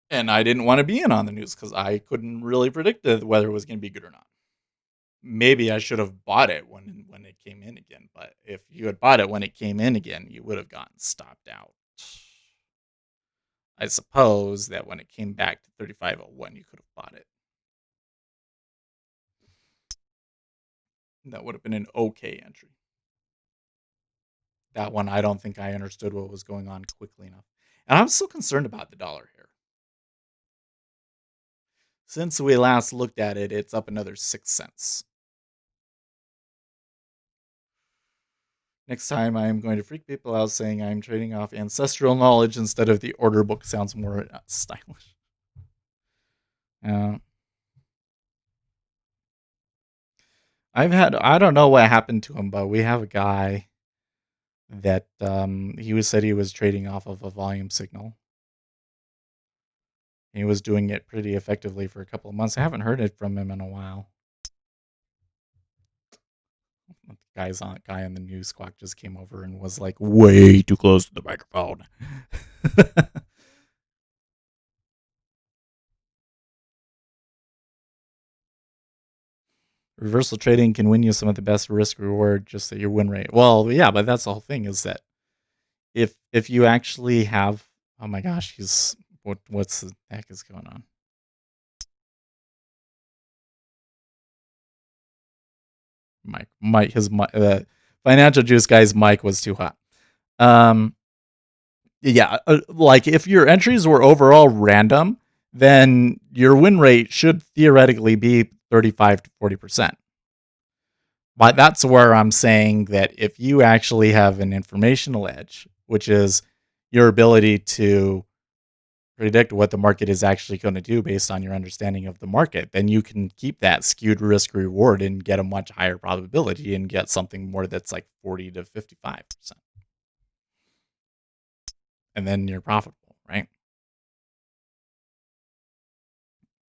And I didn't want to be in on the news because I couldn't really predict whether it was going to be good or not. Maybe I should have bought it when it came in again. But if you had bought it when it came in again, you would have gotten stopped out. I suppose that when it came back to 35.01, you could have bought it. That would have been an okay entry. That one, I don't think I understood what was going on quickly enough. And I'm still concerned about the dollar here. Since we last looked at it, it's up another 6 cents. Next time, I'm going to freak people out saying I'm trading off ancestral knowledge instead of the order book. Sounds more stylish. I don't know what happened to him, but we have a guy that said he was trading off of a volume signal. He was doing it pretty effectively for a couple of months. I haven't heard it from him in a while. The guy on the news squawk just came over and was like way too close to the microphone. Reversal trading can win you some of the best risk reward, just at your win rate. Well, yeah, but that's the whole thing, is that if you actually have, oh my gosh, what's the heck is going on? His Financial Juice guy's mic was too hot. Yeah, like if your entries were overall random, then your win rate should theoretically be 35 to 40%. But that's where I'm saying that if you actually have an informational edge, which is your ability to predict what the market is actually going to do based on your understanding of the market, then you can keep that skewed risk reward and get a much higher probability and get something more that's like 40 to 55%. And then you're profitable, right?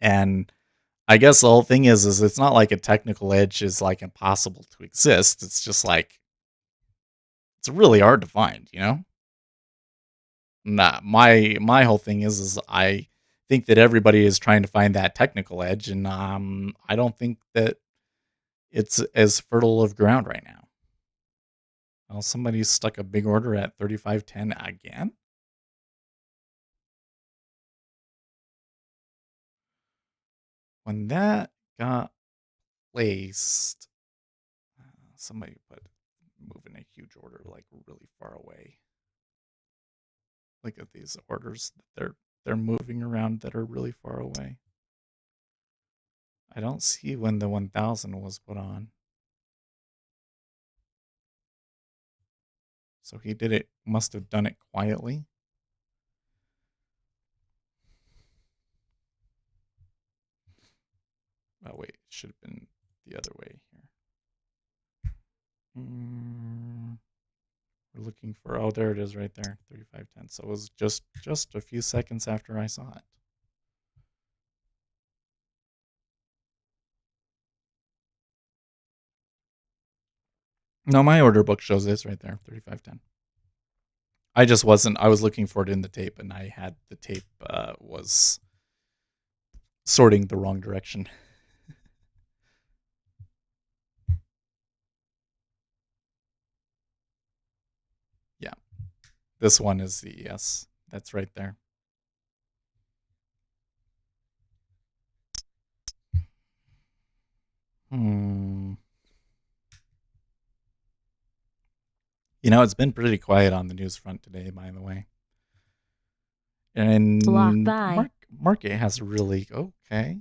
And I guess the whole thing is it's not like a technical edge is like impossible to exist. It's just like, it's really hard to find, you know? Nah, my whole thing is I think that everybody is trying to find that technical edge, and I don't think that it's as fertile of ground right now. Well, somebody stuck a big order at 35.10 again. When that got placed, somebody put moving a huge order like really far away. Look at these orders. They're moving around that are really far away. I don't see when the 1000 was put on. So he must have done it quietly. Oh wait, it should have been the other way here. We're looking for, oh, there it is right there, 35.10. So it was just a few seconds after I saw it. No, my order book shows this right there, 35.10. I was looking for it in the tape, and I had the tape was sorting the wrong direction. Yeah, this one is the, yes, that's right there. You know, it's been pretty quiet on the news front today, by the way. And market has really, okay.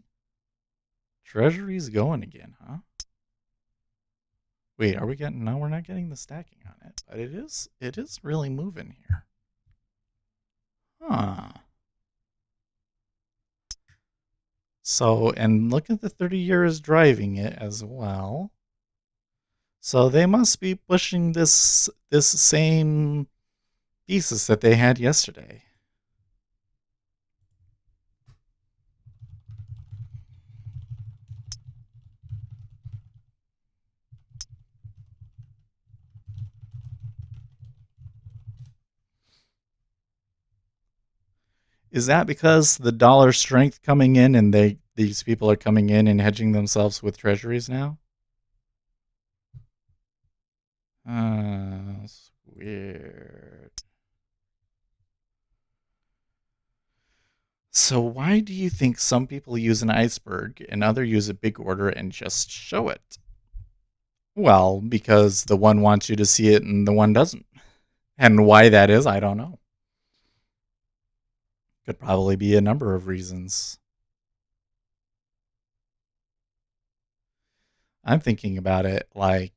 Treasury's going again, huh? Wait, are we getting, no, we're not getting the stacking on it, but it is really moving here. Huh. So, and look at the 30-year is driving it as well. So they must be pushing this same thesis that they had yesterday. Is that because the dollar strength coming in and these people are coming in and hedging themselves with treasuries now? It's weird. So why do you think some people use an iceberg and others use a big order and just show it? Well, because the one wants you to see it and the one doesn't. And why that is, I don't know. Could probably be a number of reasons. I'm thinking about it like,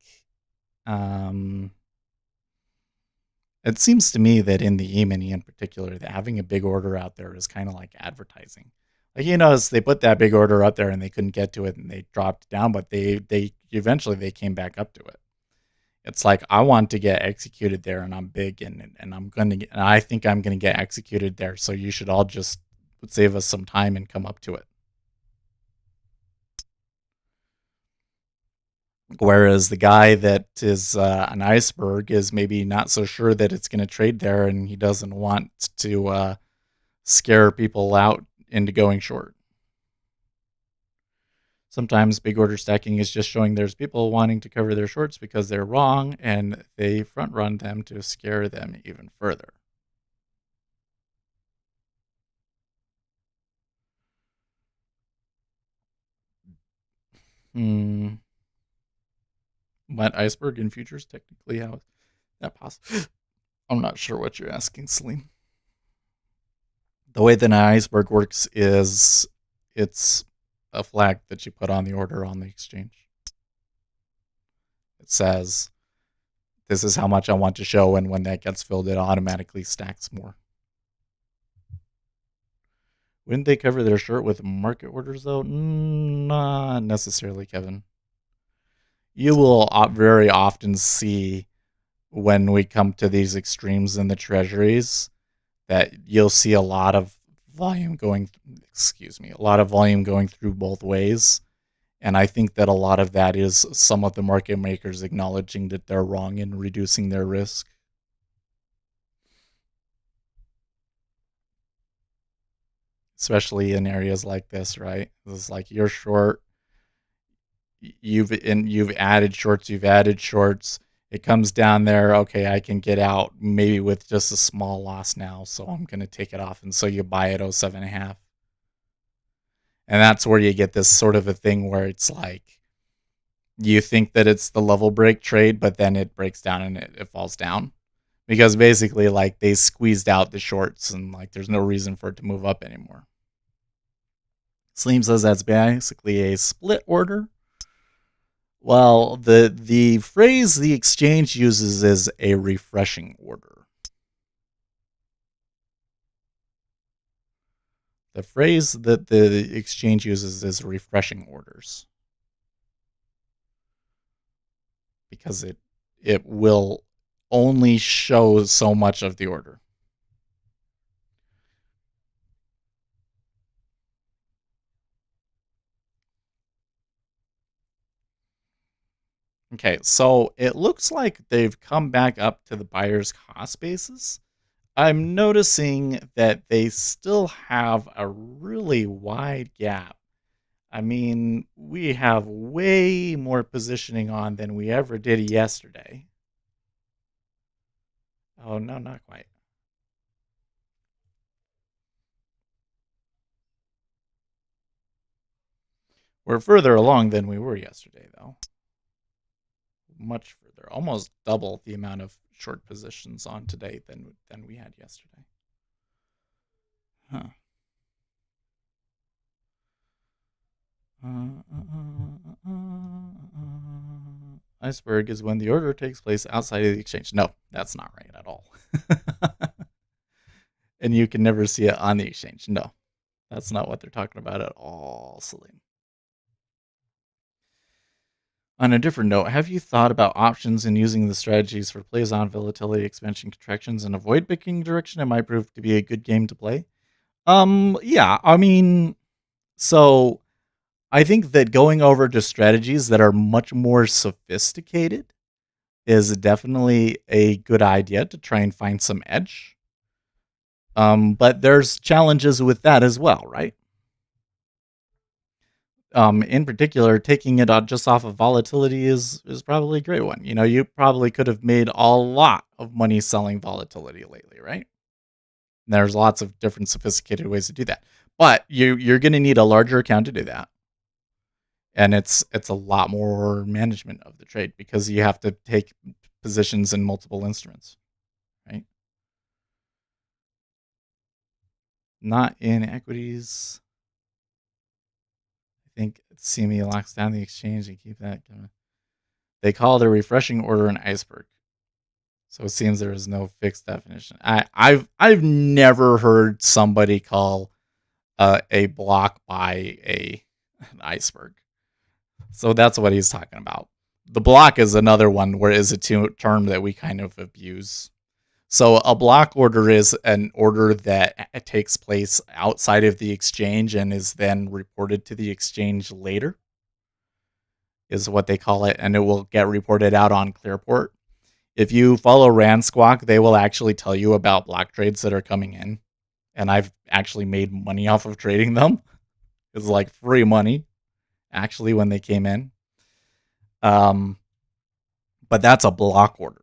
it seems to me that in the E-mini in particular, that having a big order out there is kind of like advertising. Like, you notice they put that big order up there and they couldn't get to it and they dropped down, but they eventually they came back up to it. It's like, I want to get executed there and I'm big and I'm going to get, and I think I'm going to get executed there. So you should all just save us some time and come up to it. Whereas the guy that is an iceberg is maybe not so sure that it's going to trade there, and he doesn't want to scare people out into going short. Sometimes big order stacking is just showing there's people wanting to cover their shorts because they're wrong, and they front run them to scare them even further. But iceberg in futures, technically, how is that possible? I'm not sure what you're asking, Celine. The way that an iceberg works is it's a flag that you put on the order on the exchange. It says, this is how much I want to show, and when that gets filled, it automatically stacks more. Wouldn't they cover their short with market orders, though? Not necessarily, Kevin. You will very often see when we come to these extremes in the treasuries that you'll see a lot of volume going through both ways. And I think that a lot of that is some of the market makers acknowledging that they're wrong and reducing their risk. Especially in areas like this, right? It's like you're short, you've added shorts, it comes down there, okay, I can get out maybe with just a small loss now, so I'm going to take it off, and so you buy at 07.5. And that's where you get this sort of a thing where it's like you think that it's the level break trade, but then it breaks down and it falls down. Because basically, like, they squeezed out the shorts and, like, there's no reason for it to move up anymore. Sleem says that's basically a split order. Well, the phrase the exchange uses is a refreshing order. The phrase that the exchange uses is refreshing orders. Because it will only show so much of the order. Okay, so it looks like they've come back up to the buyer's cost basis. I'm noticing that they still have a really wide gap. I mean, we have way more positioning on than we ever did yesterday. Oh, no, not quite. We're further along than we were yesterday, though. Much further, almost double the amount of short positions on today than we had yesterday. Huh. Iceberg is when the order takes place outside of the exchange. No, that's not right at all. And you can never see it on the exchange. No, that's not what they're talking about at all, Salim. On a different note, have you thought about options and using the strategies for plays on volatility, expansion, contractions, and avoid picking direction? It might prove to be a good game to play. Yeah, I mean, so I think that going over to strategies that are much more sophisticated is definitely a good idea to try and find some edge. But there's challenges with that as well, right? In particular, taking it just off of volatility is probably a great one. You know, you probably could have made a lot of money selling volatility lately, right? And there's lots of different sophisticated ways to do that, but you're going to need a larger account to do that, and it's a lot more management of the trade because you have to take positions in multiple instruments, right? Not in equities. I think CME locks down the exchange and keep that going. They call the refreshing order an iceberg. So it seems there is no fixed definition. I've never heard somebody call a block by an iceberg. So that's what he's talking about. The block is another one where is a term that we kind of abuse. So a block order is an order that takes place outside of the exchange and is then reported to the exchange later, is what they call it, and it will get reported out on Clearport. If you follow RandSquawk, they will actually tell you about block trades that are coming in, and I've actually made money off of trading them. It's like free money, actually, when they came in. But that's a block order.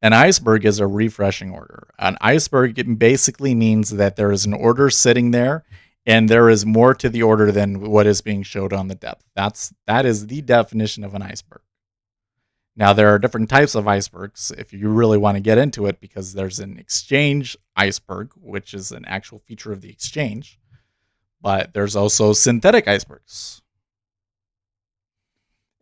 An iceberg is a refreshing order. An iceberg basically means that there is an order sitting there and there is more to the order than what is being showed on the depth. That is the definition of an iceberg. Now, there are different types of icebergs if you really want to get into it, because there's an exchange iceberg, which is an actual feature of the exchange, but there's also synthetic icebergs.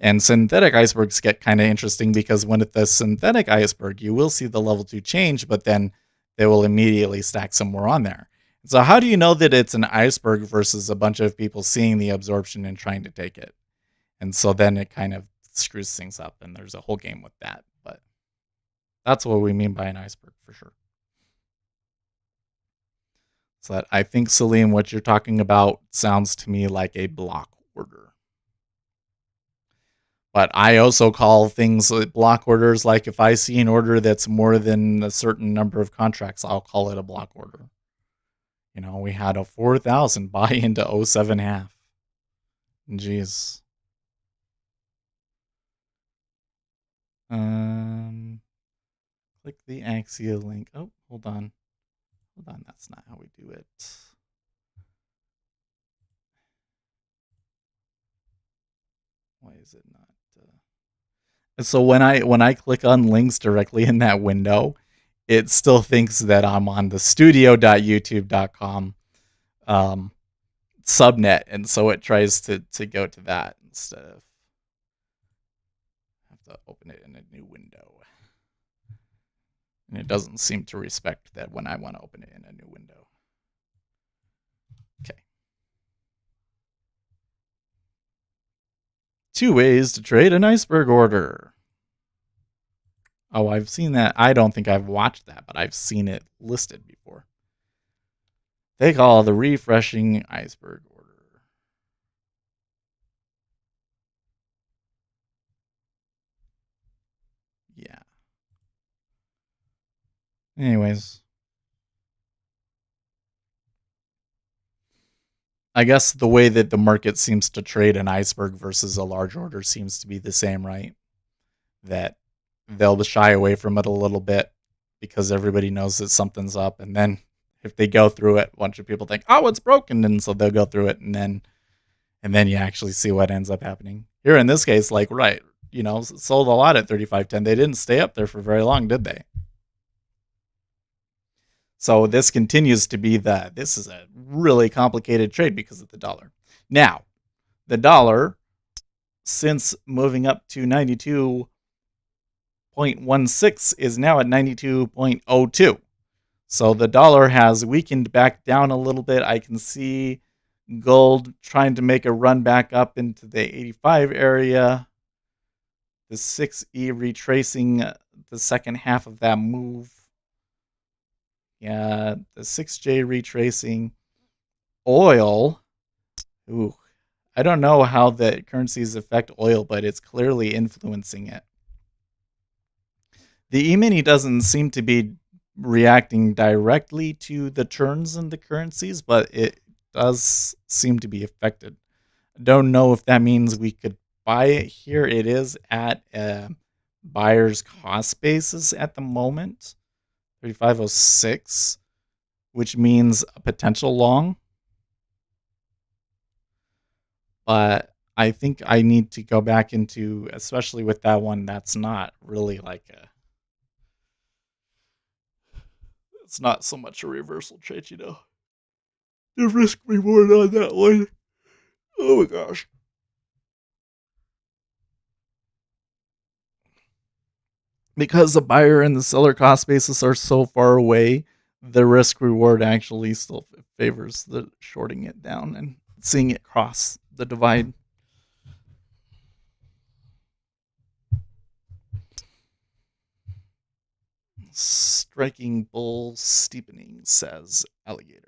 And synthetic icebergs get kind of interesting because when it's a synthetic iceberg, you will see the level 2 change, but then they will immediately stack some more on there. So how do you know that it's an iceberg versus a bunch of people seeing the absorption and trying to take it? And so then it kind of screws things up, and there's a whole game with that. But that's what we mean by an iceberg for sure. So that, I think, Salim, what you're talking about sounds to me like a block order. But I also call things block orders. Like if I see an order that's more than a certain number of contracts, I'll call it a block order. You know, we had a 4,000 buy into 07.5. Jeez. Click the Axia link. Oh, hold on. That's not how we do it. Why is it not? So when I click on links directly in that window, it still thinks that I'm on the studio.youtube.com subnet, and so it tries to go to that instead of have to open it in a new window. And it doesn't seem to respect that when I want to open it in a new window. Okay. 2 ways to trade an iceberg order. Oh, I've seen that. I don't think I've watched that, but I've seen it listed before. They call the refreshing iceberg order. Yeah. Anyways. I guess the way that the market seems to trade an iceberg versus a large order seems to be the same, right? That they'll shy away from it a little bit because everybody knows that something's up, and then if they go through it, a bunch of people think, "Oh, it's broken," and so they'll go through it, and then you actually see what ends up happening. Here in this case, like, right, you know, sold a lot at 35.10. They didn't stay up there for very long, did they? So this continues to be this is a really complicated trade because of the dollar. Now, the dollar, since moving up to 92.16, is now at 92.02. So the dollar has weakened back down a little bit. I can see gold trying to make a run back up into the 85 area. The 6E retracing the second half of that move. Yeah, the 6J retracing. Oil. Ooh, I don't know how the currencies affect oil, but it's clearly influencing it. The E-mini doesn't seem to be reacting directly to the turns in the currencies, but it does seem to be affected. I don't know if that means we could buy it here. It is at a buyer's cost basis at the moment, 3506, which means a potential long. But I think I need to go back into, especially with that one, that's not really like it's not so much a reversal trade, you know. the risk reward on that one. Oh my gosh. Because the buyer and the seller cost basis are so far away, the risk reward actually still favors the shorting it down and seeing it cross the divide. Striking bull steepening, says alligator.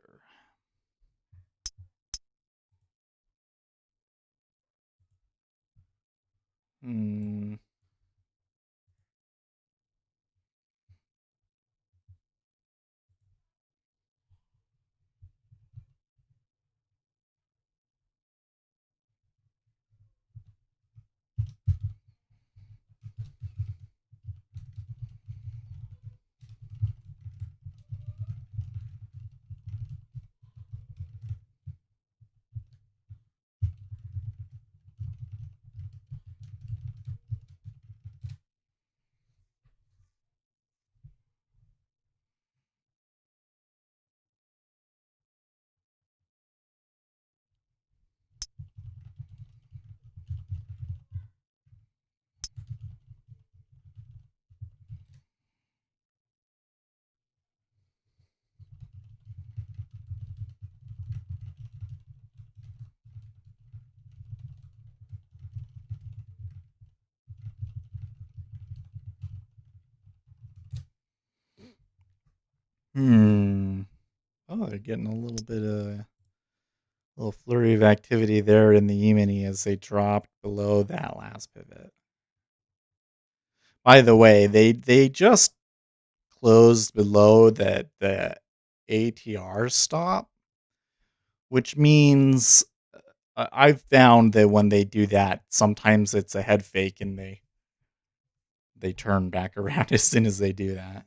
Hmm. Oh, they're getting a little bit of a little flurry of activity there in the E-mini as they dropped below that last pivot. By the way, they just closed below the ATR stop, which means I've found that when they do that, sometimes it's a head fake and they turn back around as soon as they do that.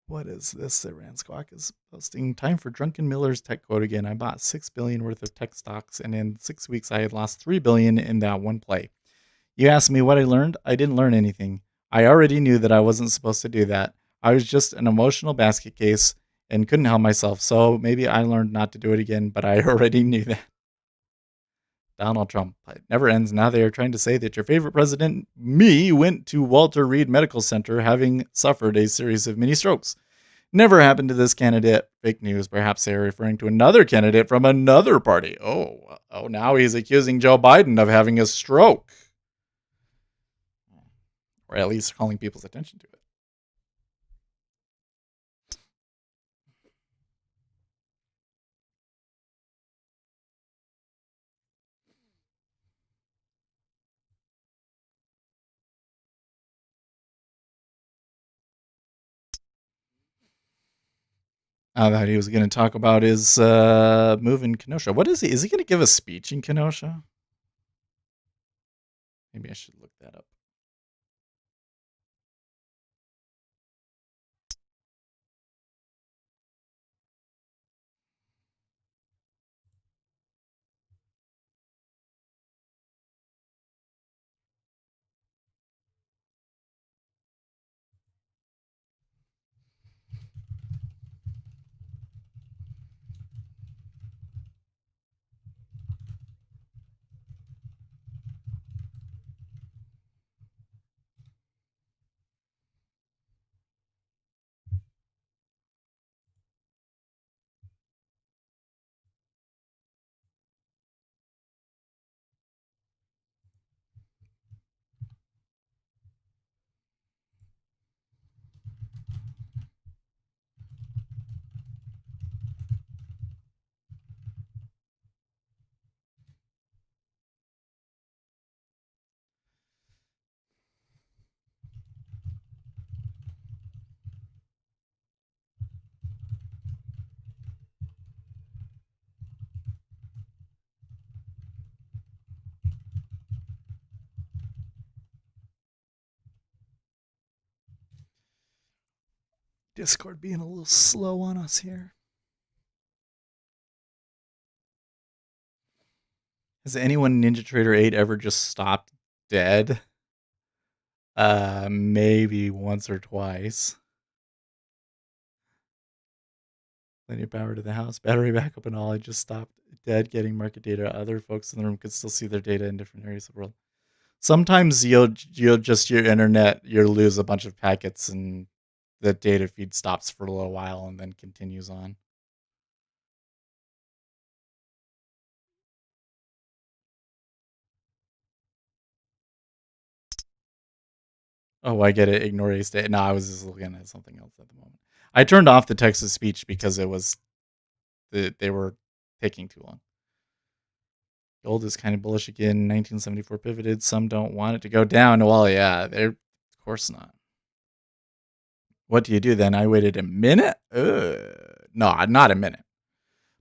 What is this? Iran Squawk is posting time for Drunken Miller's tech quote again. I bought $6 billion worth of tech stocks, and in 6 weeks I had lost $3 billion in that one play. You asked me what I learned? I didn't learn anything. I already knew that I wasn't supposed to do that. I was just an emotional basket case and couldn't help myself. So maybe I learned not to do it again, but I already knew that. Donald Trump. It never ends. Now they are trying to say that your favorite president, me, went to Walter Reed Medical Center having suffered a series of mini strokes. Never happened to this candidate. Fake news. Perhaps they are referring to another candidate from another party. Oh, now he's accusing Joe Biden of having a stroke. Or at least calling people's attention to it. I thought he was going to talk about his move in Kenosha. What is he? Is he going to give a speech in Kenosha? Maybe I should look that up. Discord being a little slow on us here. Has anyone in Ninja Trader 8 ever just stopped dead? Maybe once or twice. Plenty of power to the house, battery backup and all. I just stopped dead getting market data. Other folks in the room could still see their data in different areas of the world. Sometimes you'll just your internet, you'll lose a bunch of packets and the data feed stops for a little while and then continues on. Oh, I get it. Ignore a state. No, I was just looking at something else at the moment. I turned off the text to speech because it was they were taking too long. Gold is kind of bullish again. 1974 pivoted. Some don't want it to go down. Well, yeah, they're of course not. What do you do then? I waited a minute. No, not a minute.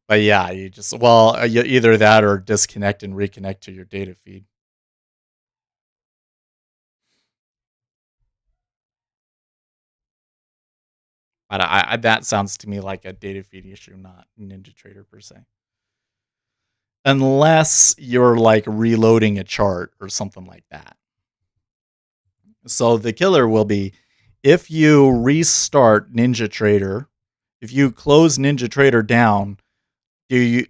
But yeah, you just you either that or disconnect and reconnect to your data feed. But that sounds to me like a data feed issue, not NinjaTrader per se. Unless you're like reloading a chart or something like that. So the killer will be if you restart NinjaTrader, if you close NinjaTrader down,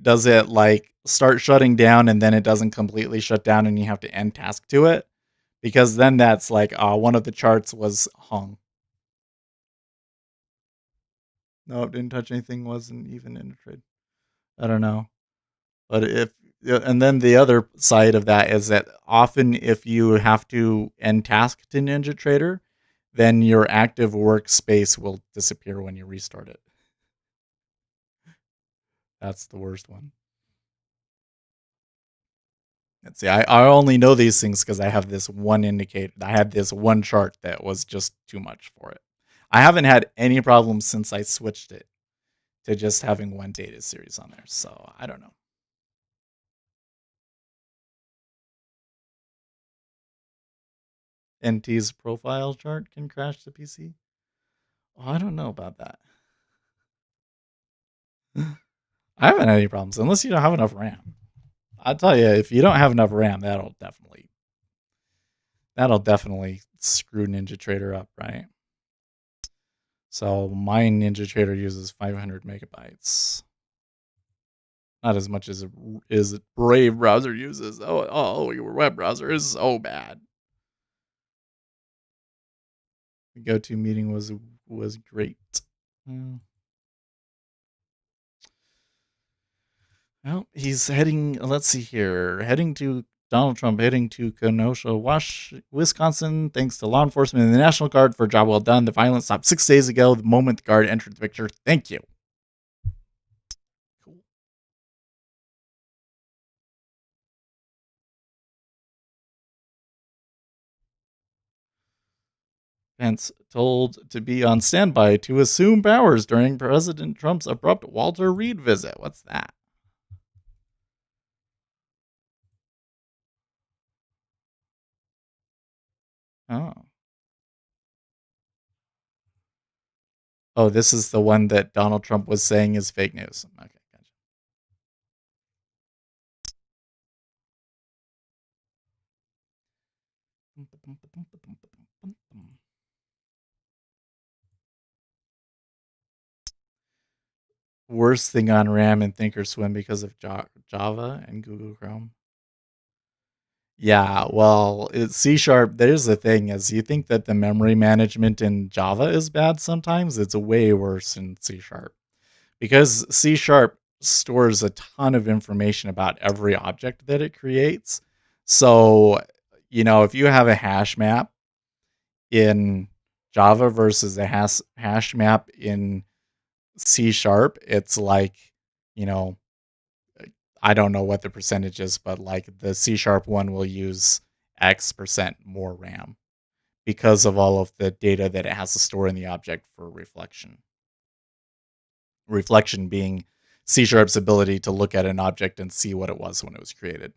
does it like start shutting down and then it doesn't completely shut down and you have to end task to it? Because then that's like one of the charts was hung. No, it didn't touch anything, wasn't even in a trade. I don't know. But and then the other side of that is that often if you have to end task to NinjaTrader, then your active workspace will disappear when you restart it. That's the worst one. Let's see, I only know these things because I have this one indicator. I had this one chart that was just too much for it. I haven't had any problems since I switched it to just having one data series on there. So I don't know. NT's profile chart can crash the PC. Oh, I don't know about that. I haven't had any problems unless you don't have enough RAM. I'll tell you, if you don't have enough RAM, that'll definitely screw NinjaTrader up, right? So my NinjaTrader uses 500 megabytes. Not as much as Brave browser uses. Oh, your web browser is so bad. The go-to meeting was great. Well, he's heading. Let's see here. Heading to Donald Trump heading to Kenosha, Wisconsin, thanks to law enforcement and the National Guard for a job well done. The violence stopped 6 days ago. The moment the Guard entered the picture. Thank you. Cool. Pence told to be on standby to assume powers during President Trump's abrupt Walter Reed visit. What's that? Oh. Oh, this is the one that Donald Trump was saying is fake news. Okay, gotcha. Worst thing on RAM and Thinkorswim because of Java and Google Chrome. Yeah, well, it's C sharp. There's the thing is you think that the memory management in Java is bad sometimes. It's way worse in C sharp because C sharp stores a ton of information about every object that it creates. So, if you have a hash map in Java versus a hash map in C sharp, it's like, you know, I don't know what the percentage is, but like the C sharp one will use X% more RAM because of all of the data that it has to store in the object for reflection. Reflection being C sharp's ability to look at an object and see what it was when it was created.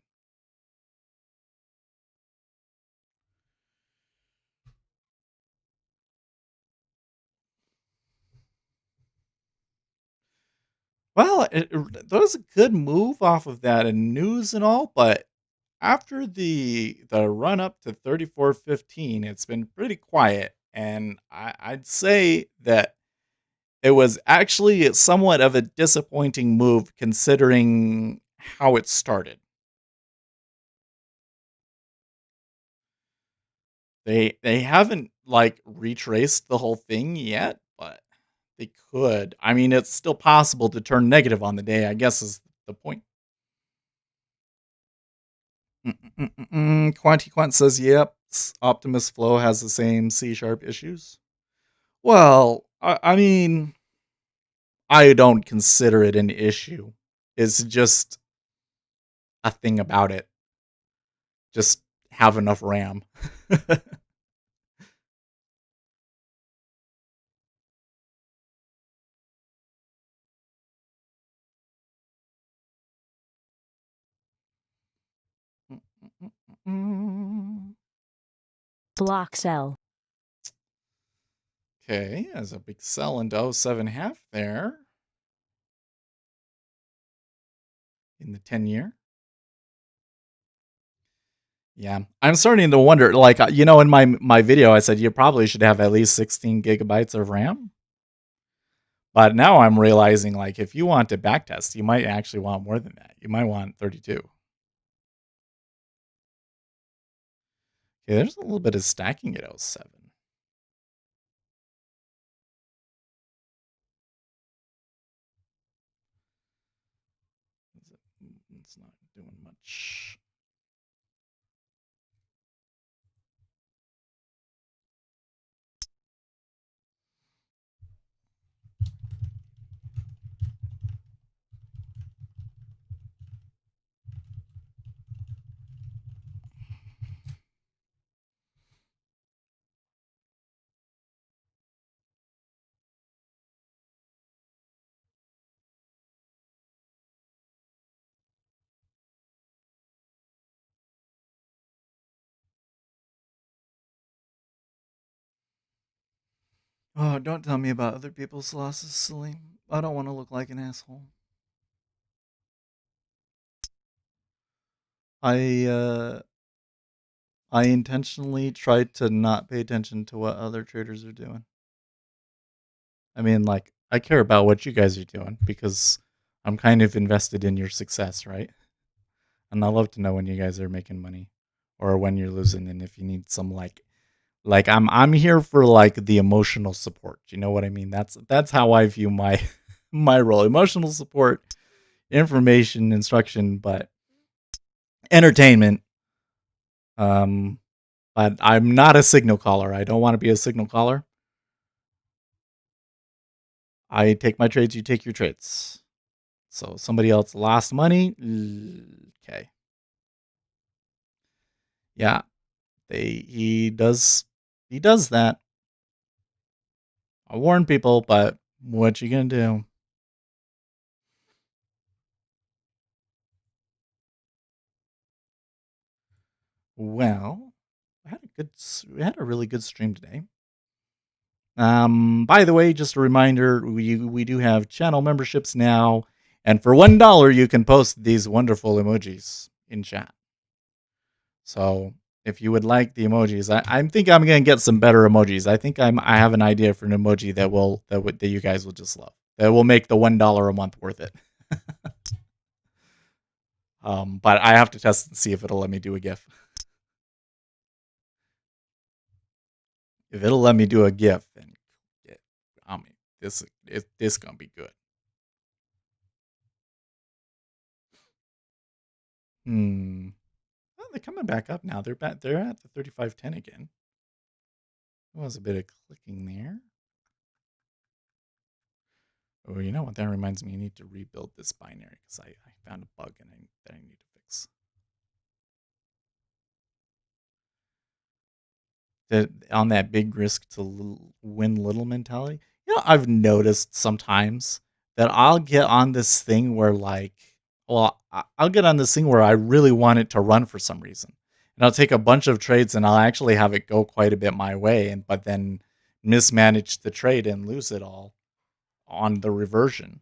Well, that was a good move off of that and news and all, but after the run up to 34.15, it's been pretty quiet, and I'd say that it was actually somewhat of a disappointing move considering how it started. They haven't like retraced the whole thing yet, but they could. I mean, it's still possible to turn negative on the day, I guess is the point. Quanti says, "Yep, Optimus Flow has the same C# issues." Well, I mean, I don't consider it an issue. It's just a thing about it. Just have enough RAM. Block cell. Okay, as a big sell into 07.5 there in the 10-year. Yeah, I'm starting to wonder, like, in my video, I said you probably should have at least 16 gigabytes of RAM. But now I'm realizing, like, if you want to backtest, you might actually want more than that. You might want 32. Okay, there's a little bit of stacking at 07. It's not doing much. Oh, don't tell me about other people's losses, Salim. I don't want to look like an asshole. I intentionally tried to not pay attention to what other traders are doing. I mean, like, I care about what you guys are doing because I'm kind of invested in your success, right? And I love to know when you guys are making money or when you're losing, and if you need some like I'm here for like the emotional support. You know what I mean? That's how I view my my role. Emotional support, information, instruction, but entertainment. But I'm not a signal caller. I don't want to be a signal caller. I take my trades, you take your trades. So somebody else lost money. Okay. Yeah. He does that. I warn people, but what you gonna do? Well, we had a really good stream today. By the way, just a reminder, we do have channel memberships now, and for $1 you can post these wonderful emojis in chat. So if you would like the emojis, I think I'm gonna get some better emojis. I think I have an idea for an emoji that you guys will just love. That will make the $1 a month worth it. But I have to test and see if it'll let me do a GIF. If it'll let me do a GIF, then I mean this gonna be good. Well, they're coming back up now. They're back. They're at the 35.10 again. There was a bit of clicking there. Oh, you know what? That reminds me. I need to rebuild this binary because I found a bug that I need to fix. On that big risk to win little mentality. I've noticed sometimes that I'll get on this thing where I'll get on this thing where I really want it to run for some reason. And I'll take a bunch of trades and I'll actually have it go quite a bit my way, but then mismanage the trade and lose it all on the reversion.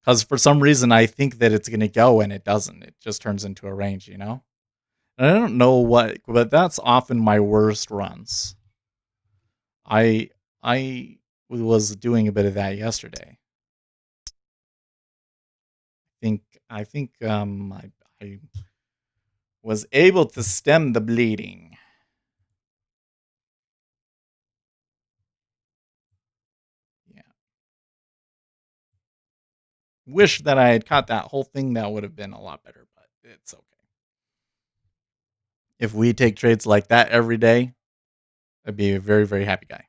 Because for some reason I think that it's gonna go and it doesn't. It just turns into a range, And I don't know what, but that's often my worst runs. I I was doing a bit of that yesterday. Think I was able to stem the bleeding. Yeah. Wish that I had caught that whole thing. That would have been a lot better, but it's okay. If we take trades like that every day, I'd be a very, very happy guy.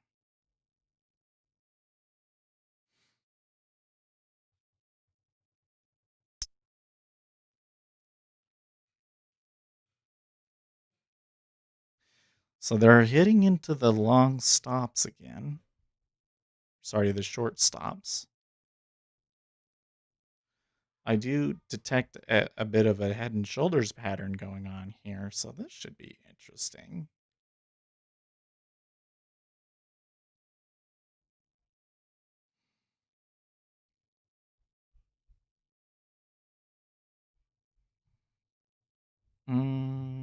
So they're hitting into the long stops again. Sorry, the short stops. I do detect a bit of a head and shoulders pattern going on here, so this should be interesting. Mm.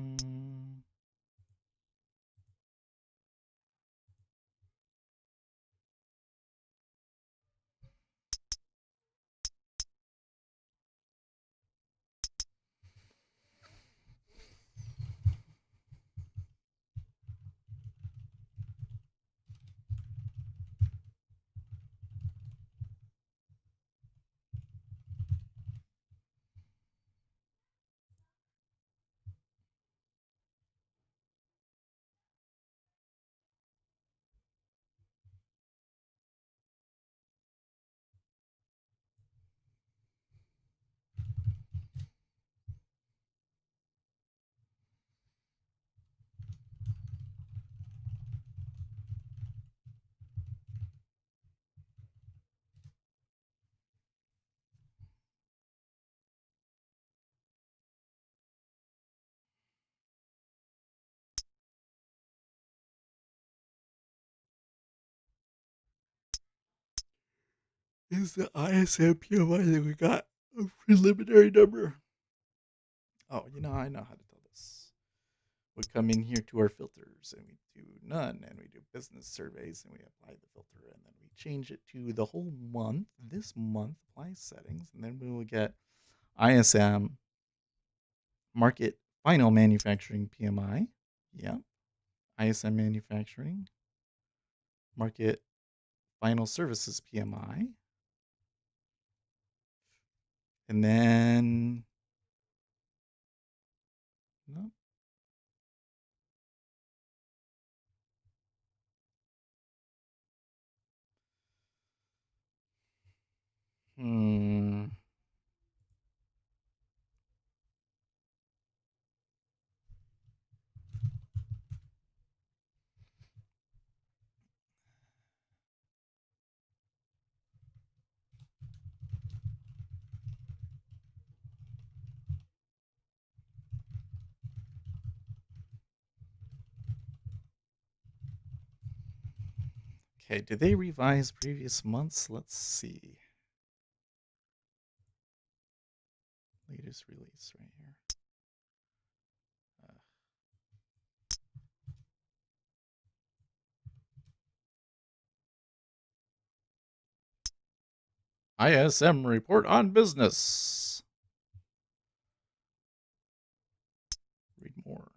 Is the ISM PMI that we got a preliminary number? Oh, I know how to tell this. We come in here to our filters and we do none and we do business surveys and we apply the filter and then we change it to the whole month. This month apply settings and then we will get ISM market final manufacturing PMI. Yeah. ISM manufacturing market final services PMI. And then no. Hmm. Okay, did they revise previous months? Let's see. Latest release right here. ISM report on business. Read more.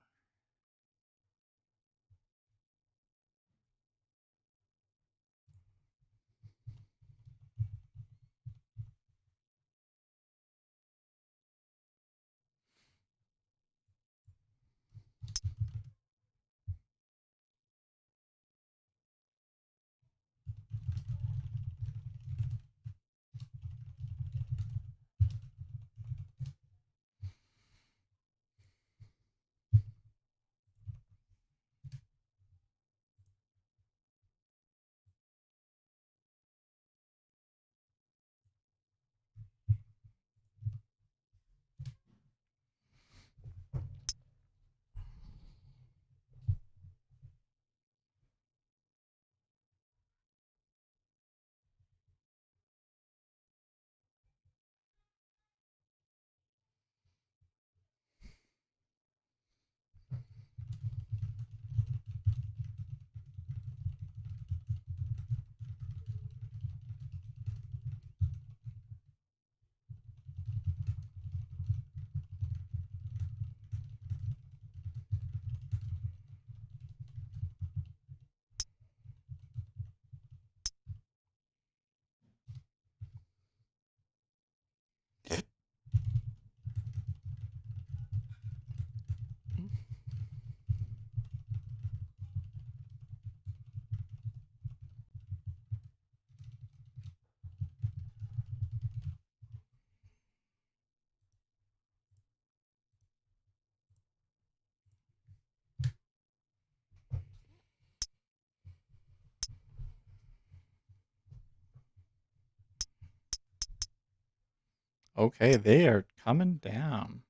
Okay, they are coming down.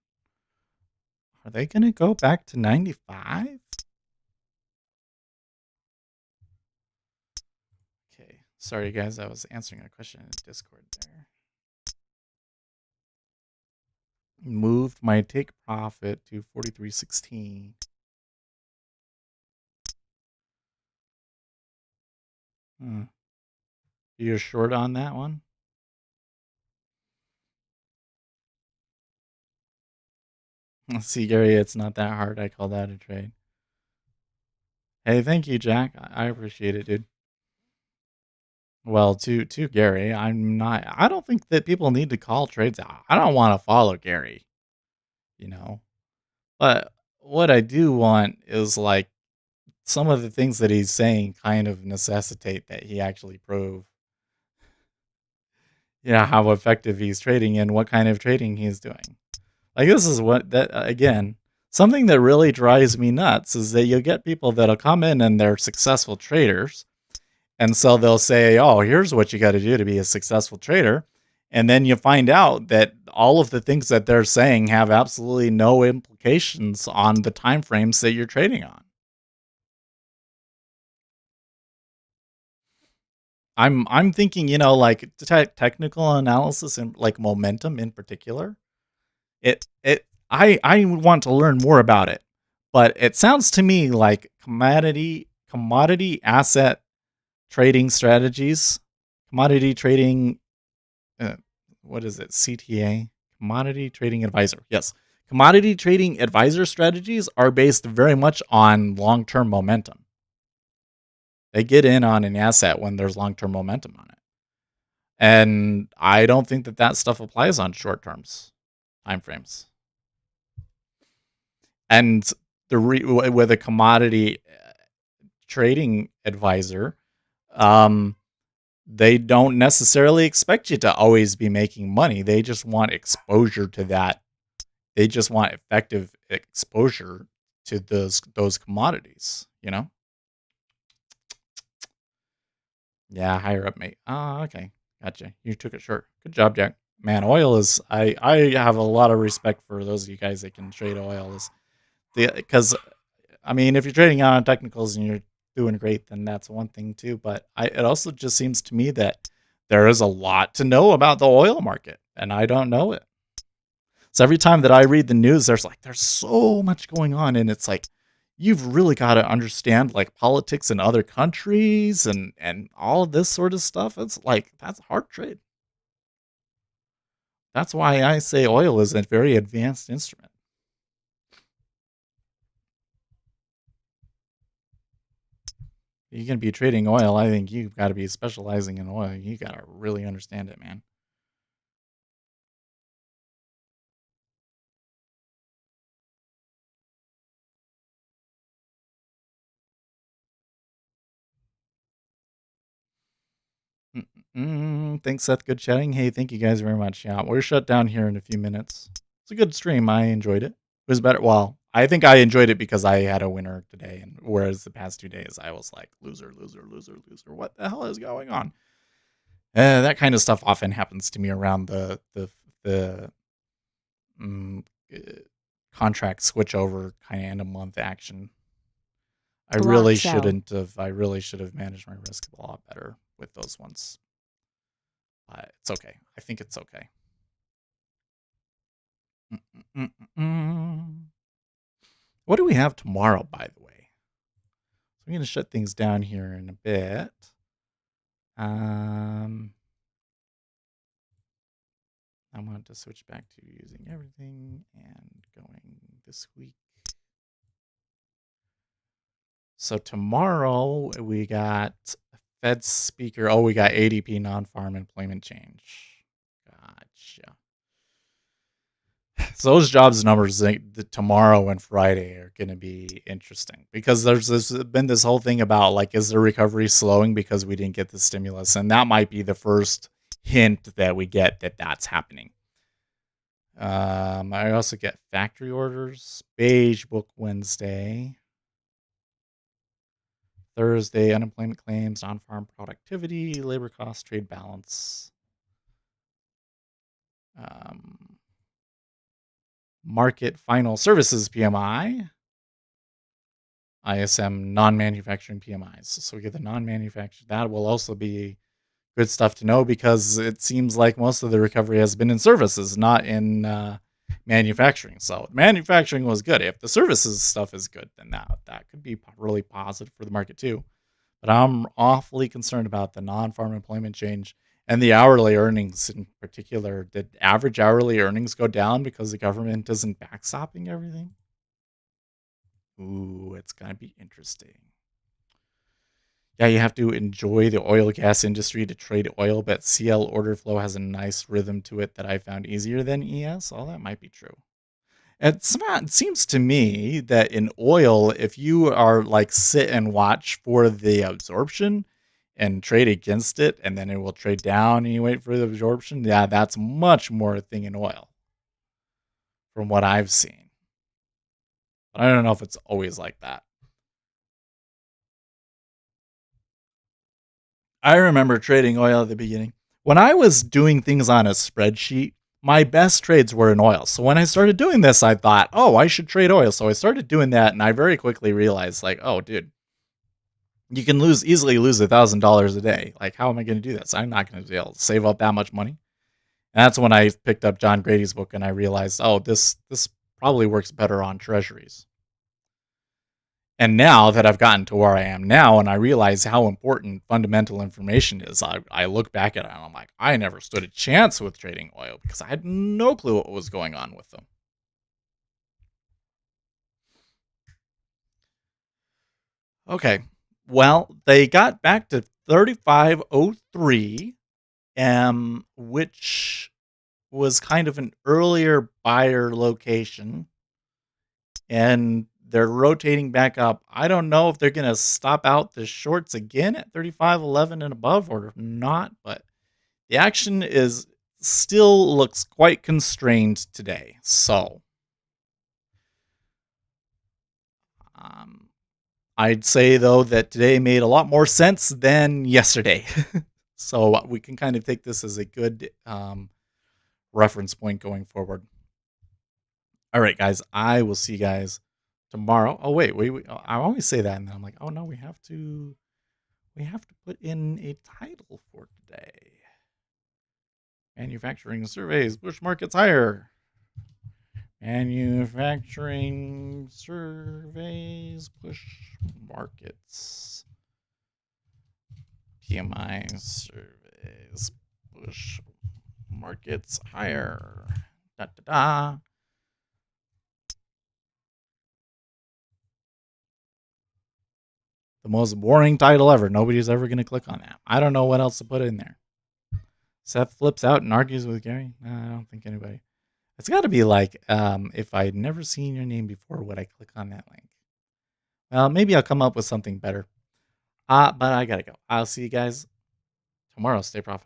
Are they going to go back to 95? Okay, sorry guys, I was answering a question in Discord there. Moved my take profit to 43.16. You're short on that one? See, Gary, it's not that hard. I call that a trade. Hey, thank you, Jack. I appreciate it, dude. Well, to Gary, I don't think that people need to call trades out. I don't want to follow Gary, you know. But what I do want is like some of the things that he's saying kind of necessitate that he actually prove, how effective he's trading and what kind of trading he's doing. Like this is what that again, something that really drives me nuts is that you'll get people that'll come in and they're successful traders. And so they'll say, "Oh, here's what you got to do to be a successful trader." And then you find out that all of the things that they're saying have absolutely no implications on the time frames that you're trading on. I'm thinking, like technical analysis and like momentum in particular. I want to learn more about it, but it sounds to me like commodity asset trading strategies, commodity trading, what is it? CTA, commodity trading advisor. Yes, commodity trading advisor strategies are based very much on long-term momentum. They get in on an asset when there's long-term momentum on it, and I don't think that stuff applies on short terms time frames. And with a commodity trading advisor, they don't necessarily expect you to always be making money. They just want exposure to that. They just want effective exposure to those commodities, Yeah, higher up, mate. Oh, okay. Gotcha. You took it short. Good job, Jack. Man, oil is I have a lot of respect for those of you guys that can trade oil because I mean, if you're trading on technicals and you're doing great, then that's one thing too. But it also just seems to me that there is a lot to know about the oil market, and I don't know it. So every time that I read the news, there's so much going on, and it's like you've really got to understand like politics in other countries and all of this sort of stuff. It's like that's a hard trade. That's why I say oil is a very advanced instrument. You can be trading oil. I think you've got to be specializing in oil. You got to really understand it, man. Thanks, Seth. Good chatting. Hey, thank you guys very much. Yeah, we're shut down here in a few minutes. It's a good stream. I enjoyed it. It was better. Well, I think I enjoyed it because I had a winner today, and whereas the past 2 days I was like loser, loser, loser, loser. What the hell is going on? That kind of stuff often happens to me around the mm, uh, contract switch over kind of end of month action. I really shouldn't have. I really should have managed my risk a lot better with those ones. But it's okay. I think it's okay. What do we have tomorrow, by the way? So I'm going to shut things down here in a bit. I want to switch back to using everything and going this week. So tomorrow we got Fed speaker. Oh, we got ADP non-farm employment change. Gotcha. So those jobs numbers tomorrow and Friday are going to be interesting because there's been this whole thing about like, is the recovery slowing because we didn't get the stimulus? And that might be the first hint that we get that that's happening. I also get factory orders, beige book Wednesday, Thursday, unemployment claims, non-farm productivity, labor cost, trade balance. Market final services PMI, ISM non-manufacturing PMIs. So we get the non-manufacturing. That will also be good stuff to know because it seems like most of the recovery has been in services, not in manufacturing. So manufacturing was good. If the services stuff is good, then that could be really positive for the market too. But I'm awfully concerned about the non-farm employment change and the hourly earnings in particular. Did average hourly earnings go down because the government isn't backstopping everything? Ooh, it's going to be interesting. Yeah, you have to enjoy the oil gas industry to trade oil, but CL order flow has a nice rhythm to it that I found easier than ES. All that might be true. It seems to me that in oil, if you are like sit and watch for the absorption and trade against it, and then it will trade down and you wait for the absorption, yeah, that's much more a thing in oil from what I've seen. But I don't know if it's always like that. I remember trading oil at the beginning. When I was doing things on a spreadsheet, my best trades were in oil. So when I started doing this, I thought, oh, I should trade oil. So I started doing that, and I very quickly realized, like, oh, dude, you can easily lose $1,000 a day. Like, how am I going to do this? I'm not going to be able to save up that much money. And that's when I picked up John Grady's book, and I realized, oh, this probably works better on treasuries. And now that I've gotten to where I am now and I realize how important fundamental information is, I look back at it and I'm like, I never stood a chance with trading oil because I had no clue what was going on with them. Okay. Well, they got back to 3503, which was kind of an earlier buyer location. And they're rotating back up. I don't know if they're going to stop out the shorts again at 35.11 and above or not, but the action is still looks quite constrained today. So I'd say, though, that today made a lot more sense than yesterday. So we can kind of take this as a good reference point going forward. All right, guys, I will see you guys tomorrow. Oh, wait, I always say that, and then I'm like, oh no, we have to put in a title for today. Manufacturing surveys, push markets higher. Manufacturing surveys, push markets. PMI surveys, push markets higher. Da da da. The most boring title ever. Nobody's ever going to click on that. I don't know what else to put in there. Sept flips out and argues with Gary. No, I don't think anybody. It's got to be like, if I'd never seen your name before, would I click on that link? Well, maybe I'll come up with something better. But I got to go. I'll see you guys tomorrow. Stay profitable.